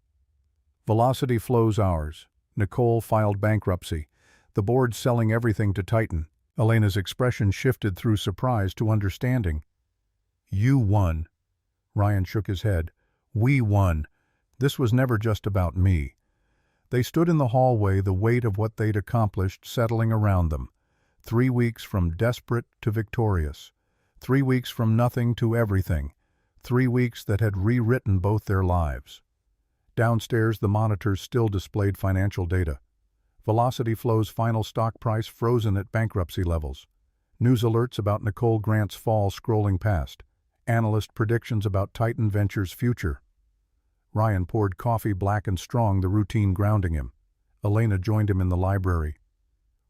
"Velocity Flow's ours. Nicole filed bankruptcy. The board's selling everything to Titan." Elena's expression shifted through surprise to understanding. "You won." Ryan shook his head. "We won. This was never just about me." They stood in the hallway, the weight of what they'd accomplished settling around them. 3 weeks from desperate to victorious. 3 weeks from nothing to everything. 3 weeks that had rewritten both their lives. Downstairs, the monitors still displayed financial data. Velocity Flow's final stock price frozen at bankruptcy levels. News alerts about Nicole Grant's fall scrolling past. Analyst predictions about Titan Ventures' future. Ryan poured coffee black and strong, the routine grounding him. Elena joined him in the library.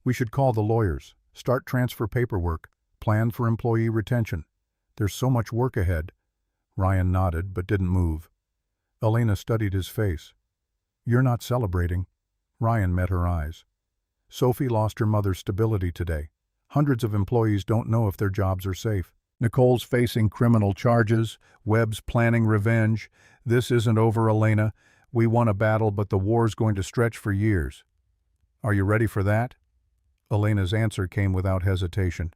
We should call the lawyers, start transfer paperwork, plan for employee retention. There's so much work ahead. Ryan nodded but didn't move. Elena studied his face. You're not celebrating. Ryan met her eyes. Sophie lost her mother's stability today. Hundreds of employees don't know if their jobs are safe. Nicole's facing criminal charges. Webb's planning revenge. This isn't over, Elena. We won a battle, but the war's going to stretch for years. Are you ready for that? Elena's answer came without hesitation.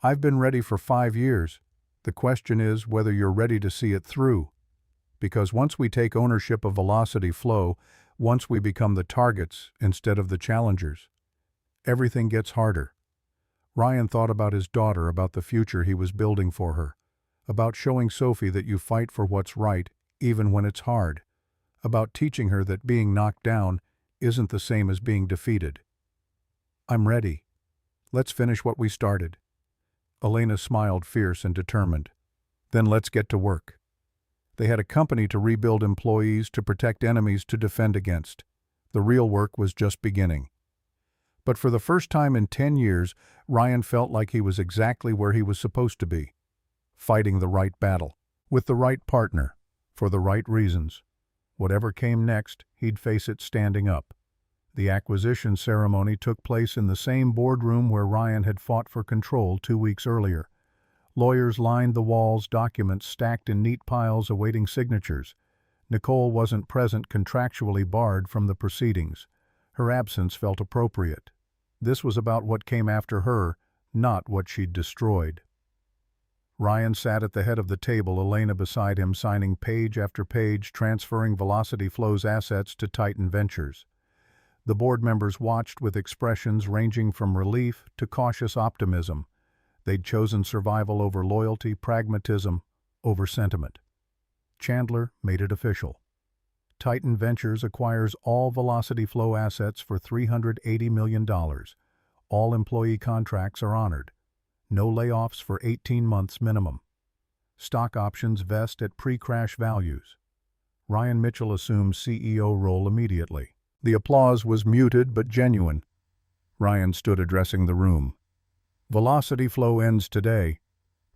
I've been ready for 5 years. The question is whether you're ready to see it through. Because once we take ownership of Velocity Flow, once we become the targets instead of the challengers, everything gets harder. Ryan thought about his daughter, about the future he was building for her, about showing Sophie that you fight for what's right even when it's hard, about teaching her that being knocked down isn't the same as being defeated. I'm ready. Let's finish what we started. Elena smiled, fierce and determined. Then let's get to work. They had a company to rebuild, employees to protect, enemies to defend against. The real work was just beginning. But for the first time in 10 years, Ryan felt like he was exactly where he was supposed to be, fighting the right battle, with the right partner, for the right reasons. Whatever came next, he'd face it standing up. The acquisition ceremony took place in the same boardroom where Ryan had fought for control 2 weeks earlier. Lawyers lined the walls, documents stacked in neat piles awaiting signatures. Nicole wasn't present, contractually barred from the proceedings. Her absence felt appropriate. This was about what came after her, not what she'd destroyed. Ryan sat at the head of the table, Elena beside him, signing page after page, transferring Velocity Flow's assets to Titan Ventures. The board members watched with expressions ranging from relief to cautious optimism. They'd chosen survival over loyalty, pragmatism over sentiment. Chandler made it official. Titan Ventures acquires all Velocity Flow assets for $380 million. All employee contracts are honored. No layoffs for 18 months minimum. Stock options vest at pre-crash values. Ryan Mitchell assumed CEO role immediately. The applause was muted but genuine. Ryan stood addressing the room. Velocity Flow ends today.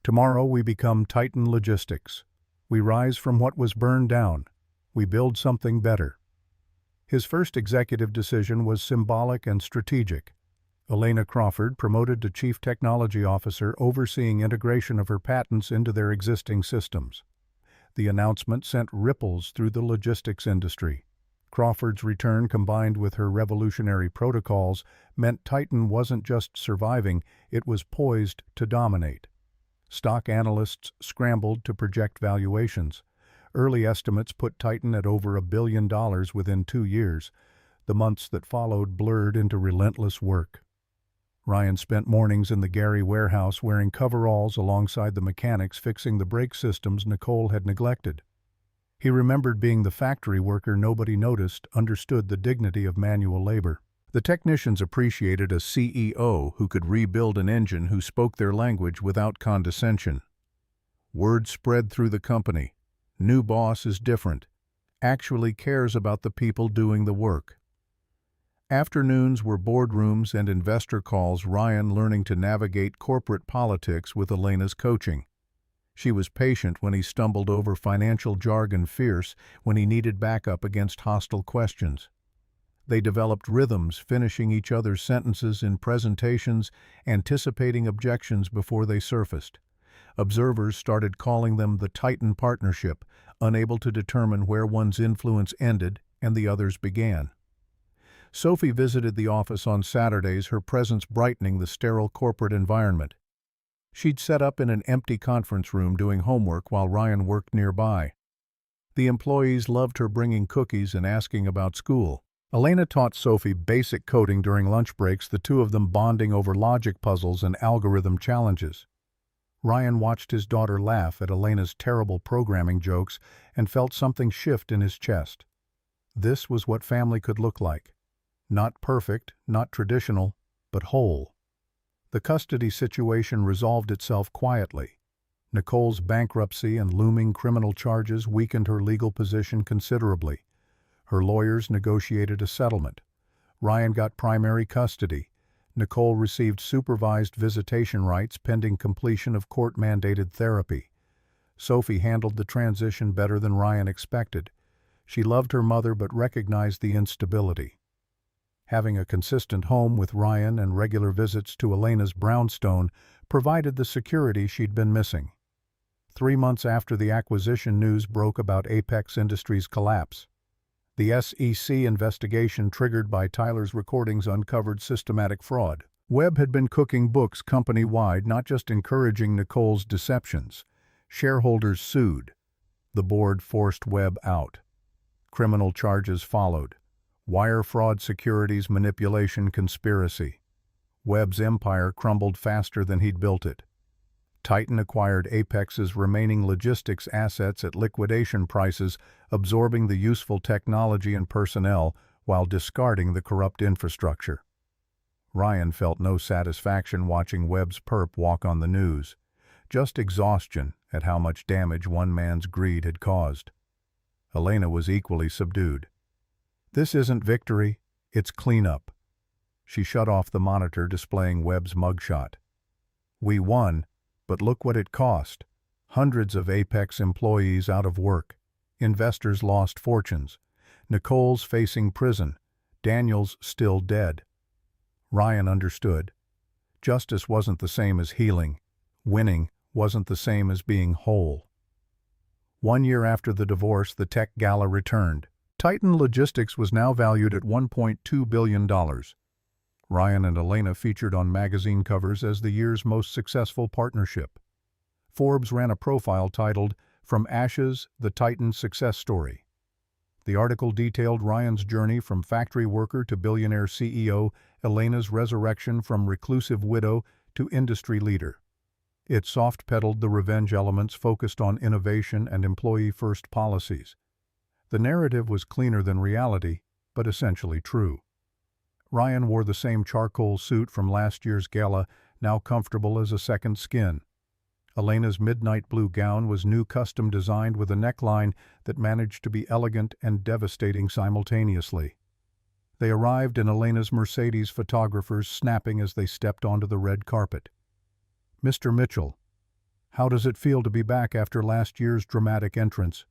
Tomorrow we become Titan Logistics. We rise from what was burned down. We build something better. His first executive decision was symbolic and strategic. Elena Crawford, promoted to Chief Technology Officer, overseeing integration of her patents into their existing systems. The announcement sent ripples through the logistics industry. Crawford's return, combined with her revolutionary protocols, meant Titan wasn't just surviving, it was poised to dominate. Stock analysts scrambled to project valuations. Early estimates put Titan at over $1 billion within 2 years. The months that followed blurred into relentless work. Ryan spent mornings in the Gary warehouse wearing coveralls alongside the mechanics fixing the brake systems Nicole had neglected. He remembered being the factory worker nobody noticed, understood the dignity of manual labor. The technicians appreciated a CEO who could rebuild an engine, who spoke their language without condescension. Word spread through the company. New boss is different, actually cares about the people doing the work. Afternoons were boardrooms and investor calls, Ryan learning to navigate corporate politics with Elena's coaching. She was patient when he stumbled over financial jargon, fierce when he needed backup against hostile questions. They developed rhythms, finishing each other's sentences in presentations, anticipating objections before they surfaced. Observers started calling them the Titan Partnership, unable to determine where one's influence ended and the other's began. Sophie visited the office on Saturdays, her presence brightening the sterile corporate environment. She'd set up in an empty conference room doing homework while Ryan worked nearby. The employees loved her, bringing cookies and asking about school. Elena taught Sophie basic coding during lunch breaks, the two of them bonding over logic puzzles and algorithm challenges. Ryan watched his daughter laugh at Elena's terrible programming jokes and felt something shift in his chest. This was what family could look like. Not perfect, not traditional, but whole. The custody situation resolved itself quietly. Nicole's bankruptcy and looming criminal charges weakened her legal position considerably. Her lawyers negotiated a settlement. Ryan got primary custody. Nicole received supervised visitation rights pending completion of court-mandated therapy. Sophie handled the transition better than Ryan expected. She loved her mother but recognized the instability. Having a consistent home with Ryan and regular visits to Elena's brownstone provided the security she'd been missing. 3 months after the acquisition, news broke about Apex Industries' collapse. The SEC investigation triggered by Tyler's recordings uncovered systematic fraud. Webb had been cooking books company-wide, not just encouraging Nicole's deceptions. Shareholders sued. The board forced Webb out. Criminal charges followed. Wire fraud, securities manipulation, conspiracy. Webb's empire crumbled faster than he'd built it. Titan acquired Apex's remaining logistics assets at liquidation prices, absorbing the useful technology and personnel while discarding the corrupt infrastructure. Ryan felt no satisfaction watching Webb's perp walk on the news, just exhaustion at how much damage one man's greed had caused. Elena was equally subdued. This isn't victory, it's cleanup. She shut off the monitor displaying Webb's mugshot. We won, but look what it cost. Hundreds of Apex employees out of work. Investors lost fortunes. Nicole's facing prison. Daniel's still dead. Ryan understood. Justice wasn't the same as healing. Winning wasn't the same as being whole. 1 year after the divorce, the tech gala returned. Titan Logistics was now valued at $1.2 billion. Ryan and Elena featured on magazine covers as the year's most successful partnership. Forbes ran a profile titled, "From Ashes, the Titan Success Story." The article detailed Ryan's journey from factory worker to billionaire CEO, Elena's resurrection from reclusive widow to industry leader. It soft-pedaled the revenge elements focused on innovation and employee-first policies. The narrative was cleaner than reality, but essentially true. Ryan wore the same charcoal suit from last year's gala, now comfortable as a second skin. Elena's midnight blue gown was new, custom designed with a neckline that managed to be elegant and devastating simultaneously. They arrived in Elena's Mercedes, photographers snapping as they stepped onto the red carpet. "Mr. Mitchell, how does it feel to be back after last year's dramatic entrance?"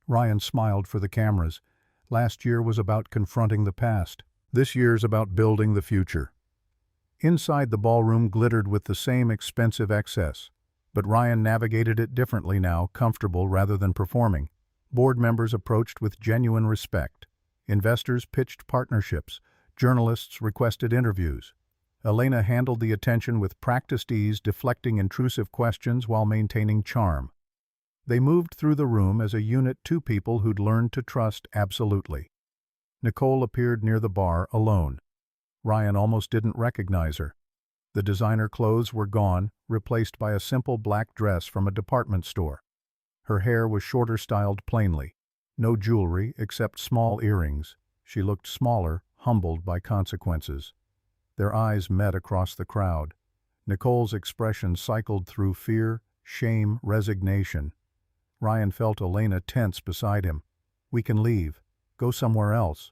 Ryan smiled for the cameras. Last year was about confronting the past. This year's about building the future. Inside, the ballroom glittered with the same expensive excess, but Ryan navigated it differently now, comfortable rather than performing. Board members approached with genuine respect. Investors pitched partnerships. Journalists requested interviews. Elena handled the attention with practiced ease, deflecting intrusive questions while maintaining charm. They moved through the room as a unit, two people who'd learned to trust absolutely. Nicole appeared near the bar, alone. Ryan almost didn't recognize her. The designer clothes were gone, replaced by a simple black dress from a department store. Her hair was shorter, styled plainly. No jewelry except small earrings. She looked smaller, humbled by consequences. Their eyes met across the crowd. Nicole's expression cycled through fear, shame, resignation. Ryan felt Elena tense beside him. "We can leave. Go somewhere else."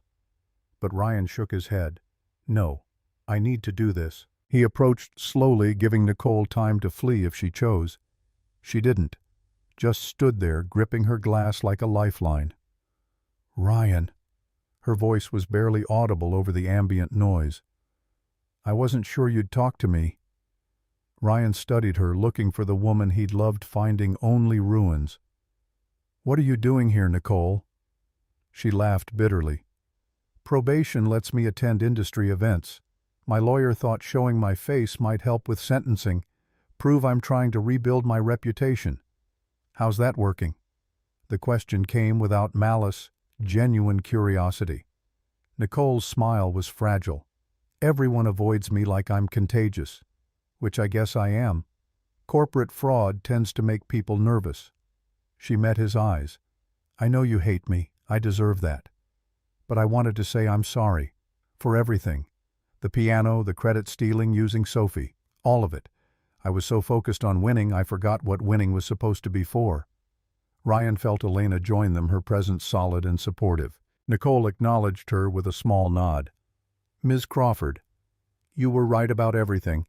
But Ryan shook his head. "No, I need to do this." He approached slowly, giving Nicole time to flee if she chose. She didn't, just stood there, gripping her glass like a lifeline. "Ryan." Her voice was barely audible over the ambient noise. "I wasn't sure you'd talk to me." Ryan studied her, looking for the woman he'd loved, finding only ruins. "What are you doing here, Nicole?" She laughed bitterly. "Probation lets me attend industry events. My lawyer thought showing my face might help with sentencing, prove I'm trying to rebuild my reputation. How's that working?" The question came without malice, genuine curiosity. Nicole's smile was fragile. "Everyone avoids me like I'm contagious, which I guess I am. Corporate fraud tends to make people nervous." She met his eyes. "I know you hate me. I deserve that. But I wanted to say I'm sorry For everything. The piano, the credit stealing using Sophie. All of it. I was so focused on winning I forgot what winning was supposed to be for. Ryan felt Elena join them, her presence solid and supportive. Nicole acknowledged her with a small nod. Ms. Crawford, you were right about everything.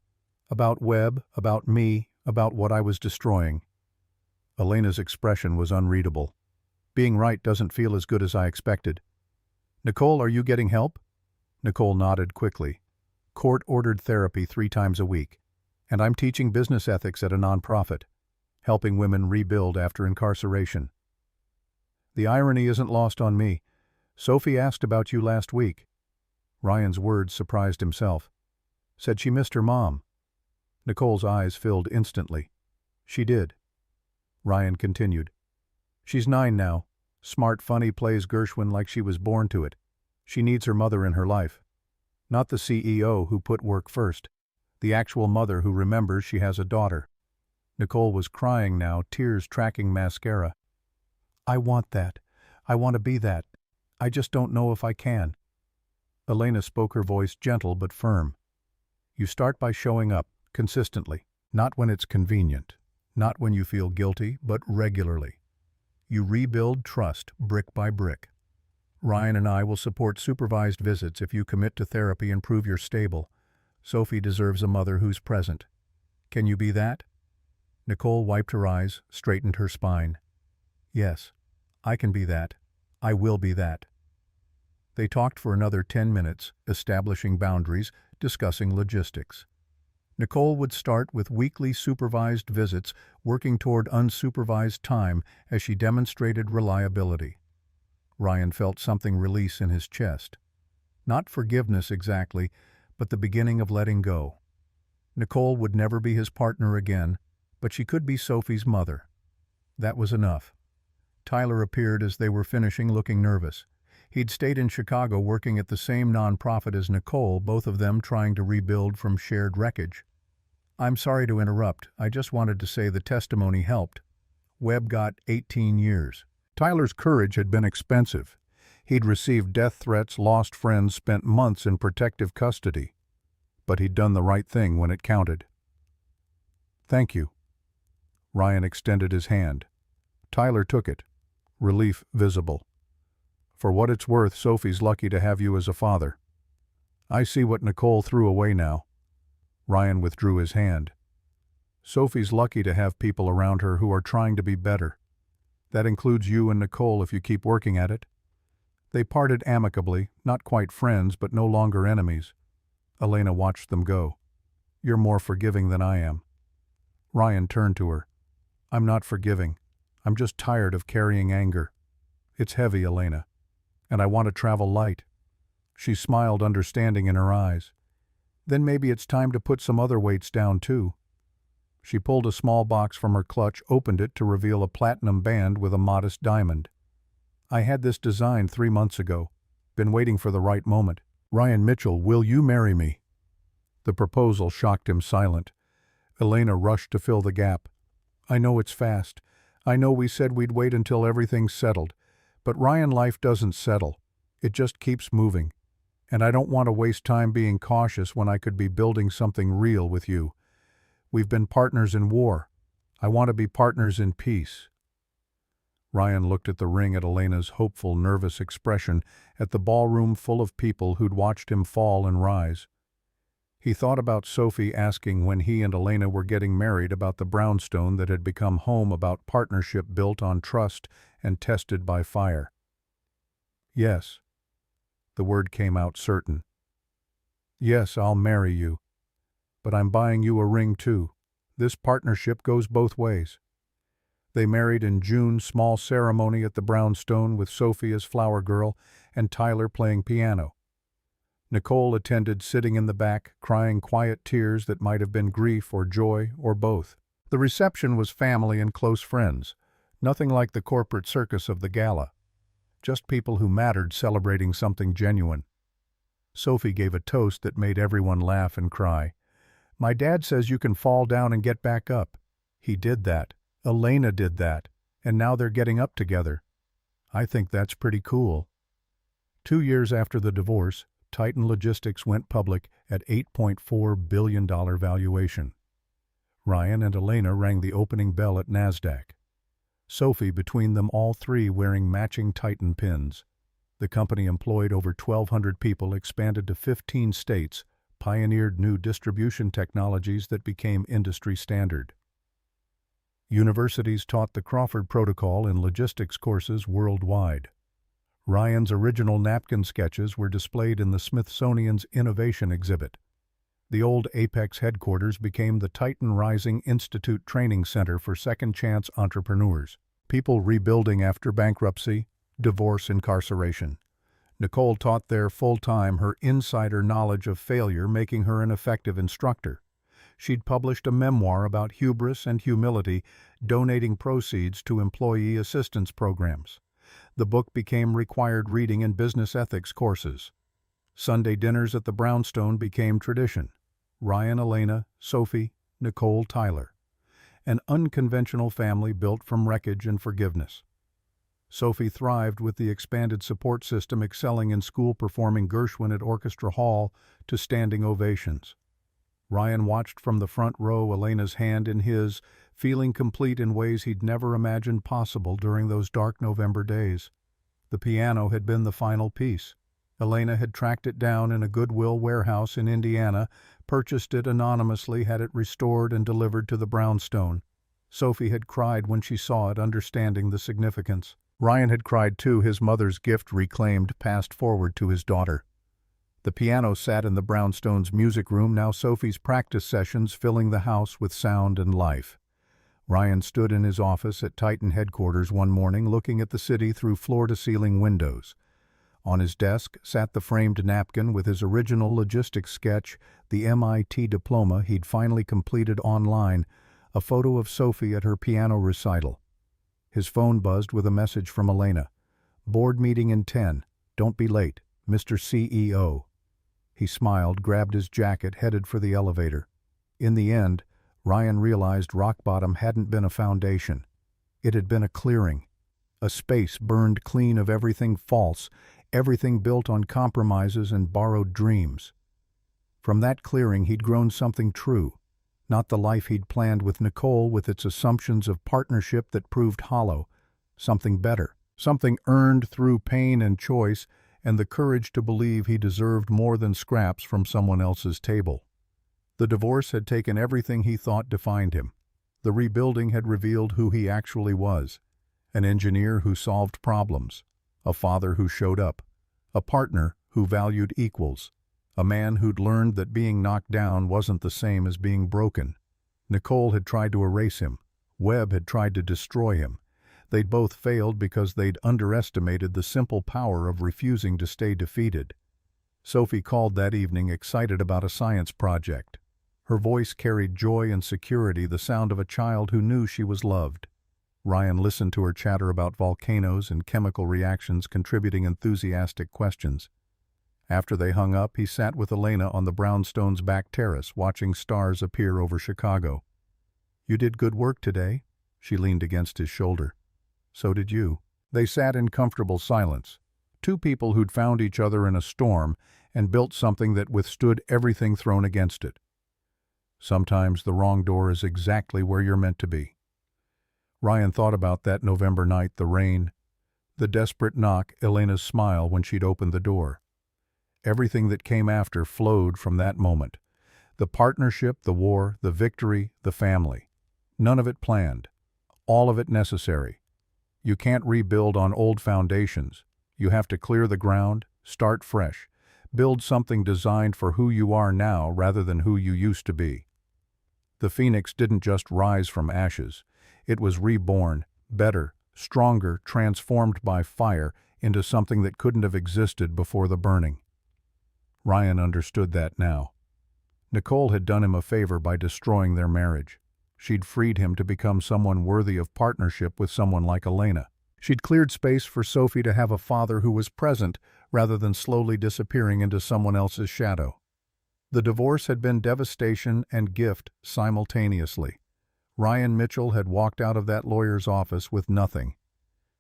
About Webb, about me, about what I was destroying. Elena's expression was unreadable. Being right doesn't feel as good as I expected. Nicole, are you getting help? Nicole nodded quickly. Court-ordered therapy 3 times a week. And I'm teaching business ethics at a nonprofit, helping women rebuild after incarceration. The irony isn't lost on me. Sophie asked about you last week. Ryan's words surprised himself. Said she missed her mom. Nicole's eyes filled instantly. She did. Ryan continued. She's 9 now. Smart, funny, plays Gershwin like she was born to it. She needs her mother in her life. Not the CEO who put work first. The actual mother who remembers she has a daughter. Nicole was crying now, tears tracking mascara. I want that. I want to be that. I just don't know if I can. Elena spoke, her voice gentle but firm. You start by showing up, consistently. Not when it's convenient. Not when you feel guilty, but regularly. You rebuild trust, brick by brick. Ryan and I will support supervised visits if you commit to therapy and prove you're stable. Sophie deserves a mother who's present. Can you be that? Nicole wiped her eyes, straightened her spine. Yes, I can be that. I will be that. They talked for another 10 minutes, establishing boundaries, discussing logistics. Nicole would start with weekly supervised visits, working toward unsupervised time as she demonstrated reliability. Ryan felt something release in his chest. Not forgiveness exactly, but the beginning of letting go. Nicole would never be his partner again, but she could be Sophie's mother. That was enough. Tyler appeared as they were finishing, looking nervous. He'd stayed in Chicago working at the same nonprofit as Nicole, both of them trying to rebuild from shared wreckage. I'm sorry to interrupt. I just wanted to say the testimony helped. Webb got 18 years. Tyler's courage had been expensive. He'd received death threats, lost friends, spent months in protective custody. But he'd done the right thing when it counted. Thank you. Ryan extended his hand. Tyler took it, relief visible. For what it's worth, Sophie's lucky to have you as a father. I see what Nicole threw away now. Ryan withdrew his hand. Sophie's lucky to have people around her who are trying to be better. That includes you and Nicole if you keep working at it. They parted amicably, not quite friends, but no longer enemies. Elena watched them go. You're more forgiving than I am. Ryan turned to her. I'm not forgiving. I'm just tired of carrying anger. It's heavy, Elena. And I want to travel light. She smiled, understanding in her eyes. Then maybe it's time to put some other weights down too. She pulled a small box from her clutch, opened it to reveal a platinum band with a modest diamond. I had this designed 3 months ago. Been waiting for the right moment. Ryan Mitchell, will you marry me? The proposal shocked him silent. Elena rushed to fill the gap. I know it's fast. I know we said we'd wait until everything's settled. But Ryan, life doesn't settle. It just keeps moving. And I don't want to waste time being cautious when I could be building something real with you. We've been partners in war. I want to be partners in peace. Ryan looked at the ring, at Elena's hopeful, nervous expression, at the ballroom full of people who'd watched him fall and rise. He thought about Sophie asking when he and Elena were getting married about the brownstone that had become home, about partnership built on trust and tested by fire. Yes. The word came out certain. Yes, I'll marry you. But I'm buying you a ring too. This partnership goes both ways. They married in June, small ceremony at the brownstone with Sophie as flower girl and Tyler playing piano. Nicole attended, sitting in the back, crying quiet tears that might have been grief or joy or both. The reception was family and close friends, nothing like the corporate circus of the gala. Just people who mattered celebrating something genuine. Sophie gave a toast that made everyone laugh and cry. My dad says you can fall down and get back up. He did that. Elena did that. And now they're getting up together. I think that's pretty cool. 2 years after the divorce, Titan Logistics went public at $8.4 billion valuation. Ryan and Elena rang the opening bell at NASDAQ. Sophie between them, all three wearing matching Titan pins. The company employed over 1,200 people, expanded to 15 states, pioneered new distribution technologies that became industry standard. Universities taught the Crawford Protocol in logistics courses worldwide. Ryan's original napkin sketches were displayed in the Smithsonian's Innovation Exhibit. The old Apex headquarters became the Titan Rising Institute Training Center for second-chance entrepreneurs. People rebuilding after bankruptcy, divorce, incarceration. Nicole taught there full-time, her insider knowledge of failure making her an effective instructor. She'd published a memoir about hubris and humility, donating proceeds to employee assistance programs. The book became required reading in business ethics courses. Sunday dinners at the Brownstone became tradition. Ryan, Elena, Sophie, Nicole, Tyler. An unconventional family built from wreckage and forgiveness. Sophie thrived with the expanded support system, excelling in school, performing Gershwin at Orchestra Hall to standing ovations. Ryan watched from the front row, Elena's hand in his, feeling complete in ways he'd never imagined possible during those dark November days. The piano had been the final piece. Elena had tracked it down in a Goodwill warehouse in Indiana, purchased it anonymously, had it restored and delivered to the Brownstone. Sophie had cried when she saw it, understanding the significance. Ryan had cried too, his mother's gift reclaimed, passed forward to his daughter. The piano sat in the Brownstone's music room, now Sophie's practice sessions filling the house with sound and life. Ryan stood in his office at Titan headquarters one morning, looking at the city through floor-to-ceiling windows. On his desk sat the framed napkin with his original logistics sketch, the MIT diploma he'd finally completed online, a photo of Sophie at her piano recital. His phone buzzed with a message from Elena. "Board meeting in 10. Don't be late, Mr. CEO." He smiled, grabbed his jacket, headed for the elevator. In the end, Ryan realized rock bottom hadn't been a foundation. It had been a clearing. A space burned clean of everything false, everything built on compromises and borrowed dreams. From that clearing he'd grown something true, not the life he'd planned with Nicole with its assumptions of partnership that proved hollow, something better, something earned through pain and choice and the courage to believe he deserved more than scraps from someone else's table. The divorce had taken everything he thought defined him. The rebuilding had revealed who he actually was, an engineer who solved problems, a father who showed up, a partner who valued equals, a man who'd learned that being knocked down wasn't the same as being broken. Nicole had tried to erase him. Webb had tried to destroy him. They'd both failed because they'd underestimated the simple power of refusing to stay defeated. Sophie called that evening, excited about a science project. Her voice carried joy and security, the sound of a child who knew she was loved. Ryan listened to her chatter about volcanoes and chemical reactions, contributing enthusiastic questions. After they hung up, he sat with Elena on the Brownstone's back terrace, watching stars appear over Chicago. "You did good work today," she leaned against his shoulder. "So did you." They sat in comfortable silence, two people who'd found each other in a storm and built something that withstood everything thrown against it. Sometimes the wrong door is exactly where you're meant to be. Ryan thought about that November night, the rain, the desperate knock, Elena's smile when she'd opened the door. Everything that came after flowed from that moment. The partnership, the war, the victory, the family. None of it planned. All of it necessary. You can't rebuild on old foundations. You have to clear the ground, start fresh, build something designed for who you are now rather than who you used to be. The phoenix didn't just rise from ashes. It was reborn, better, stronger, transformed by fire into something that couldn't have existed before the burning. Ryan understood that now. Nicole had done him a favor by destroying their marriage. She'd freed him to become someone worthy of partnership with someone like Elena. She'd cleared space for Sophie to have a father who was present rather than slowly disappearing into someone else's shadow. The divorce had been devastation and gift simultaneously. Ryan Mitchell had walked out of that lawyer's office with nothing.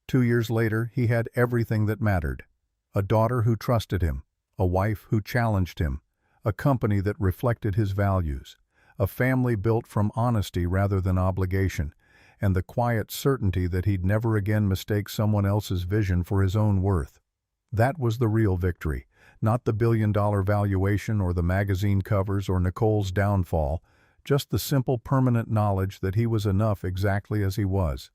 2 years later, he had everything that mattered. A daughter who trusted him, a wife who challenged him, a company that reflected his values, a family built from honesty rather than obligation, and the quiet certainty that he'd never again mistake someone else's vision for his own worth. That was the real victory, not the billion-dollar valuation or the magazine covers or Nicole's downfall, just the simple permanent knowledge that he was enough exactly as he was.